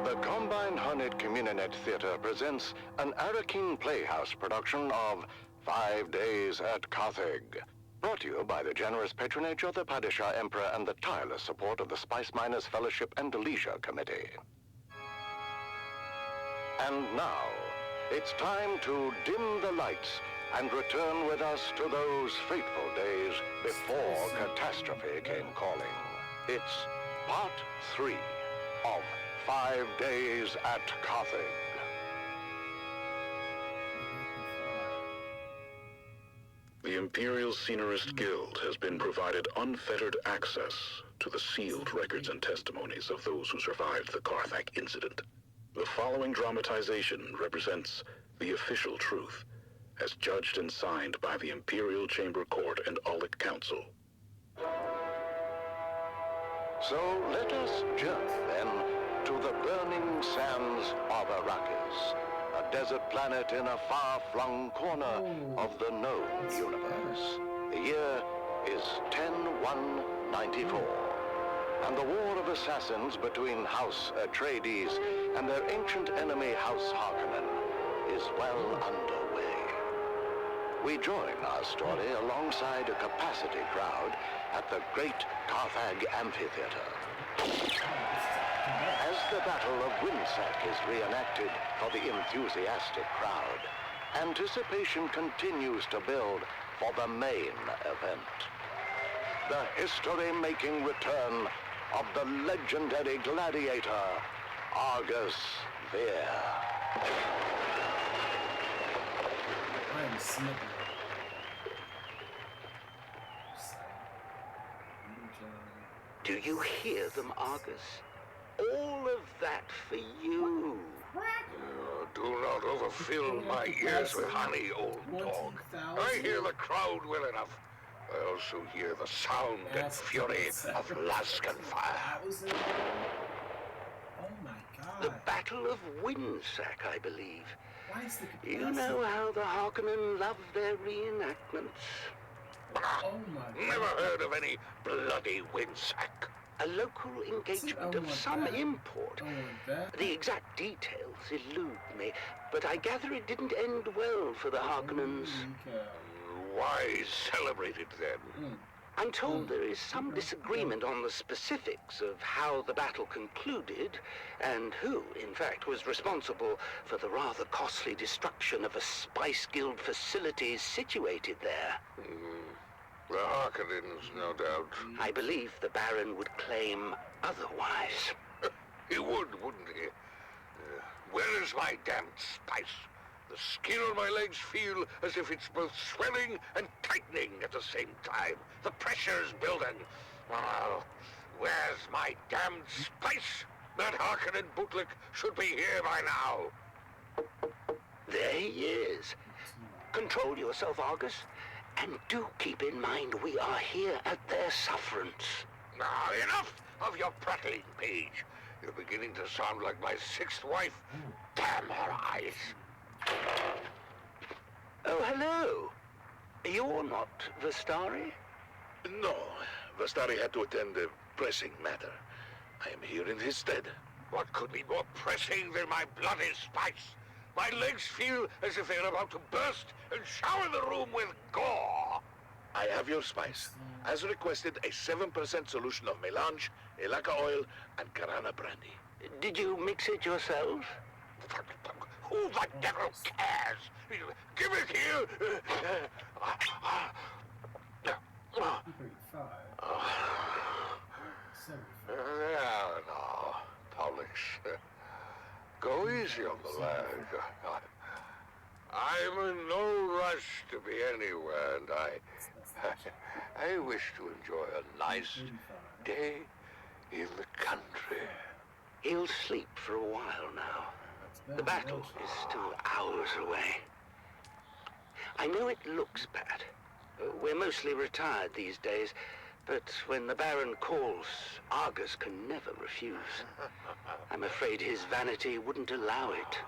The Combined Hornet Communinet Theater presents an Arakin Playhouse production of 5 Days at Carthage. Brought to you by the generous patronage of the Padishah Emperor and the tireless support of the Spice Miners Fellowship and Leisure Committee. And now, it's time to dim the lights and return with us to those fateful days before catastrophe came calling. It's Part 3 of 5 Days at Carthage. The Imperial Scenarist Guild has been provided unfettered access to the sealed records and testimonies of those who survived the Carthage incident. The following dramatization represents the official truth, as judged and signed by the Imperial Chamber Court and Aulic Council. So let us journey then to the burning sands of Arrakis, a desert planet in a far-flung corner of the known universe. The year is 10-1-94, and the war of assassins between House Atreides and their ancient enemy House Harkonnen is well underway. We join our story alongside a capacity crowd at the Great Carthage Amphitheater. As the Battle of Windsec is reenacted for the enthusiastic crowd, anticipation continues to build for the main event. The history-making return of the legendary gladiator, Argus Veer. I am snipping. Do you hear them, Argus? All of that for you. Oh, do not overfill my ears with honey, old dog. I hear the crowd well enough. I also hear the sound and fury of Laskan fire. Oh my god. The Battle of Windsec, I believe. Why is the capacity? You know how the Harkonnen love their reenactments. Oh my god. Never heard of any bloody Windsec. A local engagement of some import. The exact details elude me, but I gather it didn't end well for the Harkonnens. Why celebrate it then? I'm told there is some disagreement on the specifics of how the battle concluded, and who, in fact, was responsible for the rather costly destruction of a Spice Guild facility situated there. The Harkonnens, no doubt. I believe the Baron would claim otherwise. He would, wouldn't he? Where is my damned spice? The skin on my legs feel as if it's both swelling and tightening at the same time. The pressure's building. Oh, where's my damned spice? That Harkonnen bootlick should be here by now. There he is. Control yourself, Argus. And do keep in mind we are here at their sufferance. Now, enough of your prattling, Page. You're beginning to sound like my sixth wife. Damn her eyes. Oh, hello. You're not Vestari? No, Vestari had to attend a pressing matter. I am here in his stead. What could be more pressing than my bloody spice? My legs feel as if they're about to burst and shower the room with gore. I have your spice. As requested, a 7% solution of melange, elaka oil, and Karana brandy. Did you mix it yourself? Who the devil cares? Give it here! No, Pollux. Go easy on the lad. I'm in no rush to be anywhere, and I wish to enjoy a nice day in the country. He'll sleep for a while now. The battle is still hours away. I know it looks bad. We're mostly retired these days, but when the Baron calls, Argus can never refuse. I'm afraid his vanity wouldn't allow it.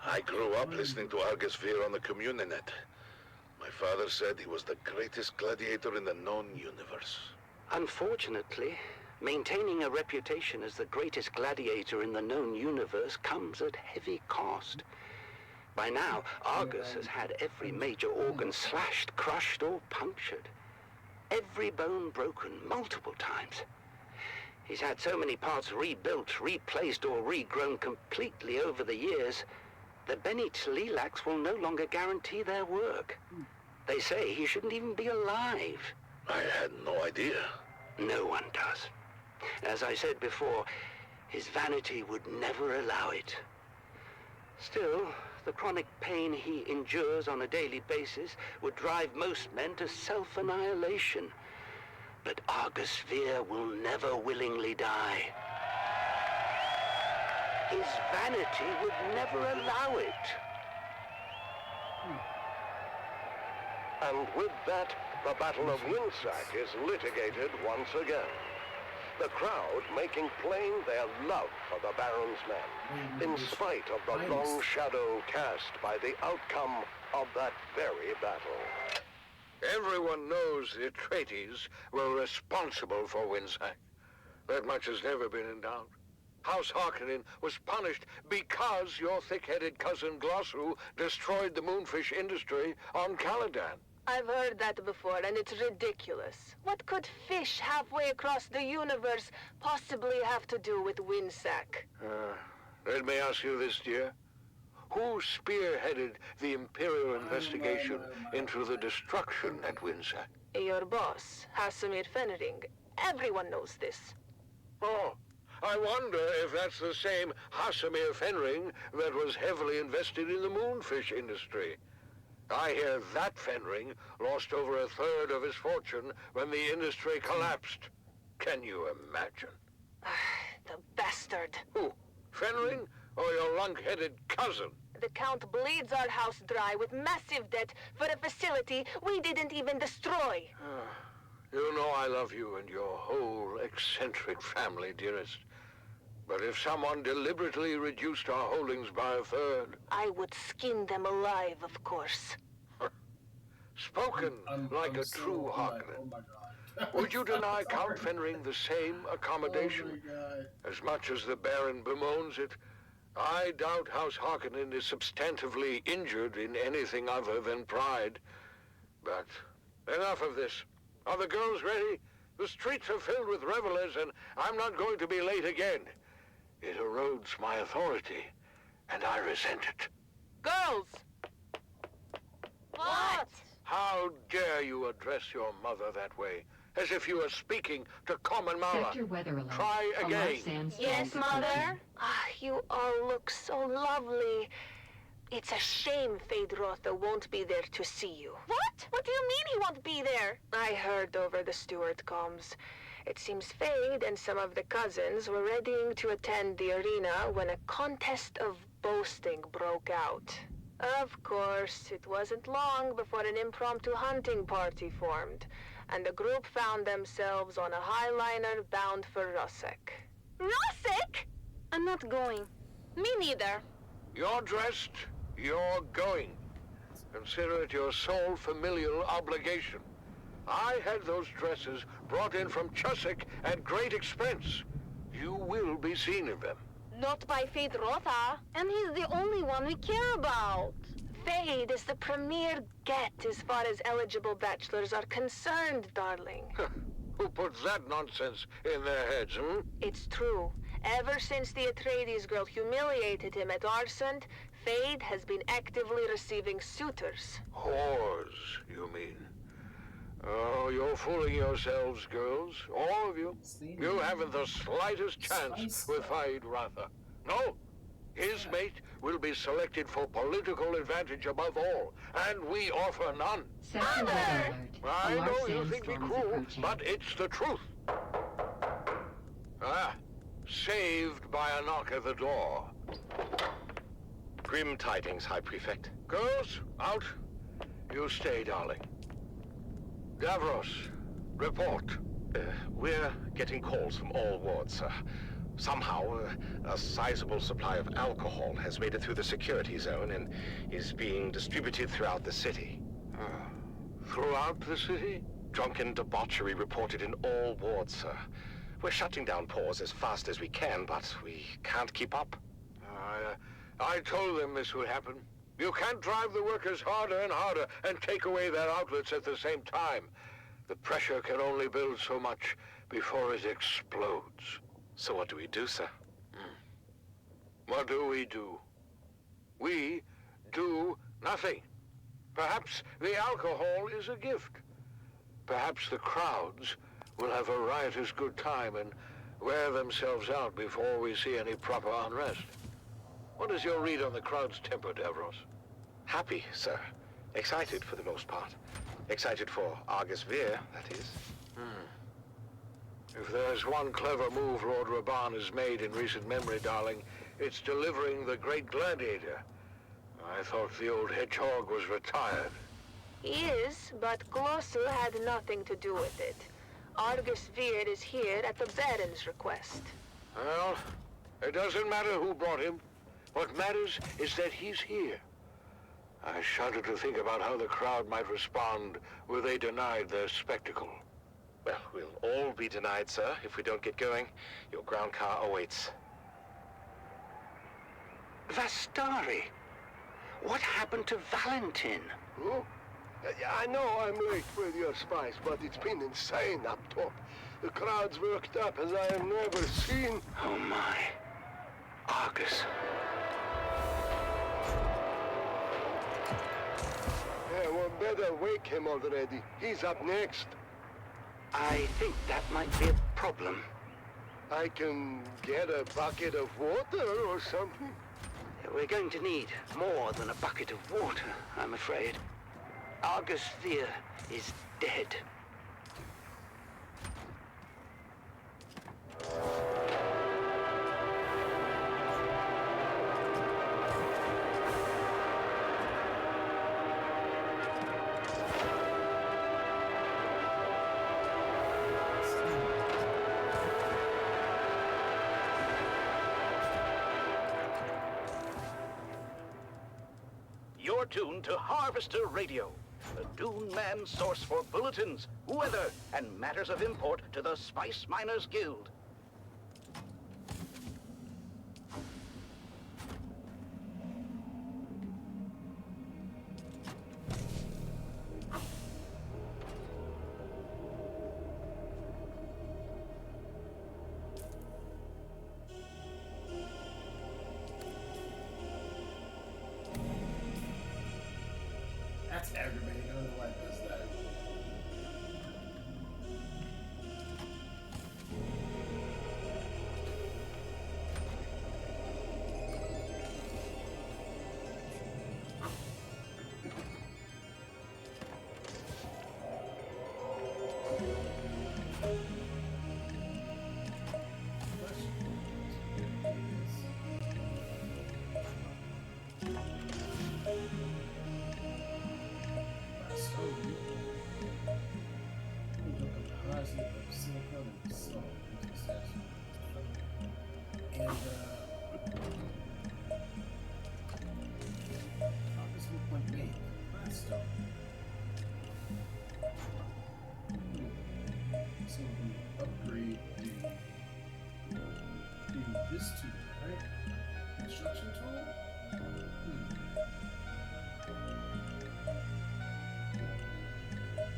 I grew up listening to Argus Veer on the Communinet. My father said he was the greatest gladiator in the known universe. Unfortunately, maintaining a reputation as the greatest gladiator in the known universe comes at heavy cost. By now, Argus has had every major organ slashed, crushed, or punctured. Every bone broken multiple times. He's had so many parts rebuilt, replaced, or regrown completely over the years, the Beni Tlilax will no longer guarantee their work. They say he shouldn't even be alive. I had no idea. No one does. As I said before, His vanity would never allow it. Still, the chronic pain he endures on a daily basis would drive most men to self-annihilation. But Argus Veer will never willingly die. His vanity would never allow it. And with that, the Battle of Winsack is litigated once again. The crowd making plain their love for the Baron's men, in spite of the long shadow cast by the outcome of that very battle. Everyone knows the Atreides were responsible for Winsack. That much has never been in doubt. House Harkonnen was punished because your thick-headed cousin Glossu destroyed the moonfish industry on Caladan. I've heard that before, and it's ridiculous. What could fish halfway across the universe possibly have to do with Winsack? Let me ask you this, dear. Who spearheaded the Imperial investigation into the destruction at Winsack? Your boss, Hasamir Fenring. Everyone knows this. Oh, I wonder if that's the same Hasamir Fenring that was heavily invested in the moonfish industry. I hear that Fenring lost over a third of his fortune when the industry collapsed. Can you imagine? The bastard. Who? Fenring or your lunk-headed cousin? The Count bleeds our house dry with massive debt for a facility we didn't even destroy. You know I love you and your whole eccentric family, dearest. But if someone deliberately reduced our holdings by a third... I would skin them alive, of course. Spoken like a true Harkonnen. Would you deny Count Fenring the same accommodation? As much as the Baron bemoans it, I doubt House Harkonnen is substantively injured in anything other than pride. But enough of this. Are the girls ready? The streets are filled with revelers, and I'm not going to be late again. It erodes my authority, and I resent it. Girls! What? How dare you address your mother that way, as if you were speaking to common Mala? Sector weather alert. Try again. Yes, Mother? You all look so lovely. It's a shame Feyd-Rautha won't be there to see you. What? What do you mean he won't be there? I heard over the steward comms. It seems Feyd and some of the cousins were readying to attend the arena when a contest of boasting broke out. Of course, it wasn't long before an impromptu hunting party formed, and the group found themselves on a highliner bound for Rosek. Rosek? I'm not going. Me neither. You're dressed, you're going. Consider it your sole familial obligation. I had those dresses brought in from Chusek at great expense. You will be seen in them. Not by Feyd-Rautha. And he's the only one we care about. Feyd is the premier get as far as eligible bachelors are concerned, darling. Who puts that nonsense in their heads, hmm? It's true. Ever since the Atreides girl humiliated him at Arsent, Feyd has been actively receiving suitors. Whores, you mean? Oh, you're fooling yourselves, girls. All of you. You haven't the slightest chance with Feyd-Rautha. No. His mate will be selected for political advantage above all, and we offer none. Sector weather alert. I A large know you think me sandstorm is cruel, approaching. but it's the truth. Saved by a knock at the door. Grim tidings, High Prefect. Girls, out. You stay, darling. Davros, report. We're getting calls from all wards, sir. Somehow, a sizable supply of alcohol has made it through the security zone and is being distributed throughout the city. Throughout the city? Drunken debauchery reported in all wards, sir. We're shutting down pores as fast as we can, but we can't keep up. I told them this would happen. You can't drive the workers harder and harder and take away their outlets at the same time. The pressure can only build so much before it explodes. So what do we do, sir? What do? We do nothing. Perhaps the alcohol is a gift. Perhaps the crowds will have a riotous good time and wear themselves out before we see any proper unrest. What is your read on the crowd's temper, Davros? Happy, sir. Excited for the most part. Excited for Argus Veer, that is. If there's one clever move Lord Raban has made in recent memory, darling, it's delivering the Great Gladiator. I thought the old hedgehog was retired. He is, but Glossu had nothing to do with it. Argus Veer is here at the Baron's request. Well, it doesn't matter who brought him. What matters is that he's here. I shudder to think about how the crowd might respond were they denied their spectacle. Well, we'll all be denied, sir, if we don't get going. Your ground car awaits. Vastari! What happened to Valentin? Oh, I know I'm late with your spice, but it's been insane up top. The crowd's worked up as I have never seen. Oh my. Argus. Yeah, well, better wake him already. He's up next. I think that might be a problem. I can get a bucket of water or something. We're going to need more than a bucket of water, I'm afraid. Argus Veer is dead. You're tuned to Harvester Radio, the Dune Man source for bulletins, weather, and matters of import to the Spice Miners Guild. That's aggravating. I don't know why it does that. So we upgrade this tool, right? Construction tool?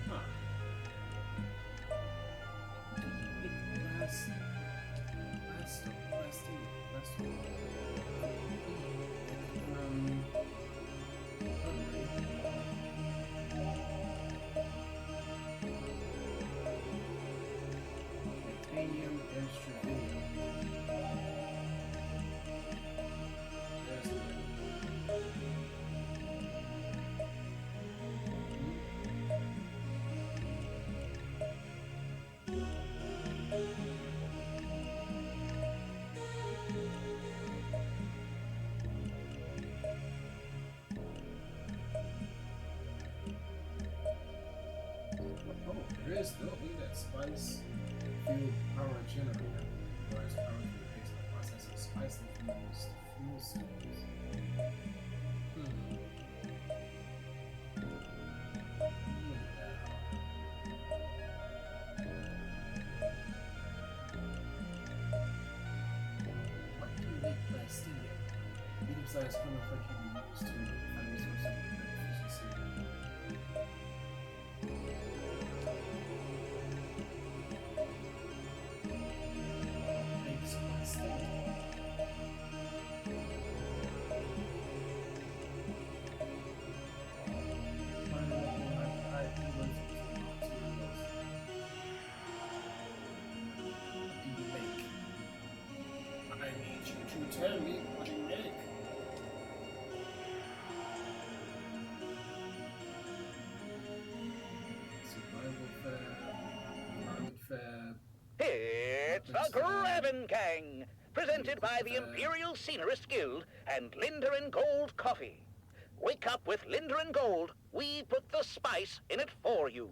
Huh. Last tool. Titanium extra video. That's it. Oh, there is still, look at that spice fuel power generator. Whereas power to replace the process of spice infused fuel cells. What can you make plastic? Medium sized chemical can be used to find resources with great efficiency. Makes plastic. Find out more high frequencies of materials. What do you make? Tell me what you make. Survival fab, climate fab. It's the Grabbin' Gang, presented by the Imperial Scenarist Guild and Linder and Gold Coffee. Wake up with Linder and Gold. We put the spice in it for you.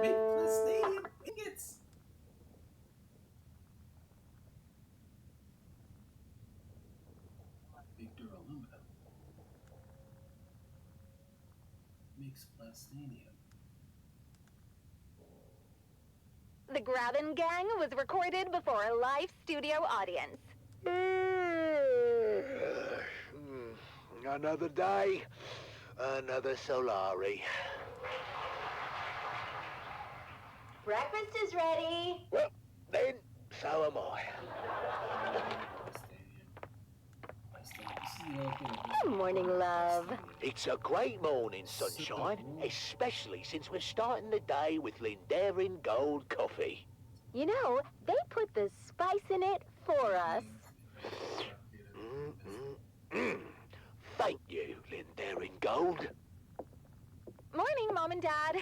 Big Stadium ingots. Big duraluminum makes plastinium. The Grabbin' Gang was recorded before a live studio audience. Another day, another Solari. Breakfast is ready. Well, then, so am I. Good morning, love. It's a great morning, sunshine, especially since we're starting the day with Lindarin Gold Coffee. You know, they put the spice in it for us. Thank you, Lindarin Gold. Morning, Mom and Dad.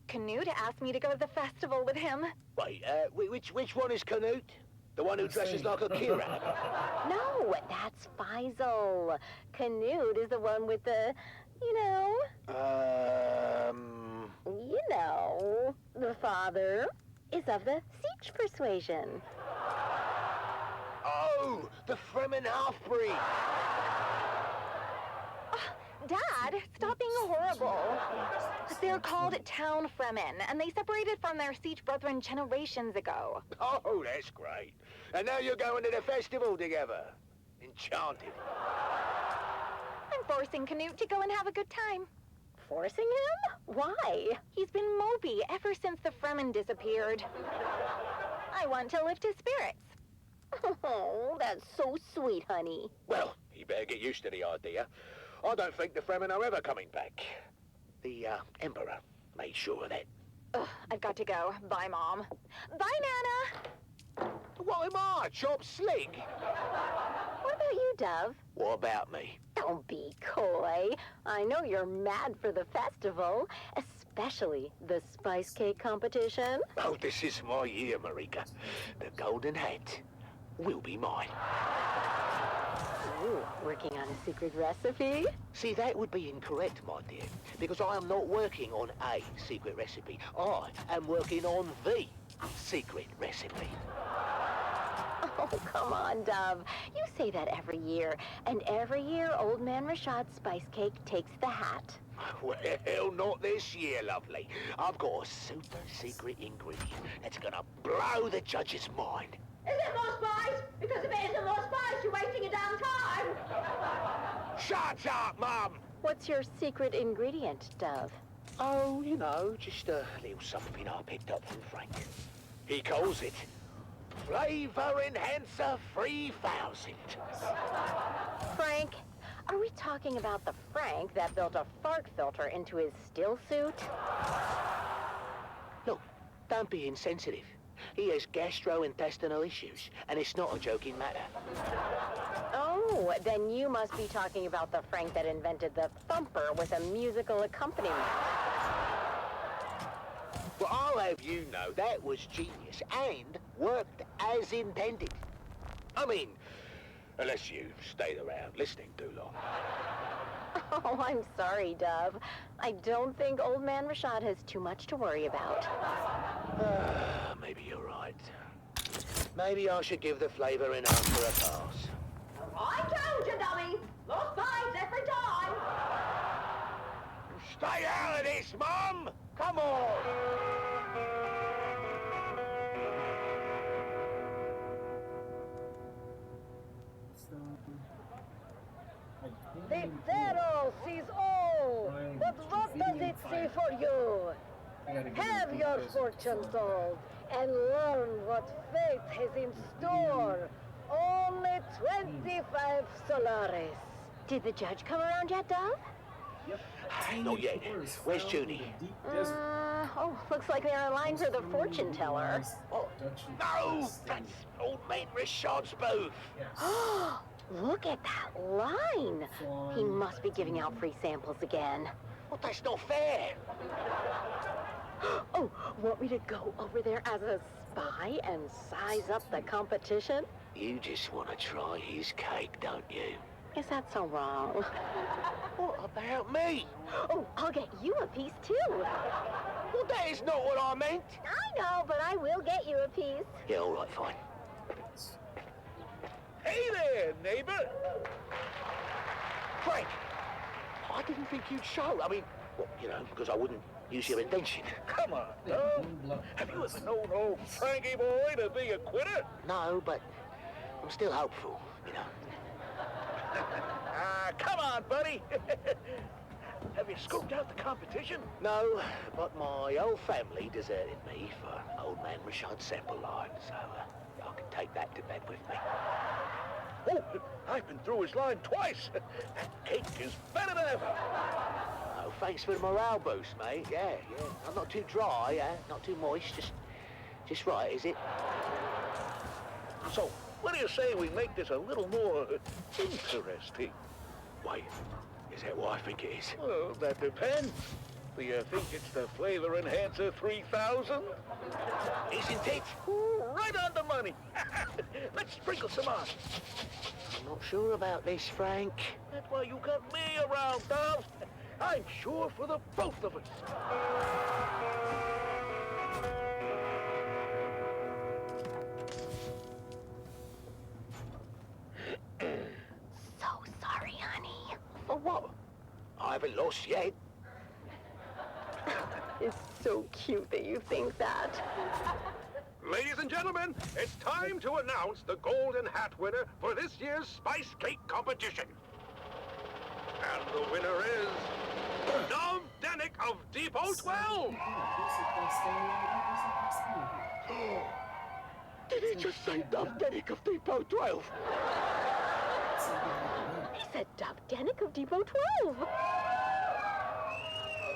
Canute asked me to go to the festival with him. Wait, which one is Canute? The one who dresses like a Kirab? No, that's Faisal. Canute is the one with the, you know... You know, the father is of the Siege persuasion. Oh, the Fremen half-breed. Dad, stop being horrible. They're called Town Fremen, and they separated from their Siege brethren generations ago. Oh, that's great. And now you're going to the festival together. Enchanted. I'm forcing Canute to go and have a good time. Forcing him? Why? He's been mopey ever since the Fremen disappeared. I want to lift his spirits. Oh, that's so sweet, honey. Well, you better get used to the idea. I don't think the Fremen are ever coming back. The Emperor made sure of that. Ugh, I've got to go. Bye, Mom. Bye, Nana. What am I, Chop Slick? What about you, Dove? What about me? Don't be coy. I know you're mad for the festival, especially the spice cake competition. Oh, this is my year, Marika. The golden hat will be mine. Ooh, working on a secret recipe? See, that would be incorrect, my dear, because I am not working on a secret recipe. I am working on the secret recipe. Oh, come on, Dove. You say that every year, and every year Old Man Rashad's spice cake takes the hat. Well, not this year, lovely. I've got a super secret ingredient that's gonna blow the judge's mind. Is it more spice? Because if it isn't more spice, you're wasting your damn time. Shut up, Mum! What's your secret ingredient, Dove? Oh, you know, just a little something I picked up from Frank. He calls it Flavor Enhancer 3000. Frank? Are we talking about the Frank that built a fart filter into his still suit? Look, don't be insensitive. He has gastrointestinal issues, and it's not a joking matter. Oh, then you must be talking about the Frank that invented the thumper with a musical accompaniment. Well, I'll have you know that was genius and worked as intended. I mean, unless you stayed around listening too long. Oh, I'm sorry, Dove. I don't think Old Man Rashad has too much to worry about. Maybe you're right. Maybe I should give the flavor enhancer a pass. I told you, dummy. More spice every time. Stay out of this, Mum! Come on! The Pharaoh sees all, but what does it see for you? Have your fortune told and learn what fate has in store. Only 25 Solaris. Did the judge come around yet, Dove? Yep. Not yet. Where's Judy? Looks like they're aligned for the fortune teller. Oh, no! That's old man Richard's booth. Look at that line. He must be giving out free samples again. Well, that's not fair. Oh, want me to go over there as a spy and size up the competition? You just want to try his cake, don't you? Is that so wrong? What about me? Oh, I'll get you a piece too. Well, that is not what I meant. I know, but I will get you a piece. Yeah, all right, fine. Hey there, neighbor. Frank, I didn't think you'd show. I mean, well, you know, because I wouldn't use your invention. Come on, Dove. Have you ever known old Frankie boy to be a quitter? No, but I'm still hopeful, you know. Come on, buddy. Have you scoped out the competition? No, but my old family deserted me for old man Richard's sample line, so I can take that to bed with me. Oh, I've been through his line twice. That cake is better than ever. Oh, thanks for the morale boost, mate. Yeah. I'm not too dry, not too moist, just right, is it? So, what do you say we make this a little more interesting? Wait, is that what I think it is? Well, that depends. Do you think it's the Flavor Enhancer 3000? Isn't it? Ooh, right on the money. Let's sprinkle some on. I'm not sure about this, Frank. That's why you got me around, Dove. I'm sure for the both of us. So sorry, honey. For what? I haven't lost yet. It's so cute that you think that. Ladies and gentlemen, it's time to announce the Golden Hat winner for this year's Spice Cake competition. And the winner is Dove Denick of Depot 12. Did he just say Dove Denick of Depot 12? He said Dove Denick of Depot 12.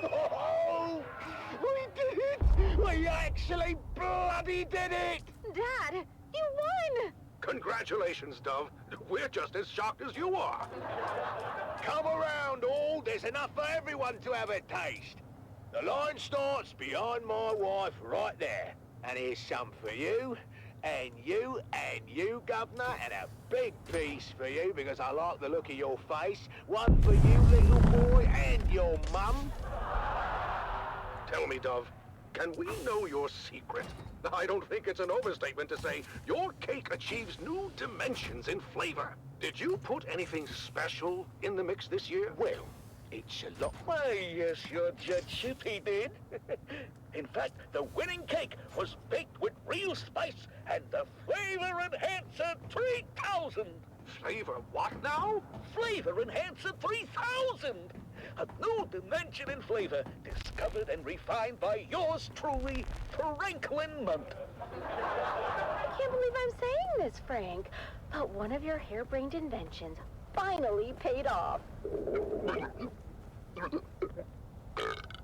Oh, we did it! We actually bloody did it! Dad, you won! Congratulations, Dove. We're just as shocked as you are. Come around, all. There's enough for everyone to have a taste. The line starts behind my wife right there. And here's some for you, and you, Governor, and a big piece for you because I like the look of your face. One for you, little boy, and your mum. Tell me, Dove, can we know your secret? I don't think it's an overstatement to say your cake achieves new dimensions in flavor. Did you put anything special in the mix this year? Well, it's a lot. Why, yes, your judgeship, he did. In fact, the winning cake was baked with real spice and the Flavor Enhancer 3000. Flavor what now? Flavor Enhancer 3000. A new dimension in flavor, discovered and refined by yours truly, Franklin Munt. I can't believe I'm saying this, Frank, but one of your harebrained inventions finally paid off.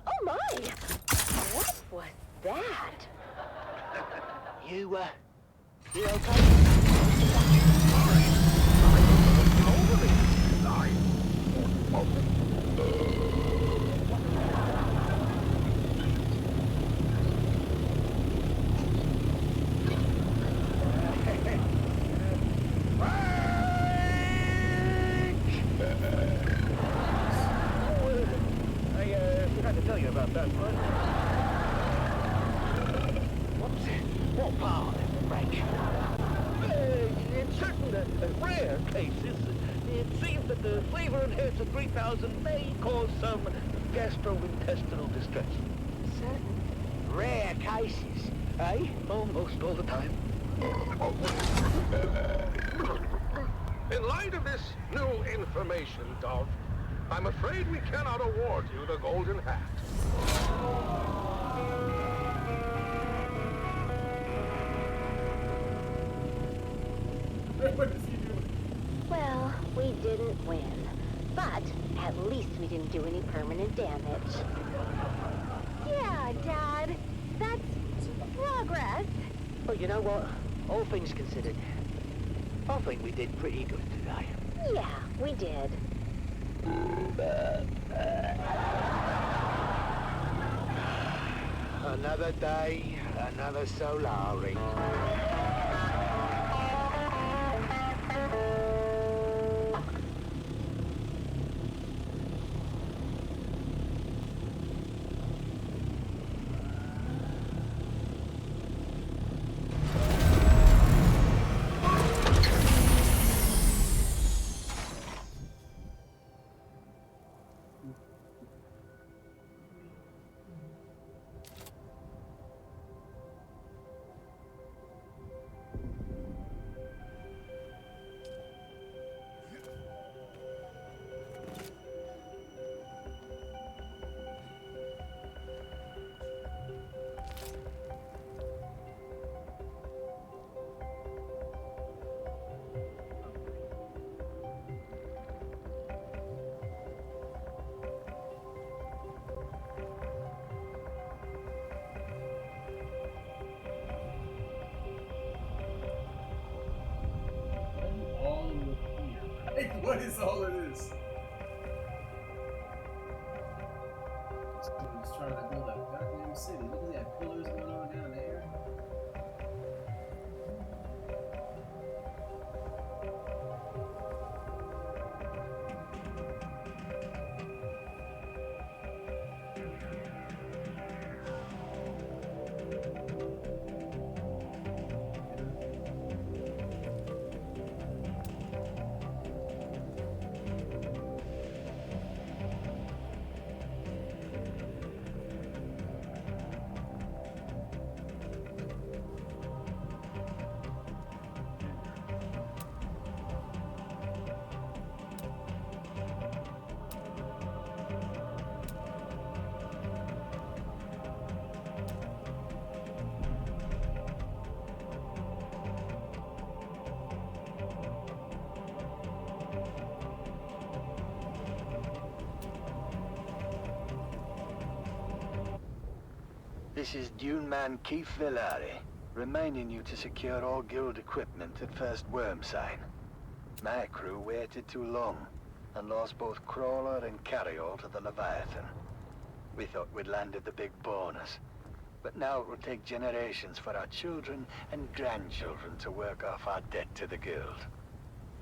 Oh my! What was that? You okay? About that one. What part, Frank? In certain rare cases, it seems that the Flavor Enhancer 3000 may cause some gastrointestinal distress. Certain rare cases, eh? Almost all the time. In light of this new information, Dove, I'm afraid we cannot award you the Golden Hat. Well, we didn't win, but at least we didn't do any permanent damage. Yeah, Dad. you know what? All things considered, I think we did pretty good today. Yeah, we did. Another day, another Solari. What is all of this? He's trying to build a goddamn city. Look at that pillars going on down there. This is Dune Man Keith Villari, reminding you to secure all guild equipment at first worm sign. My crew waited too long and lost both crawler and carryall to the Leviathan. We thought we'd landed the big bonus, but now it will take generations for our children and grandchildren to work off our debt to the guild.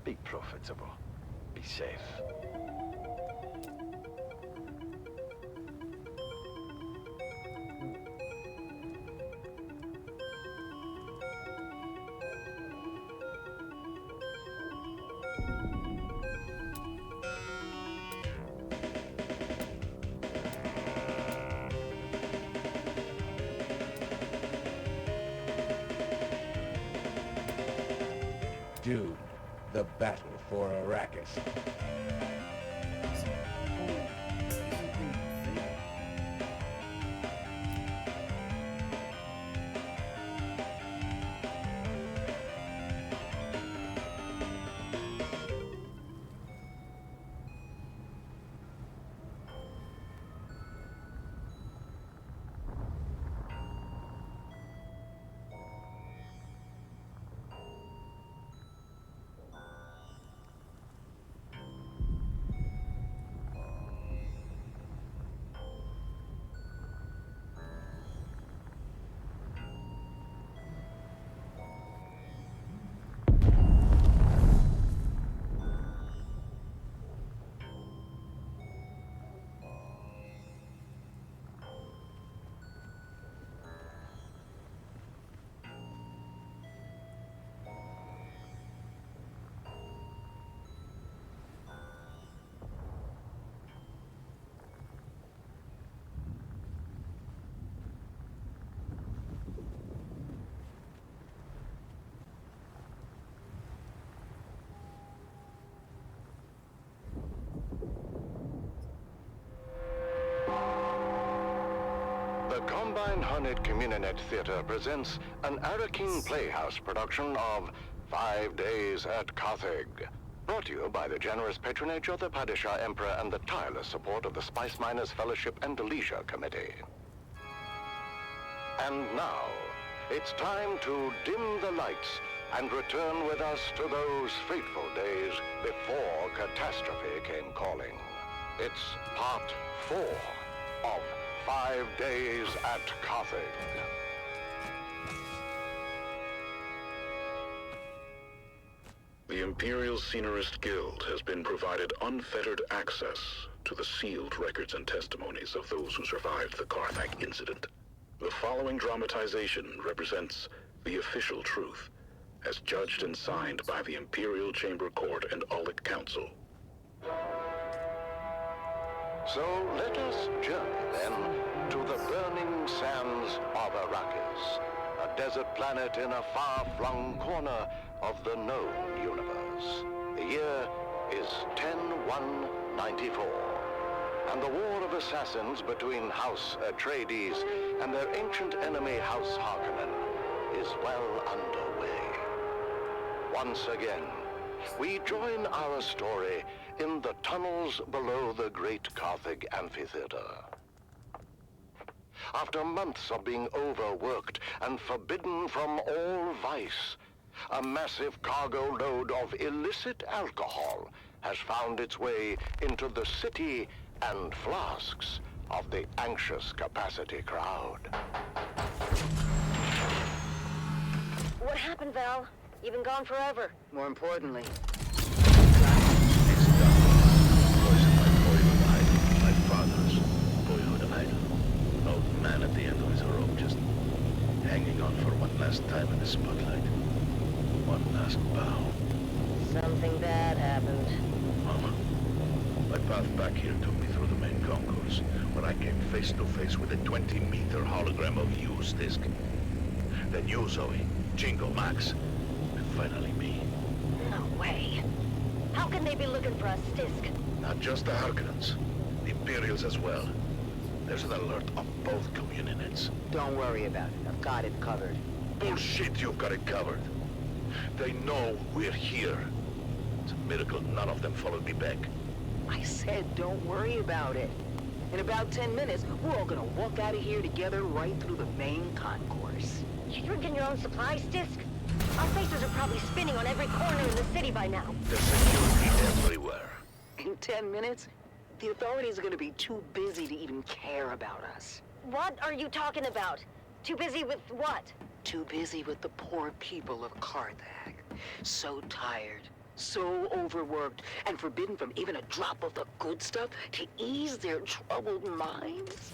Be profitable. Be safe. Dune, the battle for Arrakis. The Combine Hunted Communinet Theater presents an Arakin Playhouse production of 5 Days at Carthage. Brought to you by the generous patronage of the Padishah Emperor and the tireless support of the Spice Miners Fellowship and Leisure Committee. And now, It's time to dim the lights and return with us to those fateful days before catastrophe came calling. It's part 4 of 5 Days at Carthage. The Imperial Scenarist Guild has been provided unfettered access to the sealed records and testimonies of those who survived the Carthage incident. The following dramatization represents the official truth, as judged and signed by the Imperial Chamber Court and Aulic Council. So let us journey then to the burning sands of Arrakis, a desert planet in a far-flung corner of the known universe. The year is 10-1-94, and the war of assassins between House Atreides and their ancient enemy House Harkonnen is well underway. Once again, we join our story in the tunnels below the great Carthage amphitheater. After months of being overworked and forbidden from all vice, a massive cargo load of illicit alcohol has found its way into the city and flasks of the anxious capacity crowd. What happened, Val? You've been gone forever. More importantly, My father's boyhood idol. An old man at the end of his rope, just hanging on for one last time in the spotlight. One last bow. Something bad happened. Mama, my path back here took me through the main concourse, where I came face to face with a 20-meter hologram of you, Stisk. Then you, Zoe, Jingo, Max, and finally me. No way. How can they be looking for us, Stisk? Not just the Harkonnens, the Imperials as well. There's an alert on both community-nets. don't worry about it. I've got it covered. Bullshit, you've got it covered. They know we're here. It's a miracle none of them followed me back. I said don't worry about it. In about 10 minutes, we're all gonna walk out of here together right through the main concourse. You're drinking your own supplies, Stisk? Our faces are probably spinning on every corner in the city by now. There's security everywhere. In 10 minutes, the authorities are gonna be too busy to even care about us. What are you talking about? Too busy with what? Too busy with the poor people of Carthage. So tired, so overworked, and forbidden from even a drop of the good stuff to ease their troubled minds.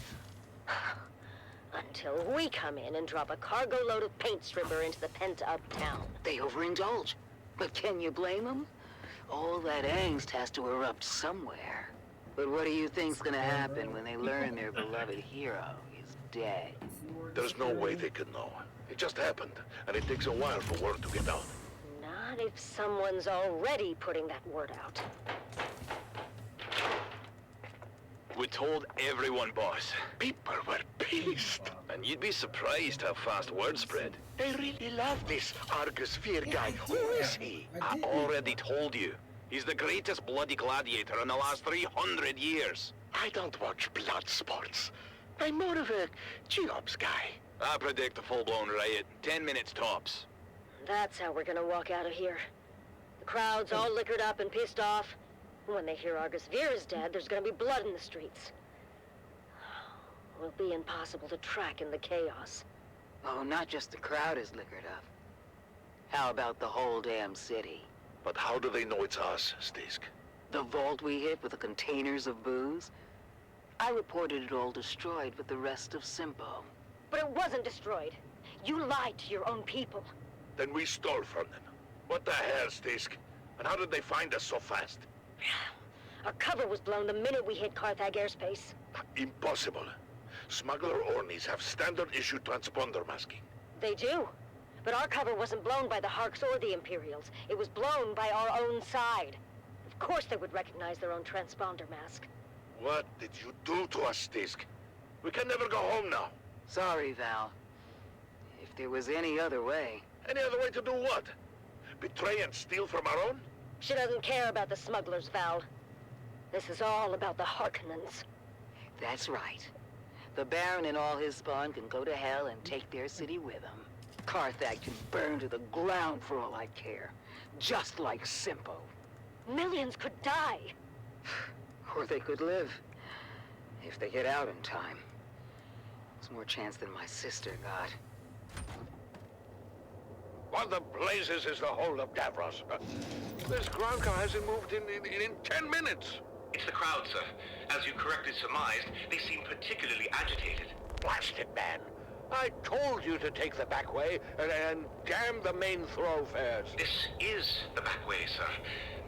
Until we come in and drop a cargo load of paint stripper into the pent-up town. They overindulge. But can you blame them? All that angst has to erupt somewhere. But what do you think's gonna happen when they learn their beloved hero is dead? There's no way they could know. It just happened, and it takes a while for word to get out. Not if someone's already putting that word out. We told everyone, boss. People were pissed. And you'd be surprised how fast word spread. They really love this Argus Fear guy. Who is he? I already told you. He's the greatest bloody gladiator in the last 300 years. I don't watch blood sports. I'm more of a Cheops guy. I predict a full-blown riot. 10 minutes tops. That's how we're gonna walk out of here. The crowd's all liquored up and pissed off. When they hear Argus Veer is dead, there's gonna be blood in the streets. Will be impossible to track in the chaos. Oh, not just the crowd is liquored up. How about the whole damn city? But how do they know it's us, Stisk? The vault we hit with the containers of booze? I reported it all destroyed with the rest of Simpo. But it wasn't destroyed. You lied to your own people. Then we stole from them. What the hell, Stisk? And how did they find us so fast? Our cover was blown the minute we hit Carthage airspace. Impossible. Smuggler Ornis have standard issue transponder masking. They do. But our cover wasn't blown by the Harks or the Imperials. It was blown by our own side. Of course they would recognize their own transponder mask. What did you do to us, Stisk? We can never go home now. Sorry, Val. If there was any other way... Any other way to do what? Betray and steal from our own? She doesn't care about the smugglers, Val. This is all about the Harkonnens. That's right. The Baron and all his spawn can go to hell and take their city with them. Carthag can burn to the ground for all I care. Just like Simpo. Millions could die. Or they could live. If they get out in time. It's more chance than my sister got. What the blazes is the holdup, Davros? This ground car hasn't moved in 10 minutes. It's the crowd, sir. As you correctly surmised, they seem particularly agitated. Blast it, man. I told you to take the back way and damn the main thoroughfares. This is the back way, sir.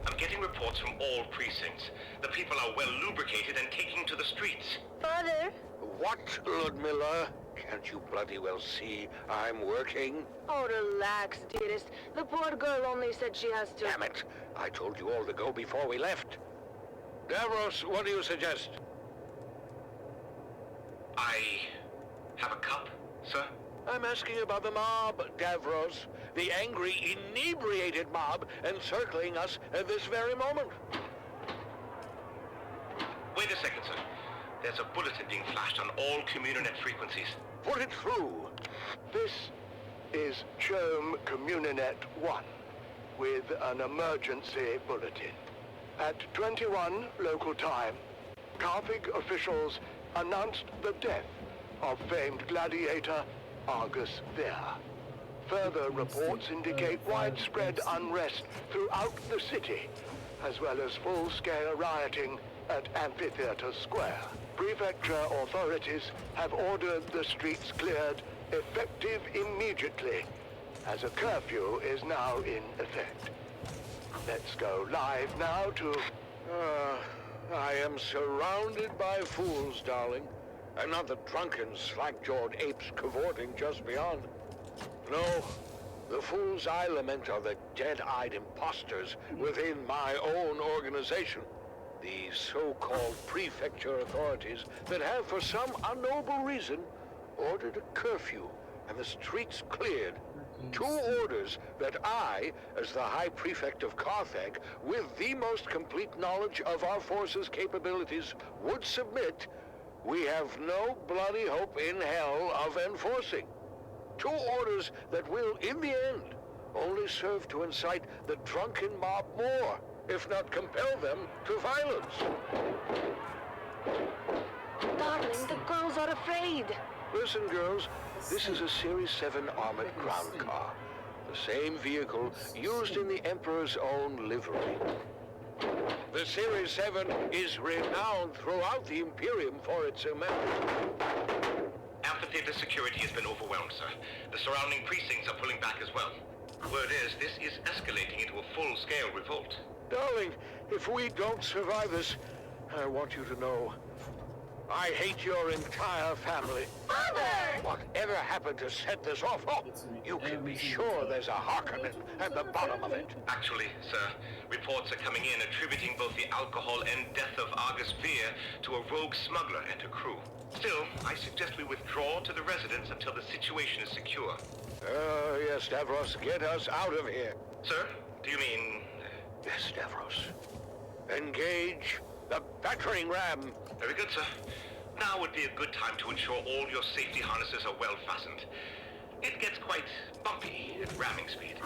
I'm getting reports from all precincts. The people are well lubricated and taking to the streets. Father? What, Ludmilla? Can't you bloody well see I'm working? Oh, relax, dearest. The poor girl only said she has to... Damn it. I told you all to go before we left. Davros, what do you suggest? I have a cup, sir? I'm asking about the mob, Davros. The angry, inebriated mob encircling us at this very moment. Wait a second, sir. There's a bulletin being flashed on all Communinet frequencies. Put it through. This is Chome Communinet 1 with an emergency bulletin. At 21 local time, Carthage officials announced the death of famed gladiator Argus Ver. Further reports indicate widespread unrest throughout the city, as well as full-scale rioting at Amphitheater Square. Prefecture authorities have ordered the streets cleared, effective immediately, as a curfew is now in effect. Let's go live now to... I am surrounded by fools, darling. I'm not the drunken, slack-jawed apes cavorting just beyond. No, the fools I lament are the dead-eyed imposters within my own organization. The so-called prefecture authorities that have, for some unknowable reason, ordered a curfew and the streets cleared. 2 orders that I, as the High Prefect of Carthage, with the most complete knowledge of our forces' capabilities, would submit, we have no bloody hope in hell of enforcing. 2 orders that will, in the end, only serve to incite the drunken mob more, if not compel them to violence. Darling, the girls are afraid. Listen, girls, this is a Series 7 armored ground car. The same vehicle used in the Emperor's own livery. The Series 7 is renowned throughout the Imperium for its immense... Amphitheater security has been overwhelmed, sir. The surrounding precincts are pulling back as well. Word is, this is escalating into a full-scale revolt. Darling, if we don't survive this, I want you to know, I hate your entire family. Father! Whatever happened to set this off? Oh, you can be sure there's a Harkonnen at the bottom of it. Actually, sir, reports are coming in attributing both the alcohol and death of Argus Fear to a rogue smuggler and her crew. Still, I suggest we withdraw to the residence until the situation is secure. Yes, Davros, get us out of here. Sir, do you mean... Yes, Davros. Engage the battering ram. Very good, sir. Now would be a good time to ensure all your safety harnesses are well fastened. It gets quite bumpy at ramming speed.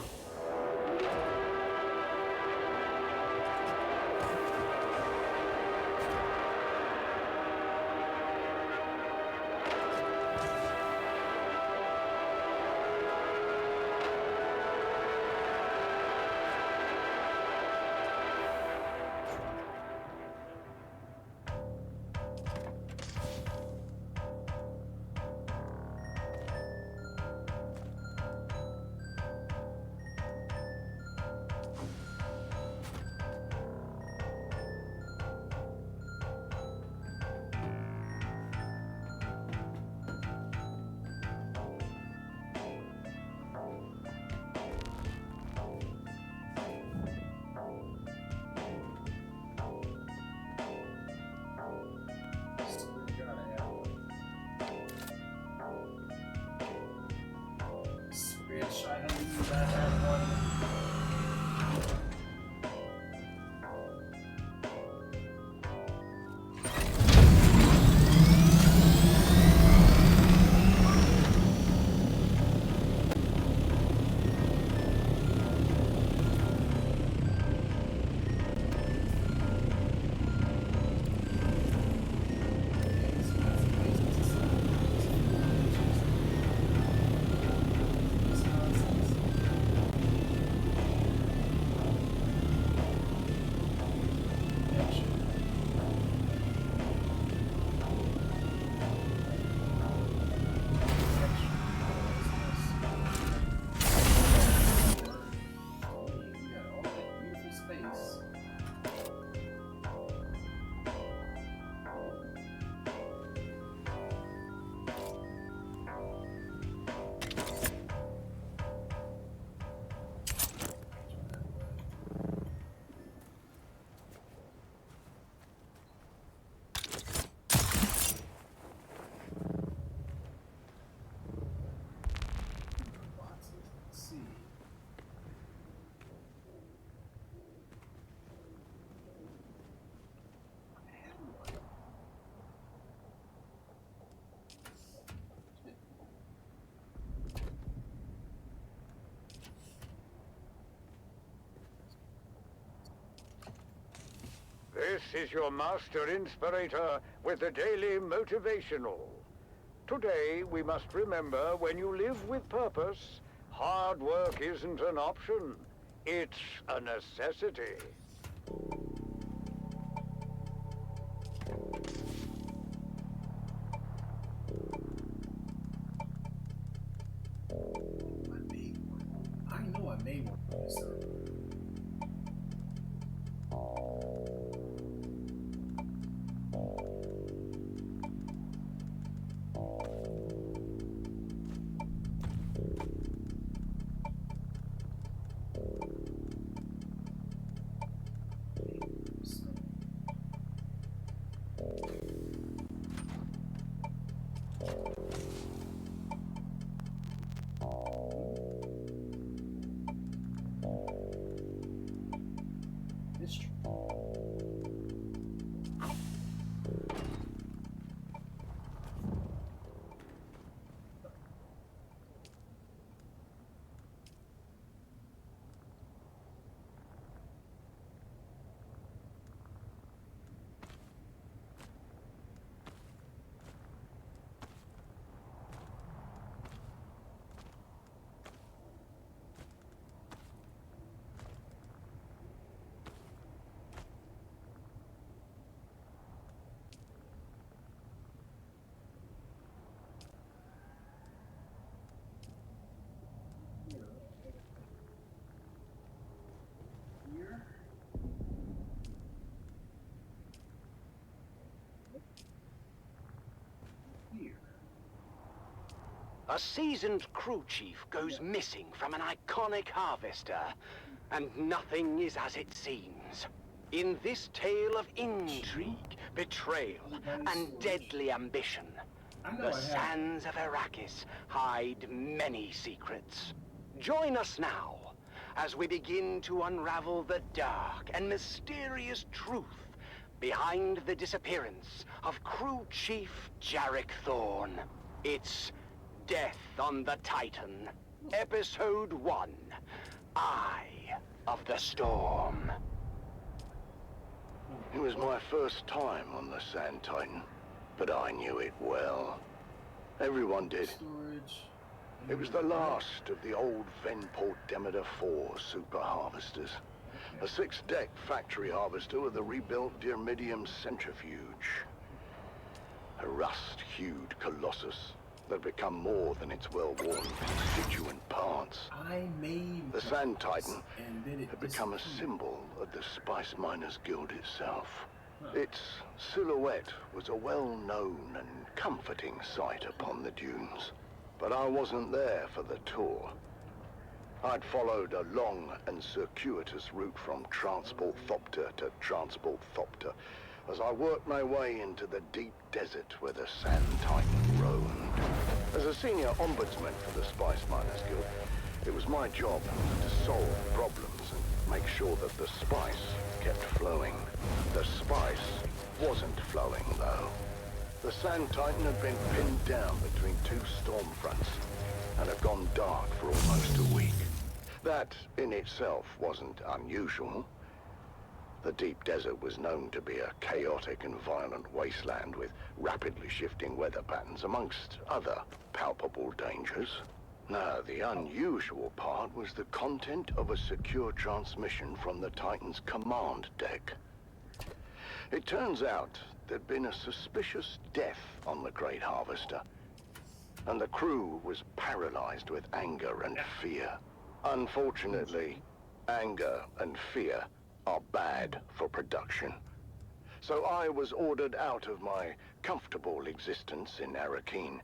This is your master inspirator with the daily motivational. Today, we must remember when you live with purpose, hard work isn't an option. It's a necessity. I know I made one for myself. A seasoned crew chief goes missing from an iconic harvester, and nothing is as it seems. In this tale of intrigue, betrayal, and deadly ambition, the sands of Arrakis hide many secrets. Join us now as we begin to unravel the dark and mysterious truth behind the disappearance of crew chief Jarek Thorne. It's Death on the Titan, Episode 1, Eye of the Storm. It was my first time on the Sand Titan, but I knew it well. Everyone did. It was the last of the old Venport Demeter 4 super harvesters. A 6-deck factory harvester with a rebuilt Dyrmidium centrifuge. A rust-hued colossus that had become more than its well-worn constituent parts. The Sand Titan had become a symbol of the Spice Miners Guild itself. Its silhouette was a well-known and comforting sight upon the dunes. But I wasn't there for the tour. I'd followed a long and circuitous route from Transport Thopter to Transport Thopter as I worked my way into the deep desert where the Sand Titan roamed. As a senior ombudsman for the Spice Miners Guild, it was my job to solve problems and make sure that the spice kept flowing. The spice wasn't flowing, though. The Sand Titan had been pinned down between two storm fronts and had gone dark for almost a week. That, in itself, wasn't unusual. The deep desert was known to be a chaotic and violent wasteland with rapidly shifting weather patterns, amongst other palpable dangers. No, the unusual part was the content of a secure transmission from the Titan's command deck. It turns out there'd been a suspicious death on the Great Harvester, and the crew was paralyzed with anger and fear. Unfortunately, anger and fear are bad for production. So I was ordered out of my comfortable existence in Arrakeen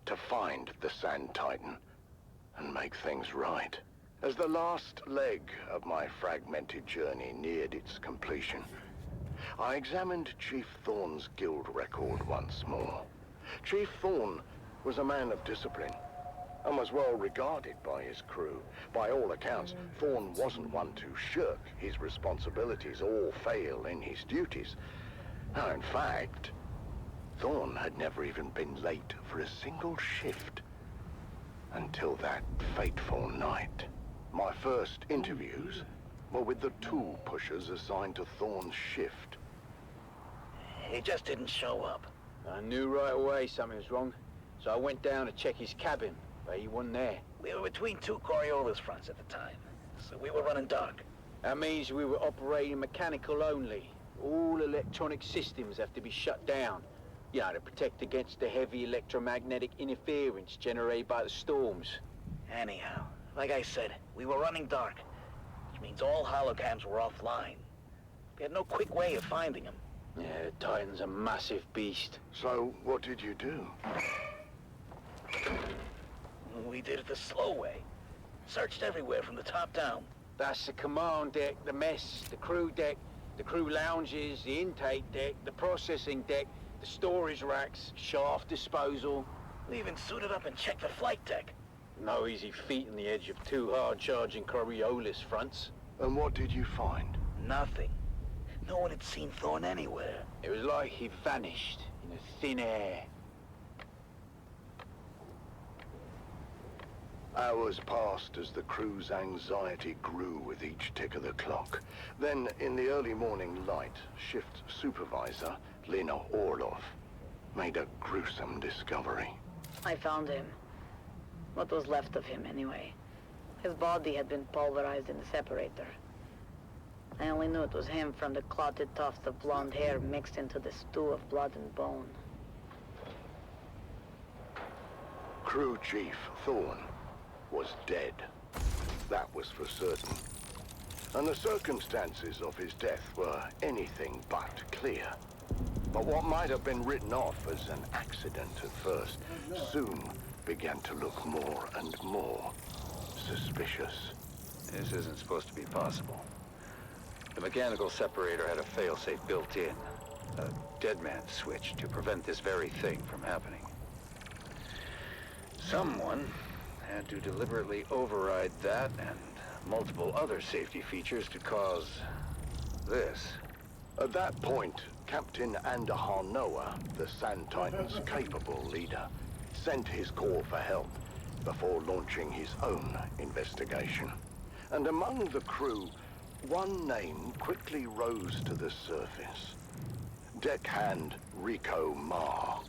to find the Sand Titan and make things right. As the last leg of my fragmented journey neared its completion, I examined Chief Thorne's guild record once more. Chief Thorne was a man of discipline and was well regarded by his crew. By all accounts, Thorne wasn't one to shirk his responsibilities or fail in his duties. No, in fact, Thorne had never even been late for a single shift until that fateful night. My first interviews were with the tool pushers assigned to Thorne's shift. He just didn't show up. I knew right away something was wrong, so I went down to check his cabin, but he wasn't there. We were between two Coriolis fronts at the time, so we were running dark. That means we were operating mechanical only. All electronic systems have to be shut down, you know, to protect against the heavy electromagnetic interference generated by the storms. Anyhow, like I said, we were running dark, which means all holocams were offline. We had no quick way of finding them. Yeah, Titan's a massive beast. So, what did you do? We did it the slow way. Searched everywhere from the top down. That's the command deck, the mess, the crew deck, the crew lounges, the intake deck, the processing deck, the storage racks, shaft disposal. We even suited up and checked the flight deck. No easy feat on the edge of two hard-charging Coriolis fronts. And what did you find? Nothing. No one had seen Thorn anywhere. It was like he vanished in the thin air. Hours passed as the crew's anxiety grew with each tick of the clock. Then, in the early morning light, shift supervisor Lena Orlov made a gruesome discovery. I found him. What was left of him, anyway. His body had been pulverized in the separator. I only knew it was him from the clotted tufts of blonde hair mixed into the stew of blood and bone. Crew Chief Thorn was dead. That was for certain. And the circumstances of his death were anything but clear. But what might have been written off as an accident at first soon began to look more and more suspicious. This isn't supposed to be possible. The mechanical separator had a failsafe built in, a dead man's switch to prevent this very thing from happening. Someone had to deliberately override that and multiple other safety features to cause this. At that point, Captain Andahar Noah, the Sand Titan's capable leader, sent his call for help before launching his own investigation. And among the crew, one name quickly rose to the surface. Deckhand Rico Marr.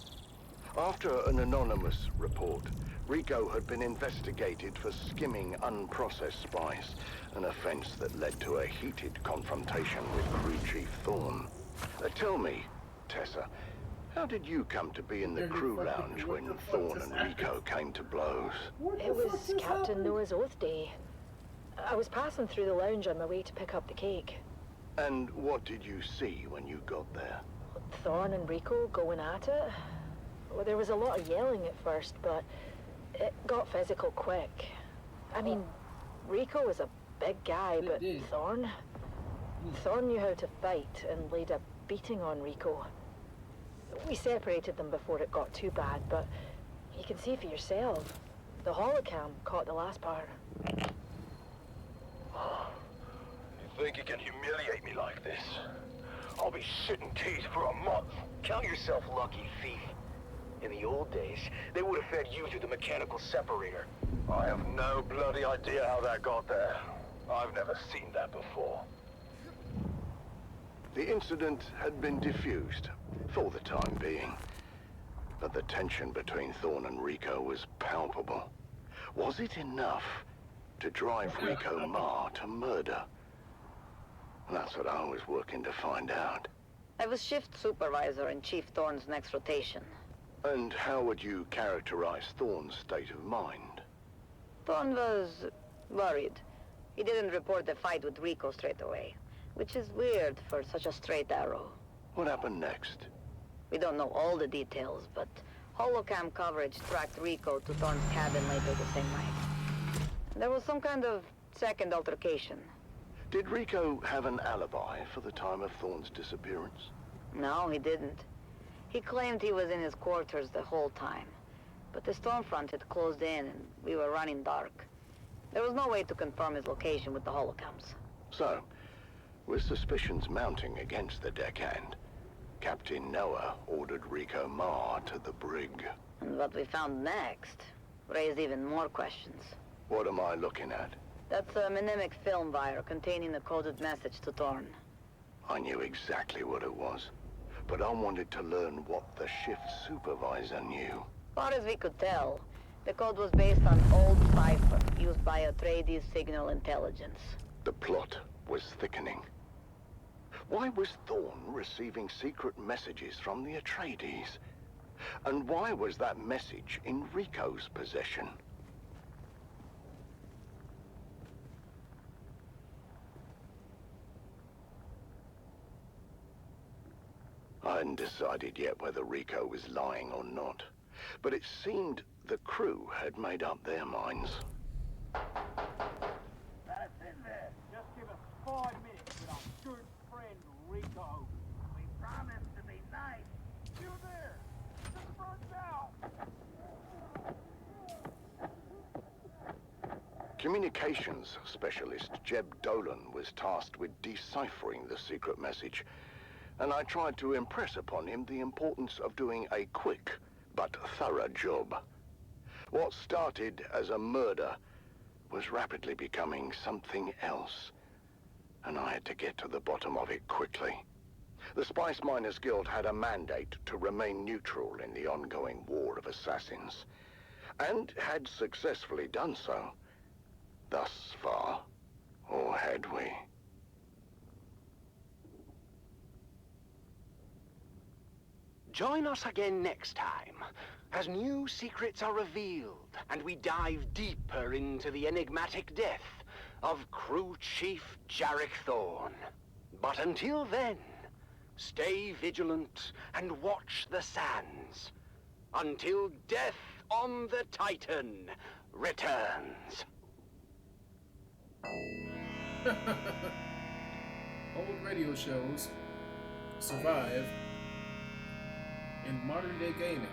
After an anonymous report, Rico had been investigated for skimming unprocessed spice, an offense that led to a heated confrontation with Crew Chief Thorn. Tell me, Tessa, how did you come to be in the crew lounge when Thorn and Rico came to blows? It was Captain Noah's Oath Day. I was passing through the lounge on my way to pick up the cake. And what did you see when you got there? Thorn and Rico going at it. Well, there was a lot of yelling at first, but it got physical quick. I mean, Rico was a big guy, but Thorn knew how to fight and laid a beating on Rico. We separated them before it got too bad, but you can see for yourself. The holocam caught the last part. You think you can humiliate me like this? I'll be shitting teeth for a month. Count yourself lucky, thief. In the old days, they would have fed you through the mechanical separator. I have no bloody idea how that got there. I've never seen that before. The incident had been diffused, for the time being. But the tension between Thorn and Rico was palpable. Was it enough to drive Rico Marr to murder? That's what I was working to find out. I was shift supervisor in Chief Thorn's next rotation. And how would you characterize Thorn's state of mind? Thorn was worried. He didn't report the fight with Rico straight away, which is weird for such a straight arrow. What happened next? We don't know all the details, but holocam coverage tracked Rico to Thorn's cabin later the same night. There was some kind of second altercation. Did Rico have an alibi for the time of Thorn's disappearance? No, he didn't. He claimed he was in his quarters the whole time, but the storm front had closed in and we were running dark. There was no way to confirm his location with the holocams. So, with suspicions mounting against the deckhand, Captain Noah ordered Rico Marr to the brig. And what we found next raised even more questions. What am I looking at? That's a mnemonic film wire containing a coded message to Thorn. I knew exactly what it was. but I wanted to learn what the shift supervisor knew. Far as we could tell, the code was based on old cipher used by Atreides signal intelligence. The plot was thickening. Why was Thorn receiving secret messages from the Atreides? And why was that message in Rico's possession? I hadn't decided yet whether Rico was lying or not, but it seemed the crew had made up their minds. That's in there. Just give us 5 minutes with our good friend Rico. We promise to be nice. You there? To the front now. Communications specialist Jeb Dolan was tasked with deciphering the secret message, and I tried to impress upon him the importance of doing a quick but thorough job. What started as a murder was rapidly becoming something else, and I had to get to the bottom of it quickly. The Spice Miners Guild had a mandate to remain neutral in the ongoing war of assassins, and had successfully done so. Thus far, or had we? Join us again next time, as new secrets are revealed, and we dive deeper into the enigmatic death of Crew Chief Jarek Thorne. But until then, stay vigilant and watch the sands, until Death on the Titan returns. Old radio shows survive in modern day gaming.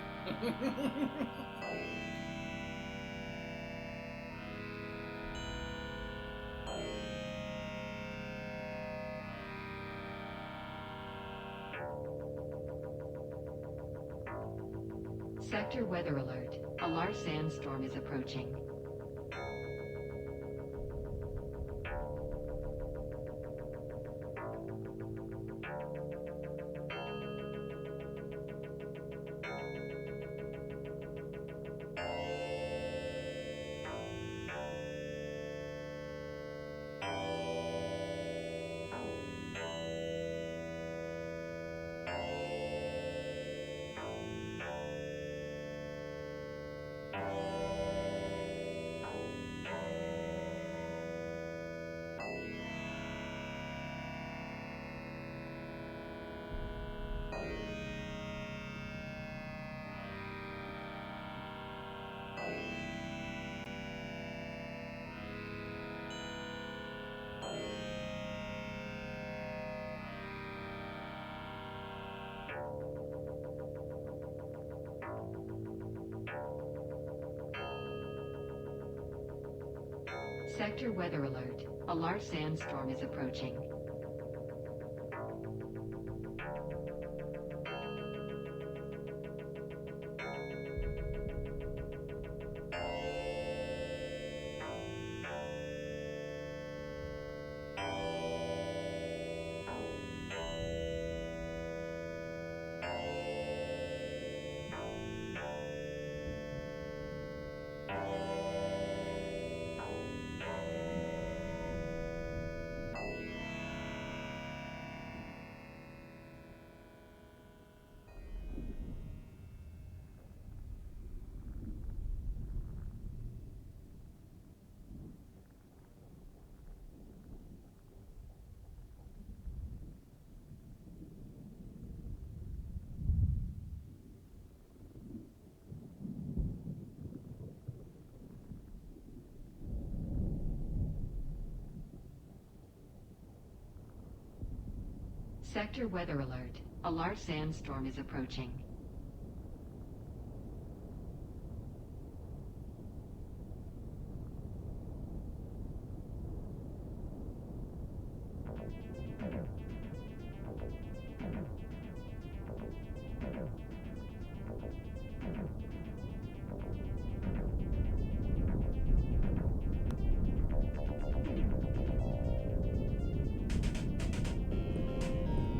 Sector weather alert. A large sandstorm is approaching. Sector weather alert. A large sandstorm is approaching. Sector weather alert. A large sandstorm is approaching.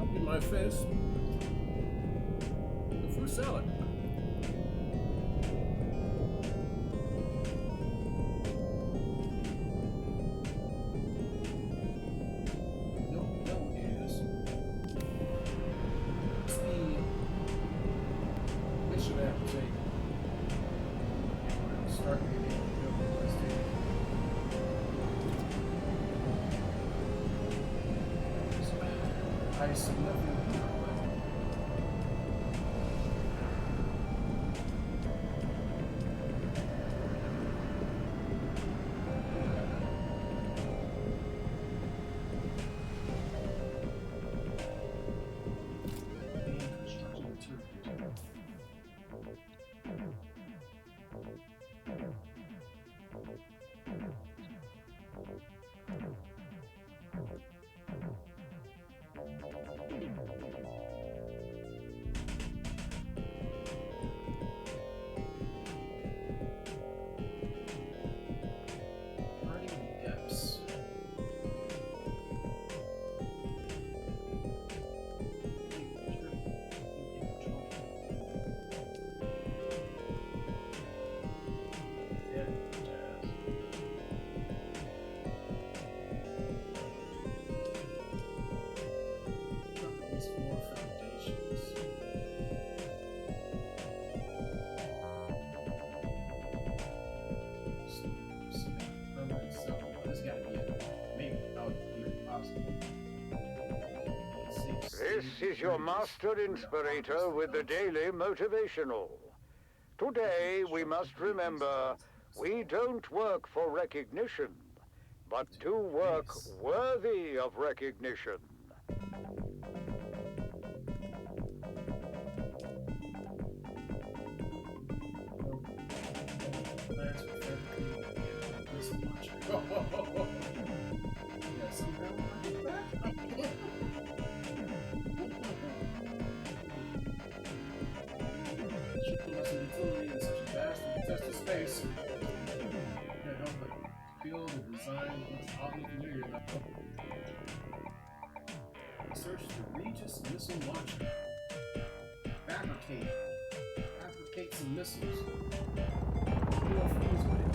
Up in my fist. start getting I assume nothing. This is your master inspirator with the daily motivational. Today we must remember we don't work for recognition, but do work worthy of recognition. Space. Can't help but feel the design looks oddly familiar now. Search the Regis missile launcher. Fabricate some missiles. More fuse with it.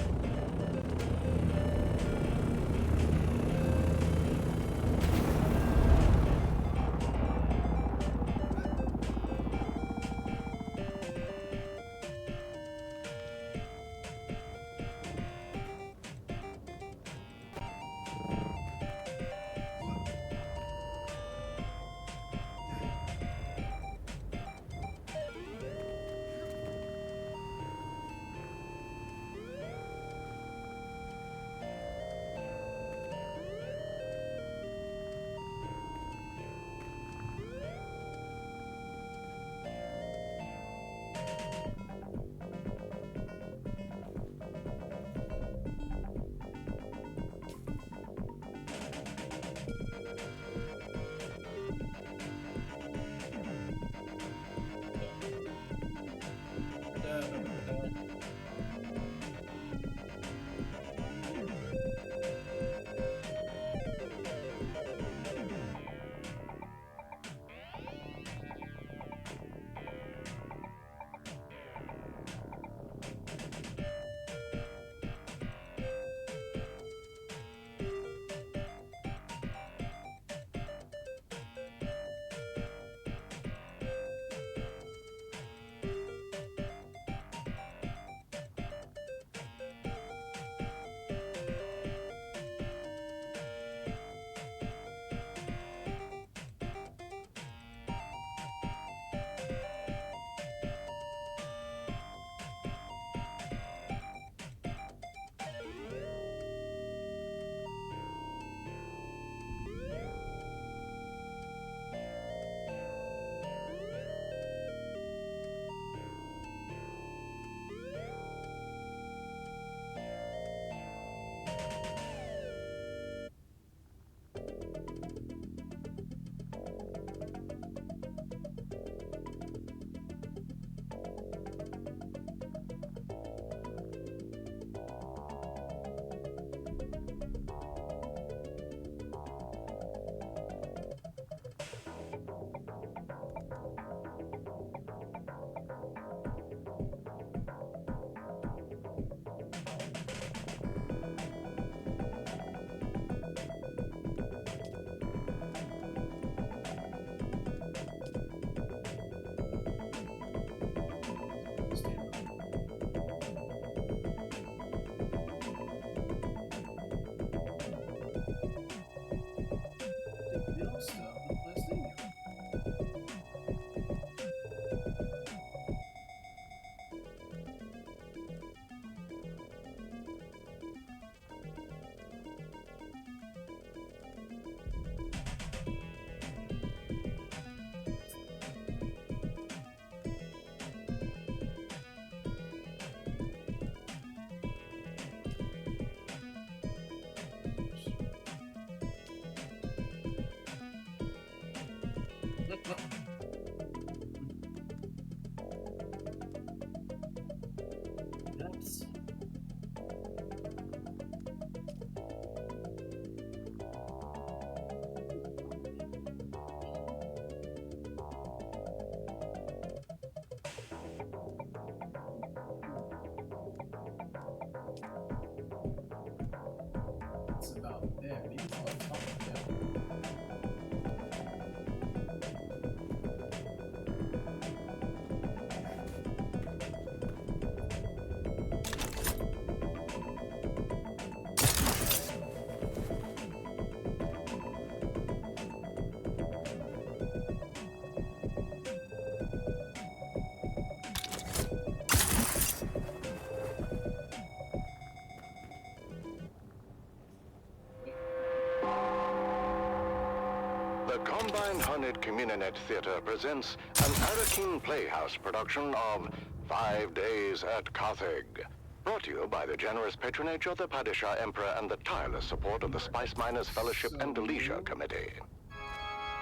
Combined Hornet Communinet Theater presents an Arakin Playhouse production of 5 Days at Carthage. Brought to you by the generous patronage of the Padishah Emperor and the tireless support of the Spice Miners Fellowship and Leisure Committee.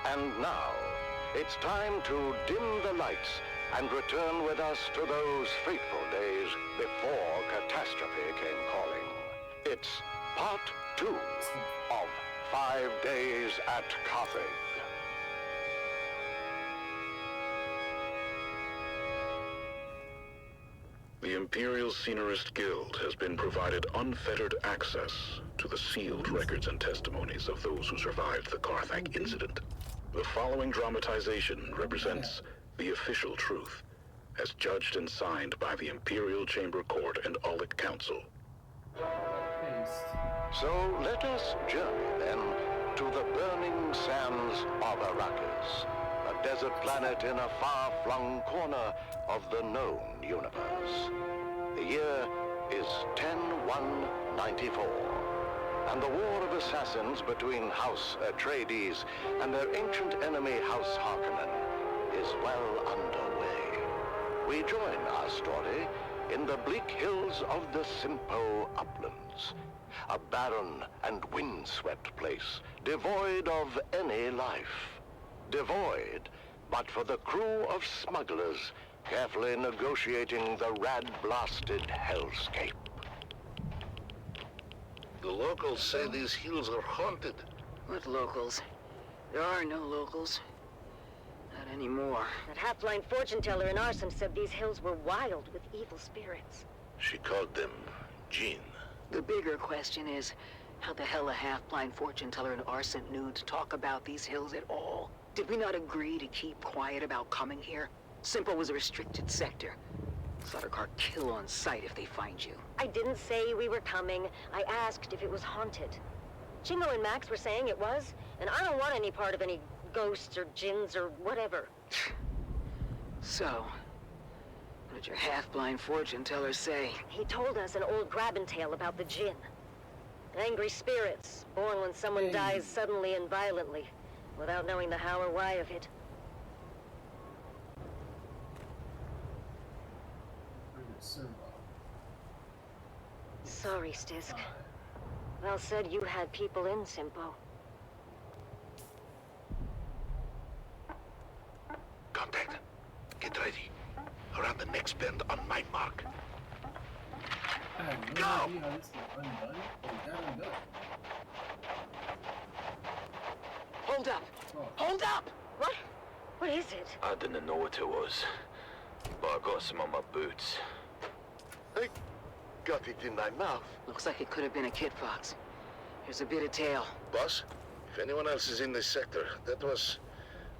And now, it's time to dim the lights and return with us to those fateful days before catastrophe came calling. It's part 2 of 5 Days at Carthage. The Imperial Scenarist Guild has been provided unfettered access to the sealed records and testimonies of those who survived the Carthage incident. The following dramatization represents the official truth, as judged and signed by the Imperial Chamber Court and Aulic Council. So let us journey then to the burning sands of Arrakis, a desert planet in a far-flung corner of the known universe. The year is 10-1-94, and the war of assassins between House Atreides and their ancient enemy House Harkonnen is well underway. We join our story in the bleak hills of the Simpo Uplands, a barren and windswept place, devoid of any life. Devoid, but for the crew of smugglers carefully negotiating the rad-blasted hellscape. The locals say these hills are haunted. What locals? There are no locals. Not anymore. That half-blind fortune teller in Arson said these hills were wild with evil spirits. She called them Jinn. The bigger question is, how the hell a half-blind fortune teller in Arson knew to talk about these hills at all? Did we not agree to keep quiet about coming here? Simple was a restricted sector. Sardaukar kill on sight if they find you. I didn't say we were coming. I asked if it was haunted. Chingo and Max were saying it was, and I don't want any part of any ghosts or jinns or whatever. So, what did your half-blind fortune teller say? He told us an old grabbing tale about the jinn. Angry spirits, born when someone dies suddenly and violently, without knowing the how or why of it. Sorry, Stisk. Val said you had people in Simpo. Contact. Get ready. Around the next bend on my mark. Go! Hold up! Hold up! What? What is it? I didn't know what it was, but I got some on my boots. I got it in my mouth. Looks like it could have been a kit fox. There's a bit of tail. Boss, if anyone else is in this sector, that was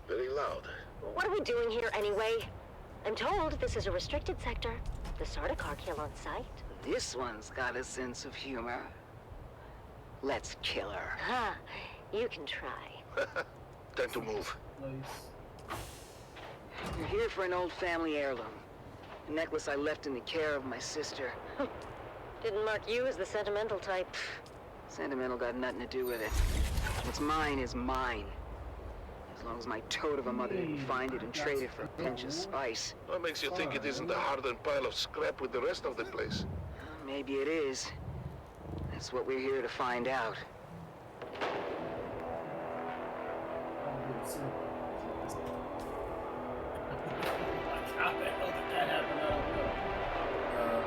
very loud. What are we doing here anyway? I'm told this is a restricted sector. The Sardaukar kill on sight. This one's got a sense of humor. Let's kill her. Ha! You can try. Time to move. We're here for an old family heirloom. A necklace I left in the care of my sister. Didn't mark you as the sentimental type. Sentimental got nothing to do with it. What's mine is mine. As long as my toad of a mother didn't find it and trade it for a pinch of spice. What makes you think it isn't a hardened pile of scrap with the rest of the place? Maybe it is. That's what we're here to find out. How the hell did that happen? I don't know.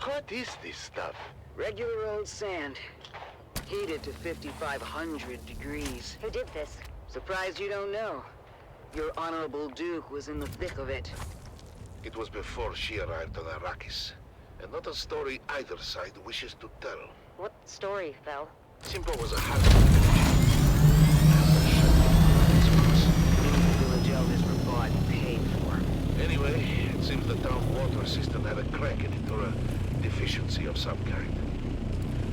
What is this stuff? Regular old sand. Heated to 5,500 degrees. Who did this? Surprised you don't know. Your Honorable Duke was in the thick of it. It was before she arrived on Arrakis. And not a story either side wishes to tell. What story, Val? Simpo was a hardened village elders were bought and paid for. Anyway, it seems the town water system had a crack in it, or a deficiency of some kind.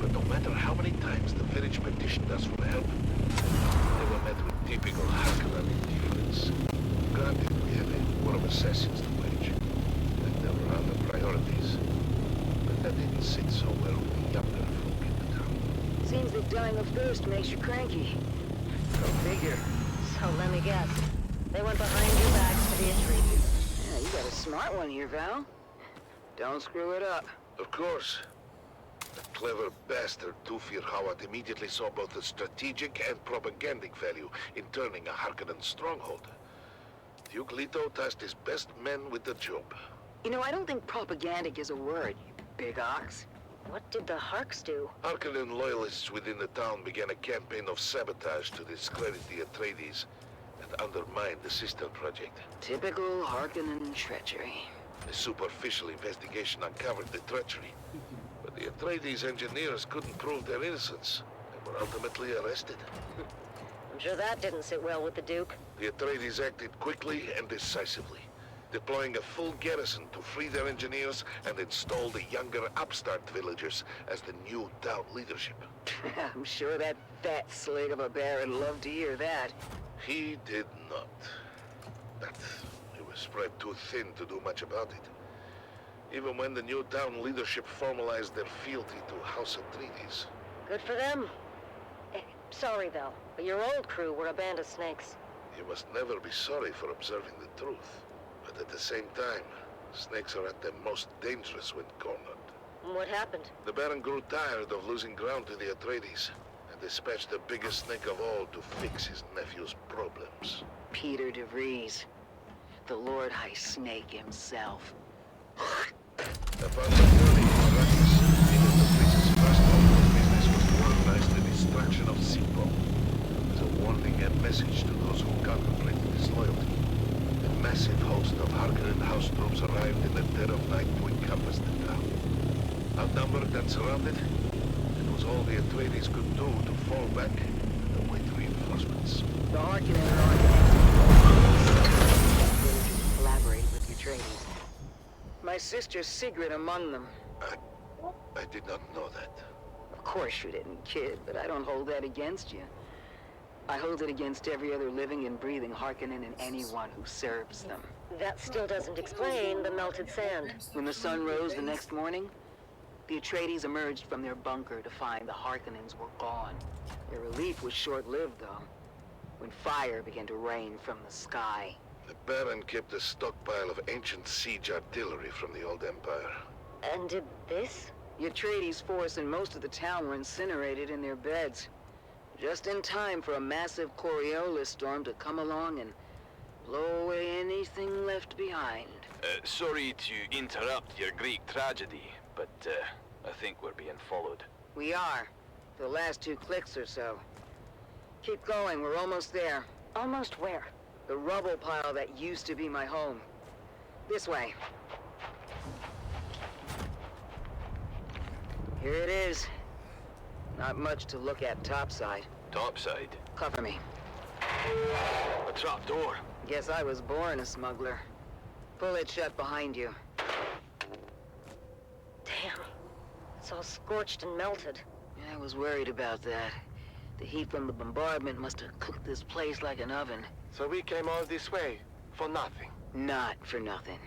But no matter how many times the village petitioned us for help, they were met with typical Harkonnen indifference. Granted, we had a war of assassins to wage, and there were other priorities. But that didn't sit so well with the younger folk in the town. Seems that dying of thirst makes you cranky. Go figure. So let me guess. They went behind your backs for the Atreides. Yeah, you got a smart one here, Val. Don't screw it up. Of course. That clever bastard Dufir Hawat immediately saw both the strategic and propagandic value in turning a Harkonnen stronghold. Duke Leto tasked his best men with the job. You know, I don't think propagandic is a word, you big ox. What did the Harks do? Harkonnen loyalists within the town began a campaign of sabotage to discredit the Atreides and undermine the sister project. Typical Harkonnen treachery. A superficial investigation uncovered the treachery, but the Atreides engineers couldn't prove their innocence and were ultimately arrested. I'm sure that didn't sit well with the Duke. The Atreides acted quickly and decisively, deploying a full garrison to free their engineers and install the younger upstart villagers as the new town leadership. I'm sure that fat slug of a Baron loved to hear that. He did not. But he was spread too thin to do much about it. Even when the new town leadership formalized their fealty to House Atreides. Good for them. Sorry, though, but your old crew were a band of snakes. You must never be sorry for observing the truth. But at the same time, snakes are at their most dangerous when cornered. What happened? The Baron grew tired of losing ground to the Atreides, and dispatched the biggest snake of all to fix his nephew's problems. Peter de Vries, the Lord High Snake himself. Upon returning to Arrakis, Peter de Vries' first order of business was to organize the destruction of Sipo, as a warning and message to those who contemplated disloyalty. A massive host of Harkonnen house troops arrived in the dead of night to encompass the town. Outnumbered and surrounded, it was all the Atreides could do to fall back and await reinforcements. The Harkonnen are on the collaborated with the Atreides. My sister Sigrid among them. I did not know that. Of course you didn't, kid, but I don't hold that against you. I hold it against every other living and breathing Harkonnen and anyone who serves them. That still doesn't explain the melted sand. When the sun rose the next morning, the Atreides emerged from their bunker to find the Harkonnens were gone. Their relief was short-lived, though, when fire began to rain from the sky. The Baron kept a stockpile of ancient siege artillery from the old Empire. And did this? The Atreides force and most of the town were incinerated in their beds. Just in time for a massive Coriolis storm to come along and blow away anything left behind. Sorry to interrupt your Greek tragedy, but I think we're being followed. We are. For the last 2 clicks or so. Keep going, we're almost there. Almost where? The rubble pile that used to be my home. This way. Here it is. Not much to look at topside. Topside? Cover me. A trapdoor. Guess I was born a smuggler. Pull it shut behind you. Damn. It's all scorched and melted. I was worried about that. The heat from the bombardment must have cooked this place like an oven. So we came all this way for nothing? Not for nothing.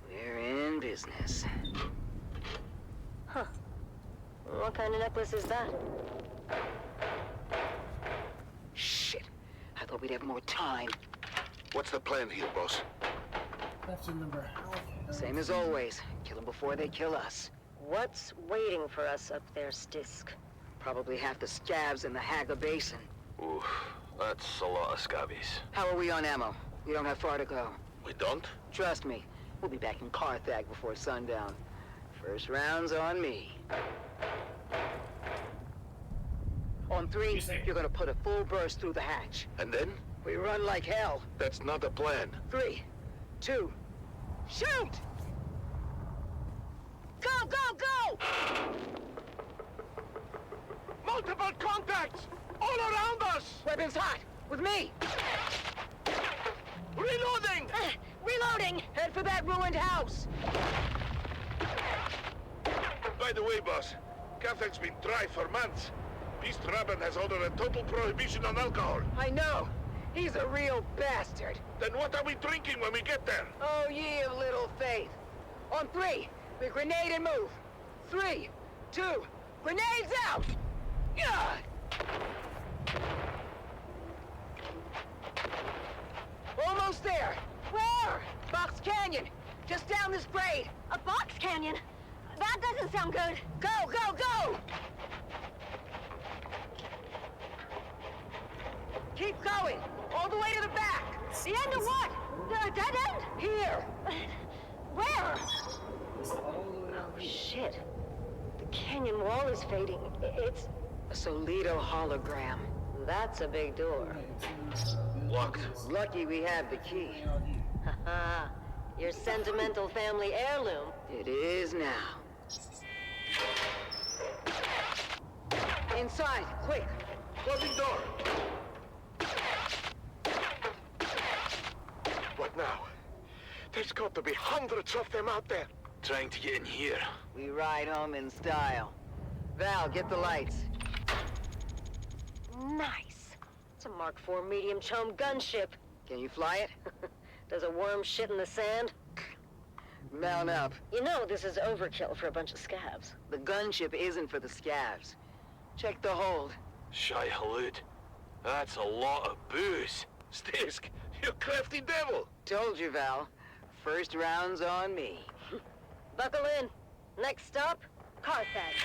We're in business. Huh. What kind of necklace is that? Shit. I thought we'd have more time. What's the plan here, boss? Have to remember how. Same as always. Kill them before they kill us. What's waiting for us up there, Stisk? Probably half the scabs in the Haga Basin. Oof, that's a lot of scabbies. How are we on ammo? We don't have far to go. We don't? Trust me. We'll be back in Carthag before sundown. First round's on me. On 3, you're gonna put a full burst through the hatch. And then? We run like hell. That's not a plan. 3, 2, shoot! Go, go, go! Multiple contacts! All around us! Weapons hot! With me! Reloading! Reloading! Head for that ruined house! By the way, boss, Carthag's been dry for months. Beast Rabban has ordered a total prohibition on alcohol. I know! He's a real bastard! Then what are we drinking when we get there? Oh, ye of little faith! On 3, we grenade and move. 3, 2, grenades out! Yeah! Almost there. Where? Box Canyon. Just down this grade. A box canyon? That doesn't sound good. Go, go, go! Keep going. All the way to the back. The end of what? The dead end? Here. Where? Oh, shit. The canyon wall is fading. It's a Solito hologram. That's a big door. Locked. Lucky we have the key. Haha. Your sentimental family heirloom. It is now. Inside, quick. Closing door. What now? There's got to be hundreds of them out there. Trying to get in here. We ride home in style. Val, get the lights. Nice. It's a Mark IV medium chum gunship. Can you fly it? Does a worm shit in the sand? Mount up. You know this is overkill for a bunch of scabs. The gunship isn't for the scavs. Check the hold. Shy Halud. That's a lot of booze. Stisk, you crafty devil. Told you, Val. First round's on me. Buckle in. Next stop, Carthage.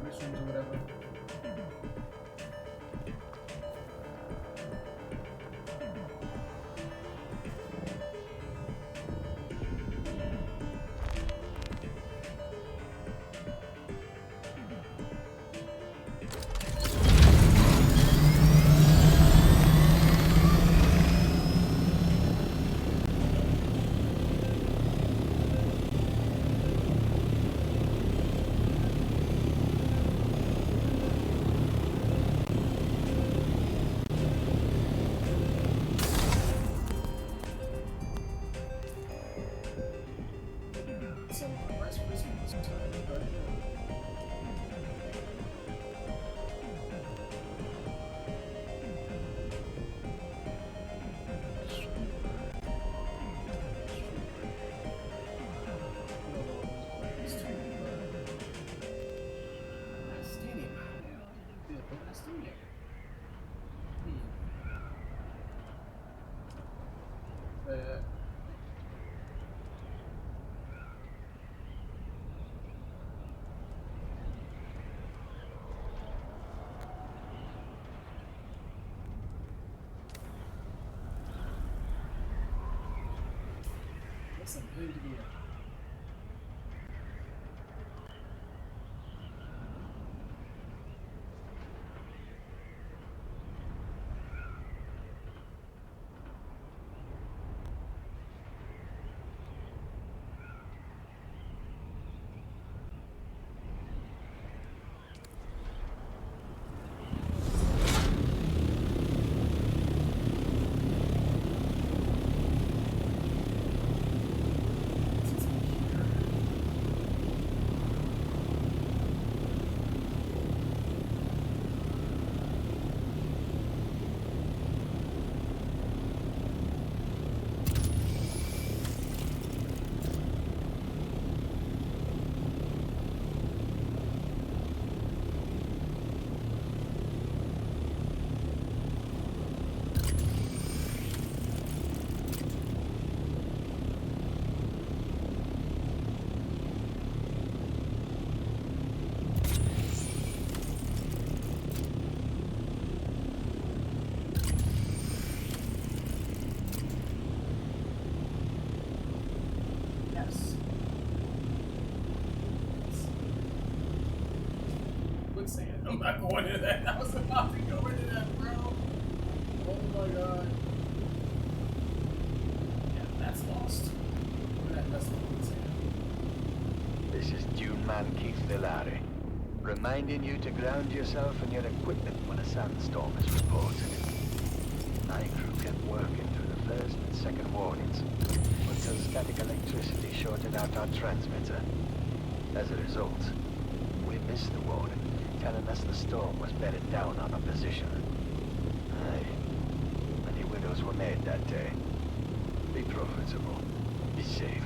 Missions or whatever. That's a good idea. I'm not going into that. I was about to go into that, bro. Oh my god. Yeah, that's lost. That's lost. This is Dune Man Keith Villari, reminding you to ground yourself and your equipment when a sandstorm is reported. My crew kept working through the first and second warnings until static electricity shorted out our transmitter. As a result, we missed the warning, telling us the storm was bedded down on our position. Aye, many widows were made that day. Be profitable. Be safe.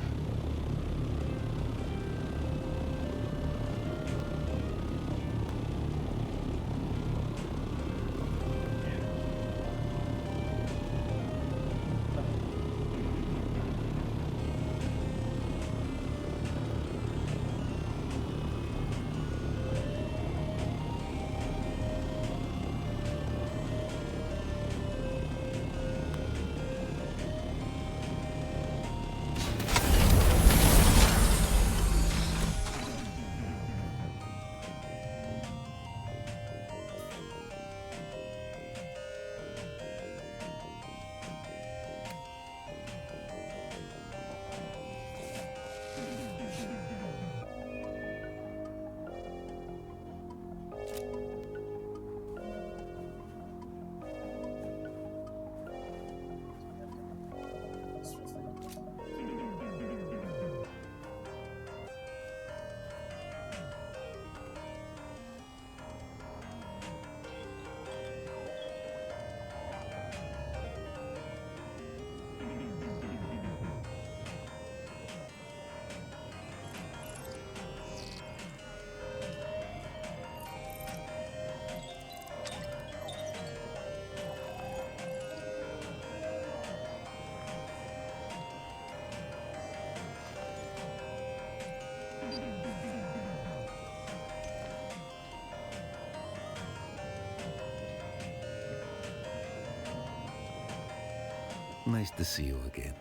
Nice to see you again.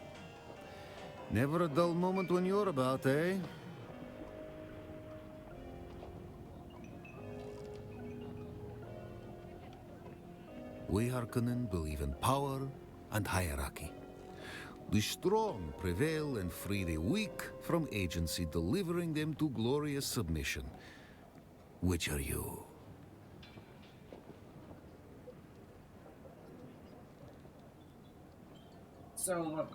Never a dull moment when you're about, eh? We Harkonnen believe in power and hierarchy. The strong prevail and free the weak from agency, delivering them to glorious submission. Which are you? Sound like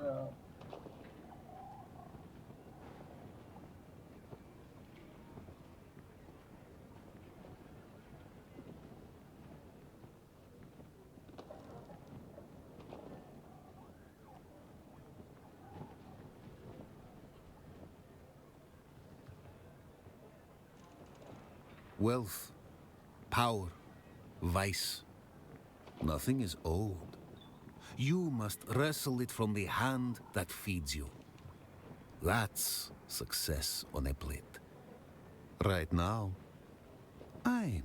Wealth, power, vice. Nothing is old. You must wrestle it from the hand that feeds you. That's success on a plate. Right now, I'm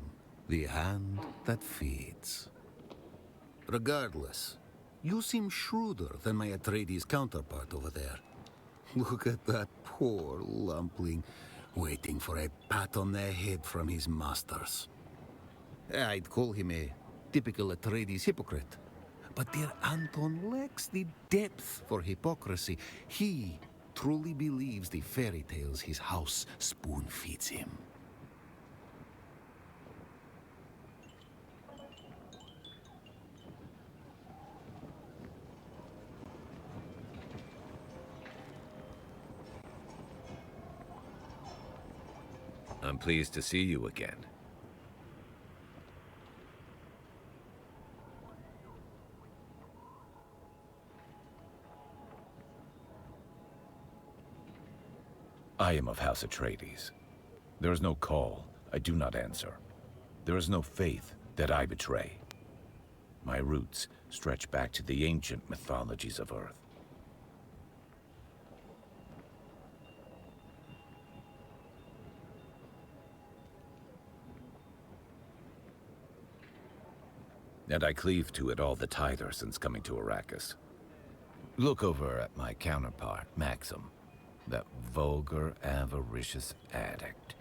the hand that feeds. Regardless, you seem shrewder than my Atreides counterpart over there. Look at that poor lumpling, waiting for a pat on the head from his masters. I'd call him a typical Atreides hypocrite. But dear Anton lacks the depth for hypocrisy. He truly believes the fairy tales his house spoon feeds him. I'm pleased to see you again. I am of House Atreides. There is no call I do not answer. There is no faith that I betray. My roots stretch back to the ancient mythologies of Earth. And I cleave to it all the tighter since coming to Arrakis. Look over at my counterpart, Maxim. That vulgar, avaricious addict.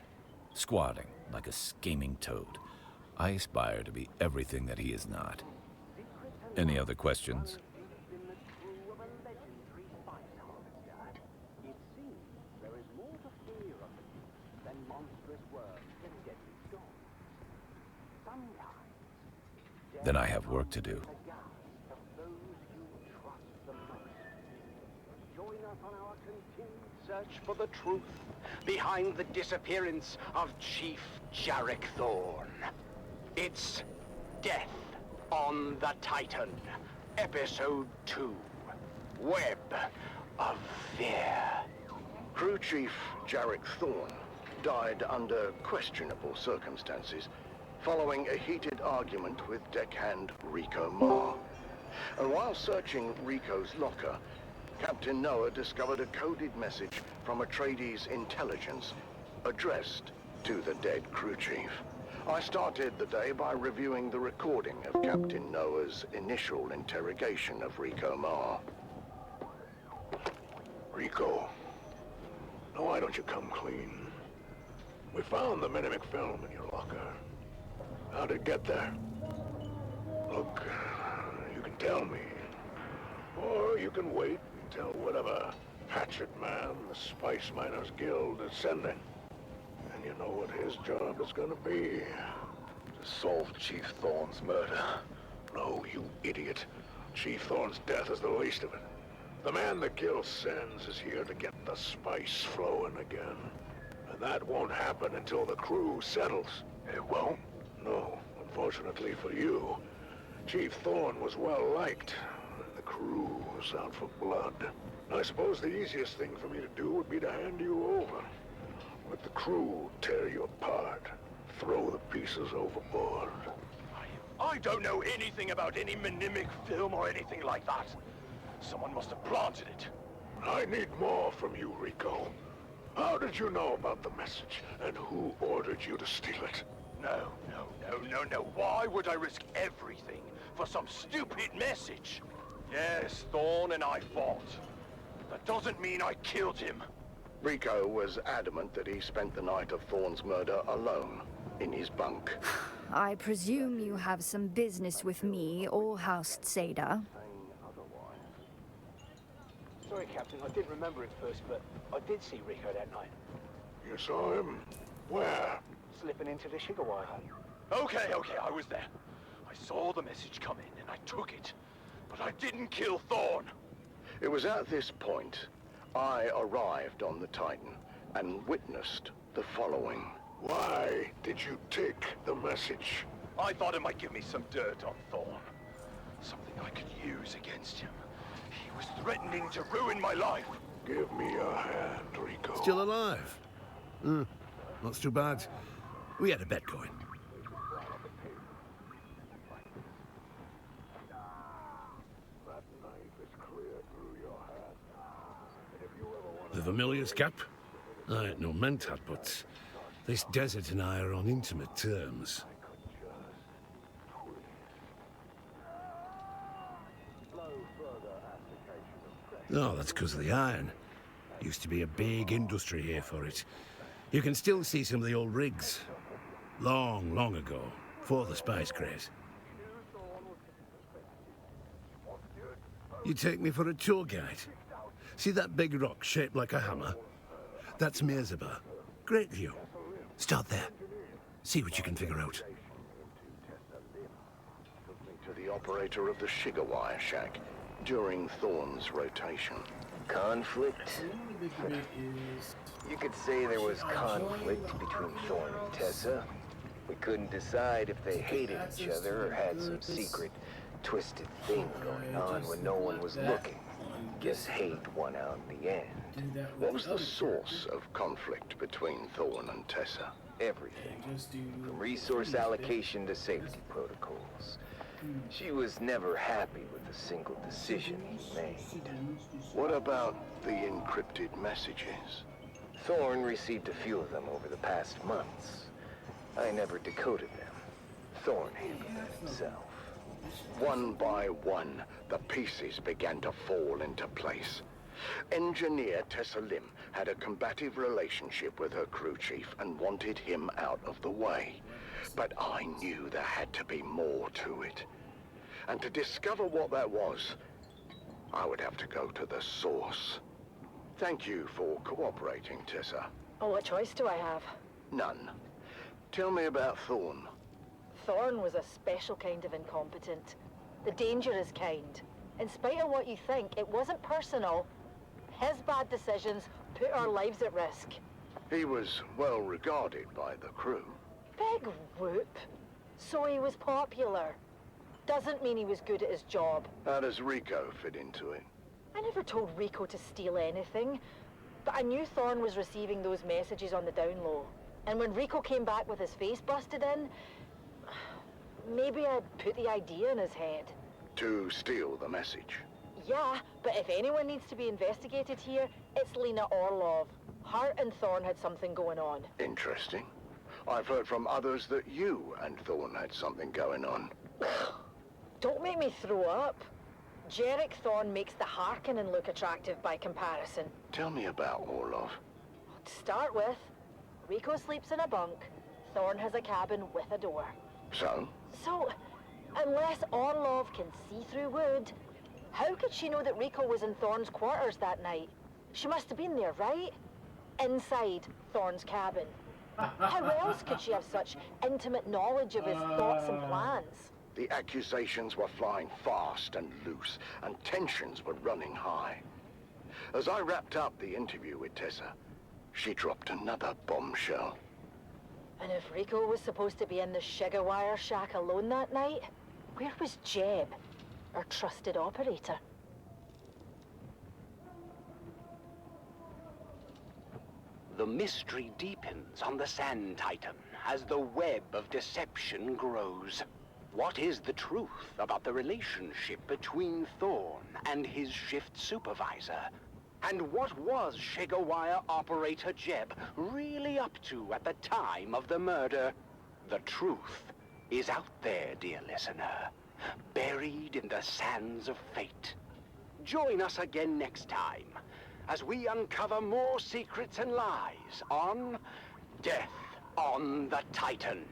Squatting like a scheming toad. I aspire to be everything that he is not. Any other questions? Then I have work to do. Join us on our continued search for the truth behind the disappearance of Chief Jarek Thorne. It's Death on the Titan, Episode 2, Web of Fear. Crew Chief Jarek Thorne died under questionable circumstances following a heated argument with deckhand Rico Marr. And while searching Rico's locker, Captain Noah discovered a coded message from Atreides intelligence addressed to the dead crew chief. I started the day by reviewing the recording of Captain Noah's initial interrogation of Rico Marr. Rico, now why don't you come clean? We found the Mimic film in your locker. How'd it get there? Look, you can tell me. Or you can wait until whatever hatchet man the Spice Miners Guild is sending. And you know what his job is gonna be. To solve Chief Thorne's murder. No, you idiot. Chief Thorne's death is the least of it. The man the Guild sends is here to get the spice flowing again. And that won't happen until the crew settles. It won't? No, unfortunately for you. Chief Thorne was well liked. The crew was out for blood. I suppose the easiest thing for me to do would be to hand you over. Let the crew tear you apart. Throw the pieces overboard. I don't know anything about any Mimic film or anything like that. Someone must have planted it. I need more from you, Rico. How did you know about the message, and who ordered you to steal it? No. Why would I risk everything for some stupid message? Yes, Thorne and I fought. That doesn't mean I killed him. Rico was adamant that he spent the night of Thorne's murder alone, in his bunk. I presume you have some business with me or House Tseda. Sorry, Captain, I didn't remember it first, but I did see Rico that night. You saw him? Where? Slipping into the Shigawa. Okay, I was there. I saw the message come in and I took it. But I didn't kill Thorne. It was at this point I arrived on the Titan and witnessed the following. Why did you take the message? I thought it might give me some dirt on Thorne. Something I could use against him. He was threatening to ruin my life. Give me your hand, Rico. Still alive? Not too bad. We had a bet going. The Vermilius Cap? I ain't no mentat, but this desert and I are on intimate terms. Oh, that's because of the iron. Used to be a big industry here for it. You can still see some of the old rigs. Long, long ago, before the spice craze. You take me for a tour guide. See that big rock shaped like a hammer? That's Merzaba. Great view. Start there. See what you can figure out. To the operator of the Shigawa shack during Thorne's rotation. Conflict? You could say there was conflict between Thorne and Tessa. We couldn't decide if they hated each other or had some secret, twisted thing going on when no one was looking. Guess hate won out in the end. What was the source of conflict between Thorne and Tessa? Everything. From resource allocation to safety protocols. She was never happy with a single decision he made. What about the encrypted messages? Thorne received a few of them over the past months. I never decoded them. Thorne handled it himself. One by one, the pieces began to fall into place. Engineer Tessa Lim had a combative relationship with her crew chief and wanted him out of the way. But I knew there had to be more to it. And to discover what that was, I would have to go to the source. Thank you for cooperating, Tessa. Oh, what choice do I have? None. Tell me about Thorn. Thorn was a special kind of incompetent. The dangerous kind. In spite of what you think, it wasn't personal. His bad decisions put our lives at risk. He was well regarded by the crew. Big whoop. So he was popular. Doesn't mean he was good at his job. How does Rico fit into it? I never told Rico to steal anything, but I knew Thorn was receiving those messages on the down low. And when Rico came back with his face busted in, maybe I'd put the idea in his head. To steal the message? Yeah, but if anyone needs to be investigated here, it's Lena Orlov. Hart and Thorn had something going on. Interesting. I've heard from others that you and Thorn had something going on. Don't make me throw up. Jarek Thorn makes the Harkonnen look attractive by comparison. Tell me about Orlov. To start with, Rico sleeps in a bunk. Thorn has a cabin with a door. So? So, unless Orlov can see through wood, how could she know that Rico was in Thorn's quarters that night? She must have been there, right? Inside Thorn's cabin. How else could she have such intimate knowledge of his thoughts and plans? The accusations were flying fast and loose, and tensions were running high. As I wrapped up the interview with Tessa, she dropped another bombshell. And if Rico was supposed to be in the Shigawire shack alone that night, where was Jeb, our trusted operator? The mystery deepens on the Sand Titan as the web of deception grows. What is the truth about the relationship between Thorn and his shift supervisor? And what was Shigawire operator Jeb really up to at the time of the murder? The truth is out there, dear listener, buried in the sands of fate. Join us again next time as we uncover more secrets and lies on Death on the Titan.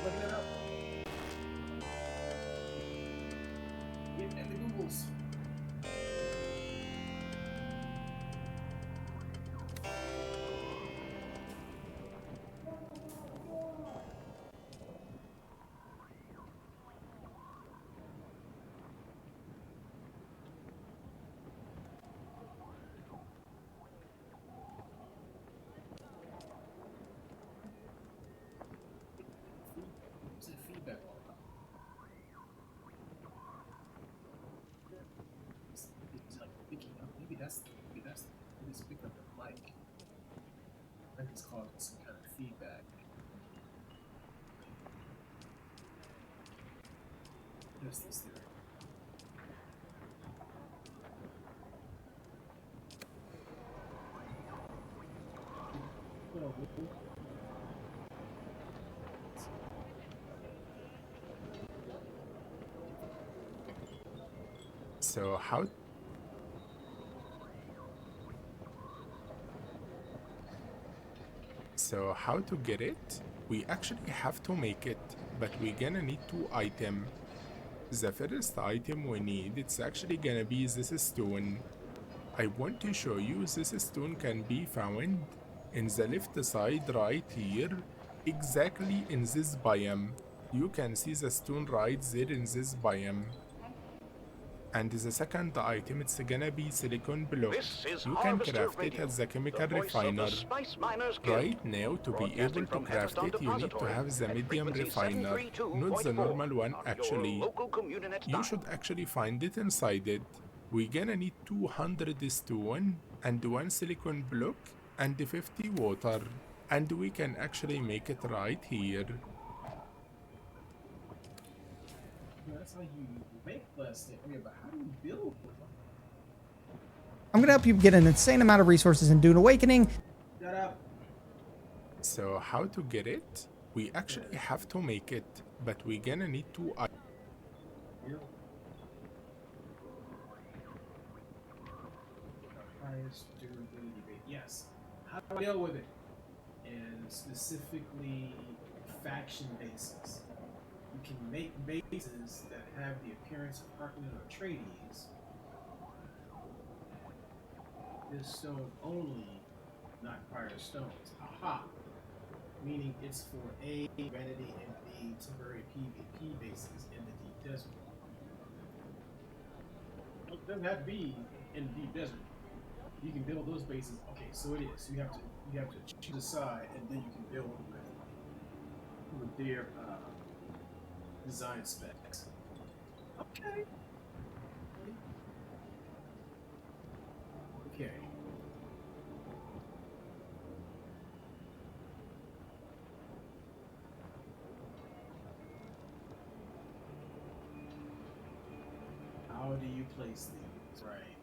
Looking it up. Get at the Googles. What's that feedback all about? It's like picking up. Maybe that's it's picking up the mic. I think it's causing some kind of feedback. There's this theory. So how to get it? We actually have to make it, but we're gonna need 2 items. The first item we need, it's actually gonna be this stone. I want to show you this stone can be found in the left side right here, exactly in this biome. You can see the stone right there in this biome. And the second item, it's gonna be silicon block. You can craft it at the chemical refiner. Right now, to be able to craft it, you need to have the medium refiner, not the normal one actually. You should actually find it inside it. We're gonna need 200 stone and 1 silicon block and 50 water. And we can actually make it right here. That's how you make plastic. But how do you build? I'm gonna help you get an insane amount of resources in Dune Awakening. Shut up. So how to get it? We actually have to make it, but we're gonna need 2 items. Highest durability rate. Yes. How do I deal with it? And specifically faction bases. You can make bases that have the appearance of Harkonnen or Atreides. This stone only, not prior stones. Aha! Meaning it's for A, vanity, and B, temporary PvP bases in the deep desert. It doesn't have to be in the deep desert. You can build those bases. Okay, so it is. You have to choose a side, and then you can build with their design specs. Okay. Okay. How do you place these? Right.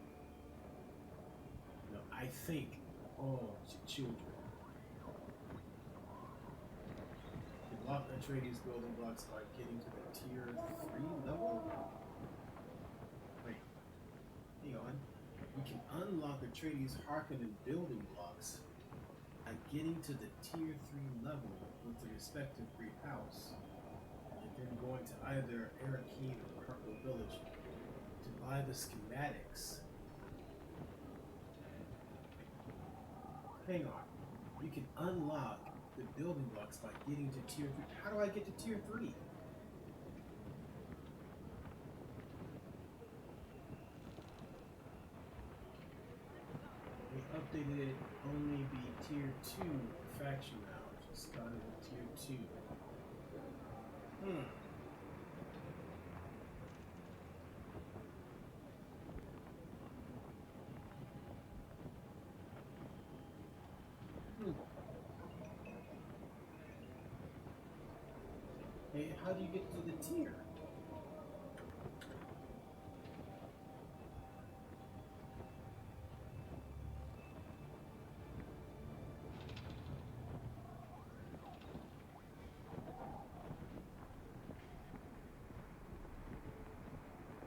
No, I think all children. Unlock Atreides building blocks by getting to the tier 3 level? Wait, hang on. You can unlock Atreides Harkonnen building blocks by getting to the tier 3 level with the respective Great House, and then going to either Arakeen or Purple Village to buy the schematics. Hang on. You can unlock the building blocks by getting to tier 3. How do I get to tier 3? They updated it only be tier 2 faction now. Just started at tier 2. Hey, how do you get to the tier?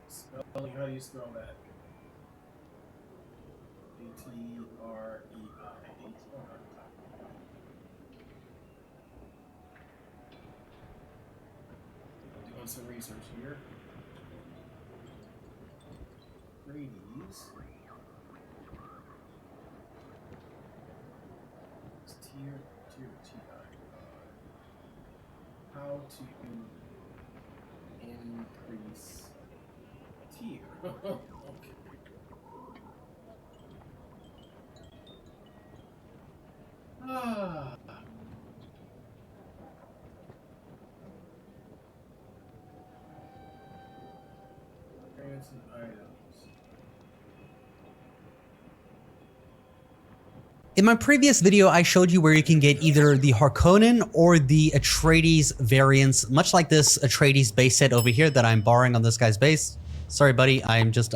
Spelling, how do you spell that? A-T-R-E-I. Doing some research here. Atreides. It's tier TI. How to increase tier. Okay. Ah. And items. In my previous video, I showed you where you can get either the Harkonnen or the Atreides variants, much like this Atreides base set over here that I'm borrowing on this guy's base. Sorry, buddy, I'm just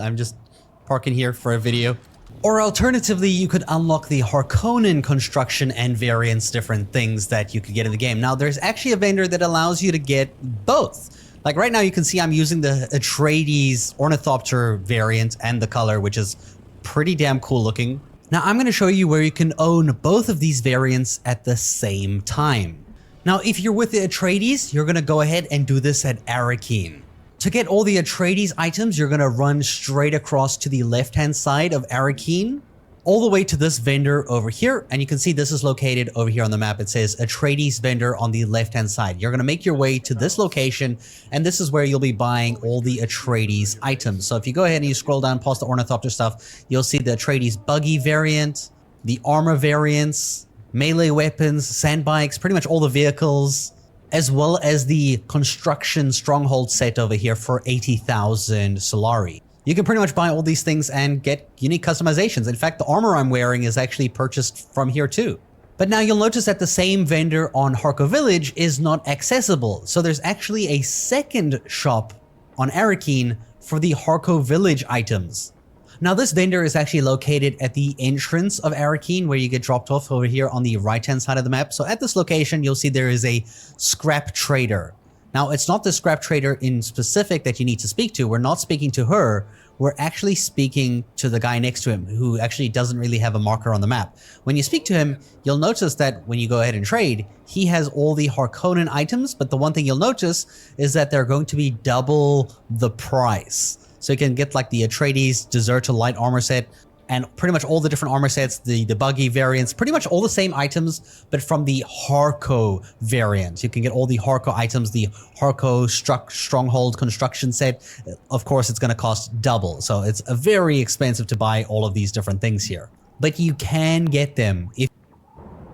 parking here for a video. Or alternatively, you could unlock the Harkonnen construction and variants, different things that you could get in the game. Now, there's actually a vendor that allows you to get both. Like right now you can see I'm using the Atreides Ornithopter variant and the color, which is pretty damn cool looking. Now I'm going to show you where you can own both of these variants at the same time. Now if you're with the Atreides, you're going to go ahead and do this at Arrakeen. To get all the Atreides items, you're going to run straight across to the left-hand side of Arrakeen, all the way to this vendor over here, and you can see this is located over here on the map. It says Atreides vendor on the left-hand side. You're going to make your way to this location, and this is where you'll be buying all the Atreides items. So if you go ahead and you scroll down past the Ornithopter stuff, you'll see the Atreides buggy variant, the armor variants, melee weapons, sandbikes, pretty much all the vehicles, as well as the construction stronghold set over here for 80,000 Solari. You can pretty much buy all these things and get unique customizations. In fact, the armor I'm wearing is actually purchased from here too. But now you'll notice that the same vendor on Harko Village is not accessible. So there's actually a second shop on Arrakeen for the Harko Village items. Now this vendor is actually located at the entrance of Arrakeen, where you get dropped off over here on the right-hand side of the map. So at this location, you'll see there is a scrap trader. Now, it's not the scrap trader in specific that you need to speak to. We're not speaking to her. We're actually speaking to the guy next to him, who actually doesn't really have a marker on the map. When you speak to him, you'll notice that when you go ahead and trade, he has all the Harkonnen items, but the one thing you'll notice is that they're going to be double the price. So you can get like the Atreides Deserter Light Armor Set, and pretty much all the different armor sets, the buggy variants, pretty much all the same items, but from the Harko variant. You can get all the Harko items, the Harko Stronghold construction set. Of course, it's going to cost double. So it's very expensive to buy all of these different things here. But you can get them if...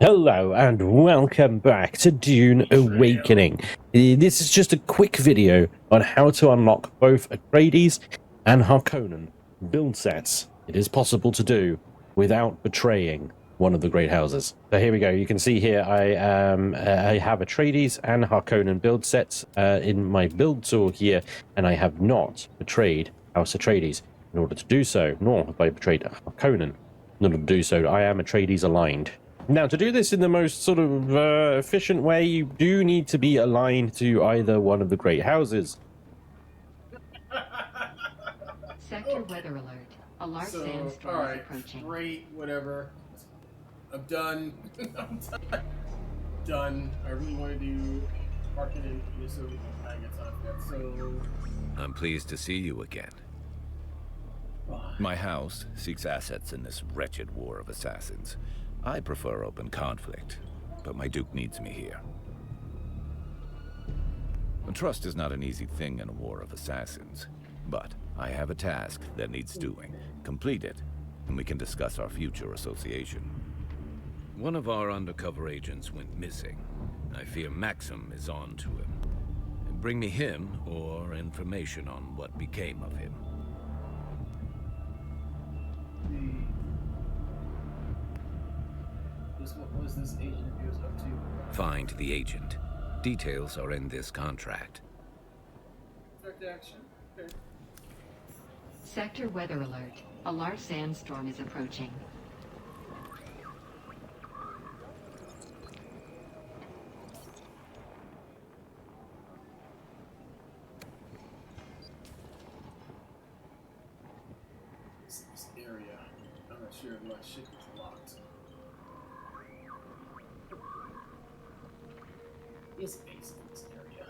Hello and welcome back to Dune Awakening. This is just a quick video on how to unlock both Atreides and Harkonnen build sets. It is possible to do without betraying one of the great houses. So here we go. You can see here I have Atreides and Harkonnen build sets in my build tool here, and I have not betrayed House Atreides in order to do so, nor have I betrayed Harkonnen in order to do so. I am Atreides aligned. Now, to do this in the most sort of efficient way, you do need to be aligned to either one of the great houses. Sector weather alert. A large sandstorm is approaching. Great, whatever. I'm done. I'm done. I really want to do marketing, so I get time for that. So I'm pleased to see you again. My house seeks assets in this wretched war of assassins. I prefer open conflict, but my Duke needs me here. Trust is not an easy thing in a war of assassins, but I have a task that needs doing. Complete it, and we can discuss our future association. One of our undercover agents went missing. I fear Maxim is on to him. Bring me him, or information on what became of him. What was this agent of yours up to? Find the agent. Details are in this contract. Action. Okay. Sector weather alert. A large sandstorm is approaching. This area, I'm not sure if my ship is locked. It's base in this area.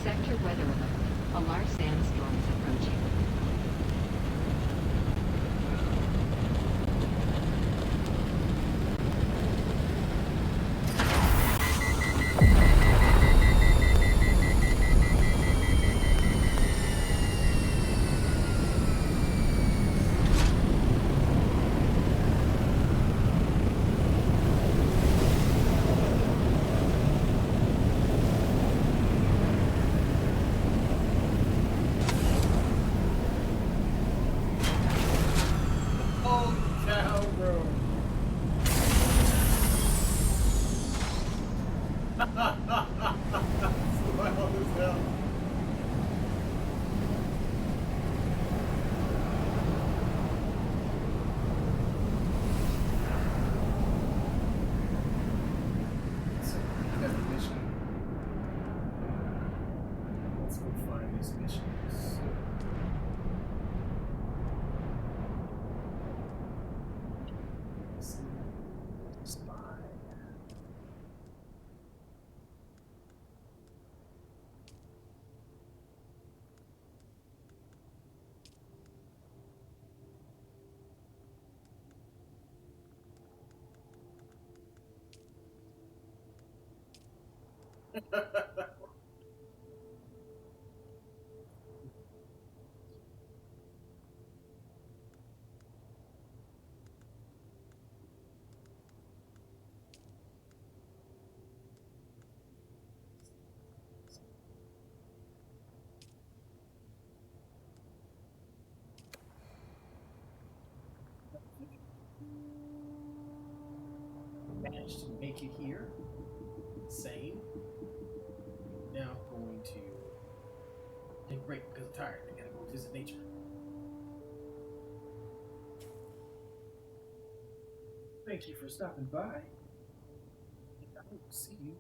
Sector weather alert. A large sandstorm is approaching. Wild as hell. So, we got a mission. Let's go find these missions. Spy. Managed to make it here. Same. Now going to take a break because I'm tired. I gotta go visit nature. Thank you for stopping by. And I will see you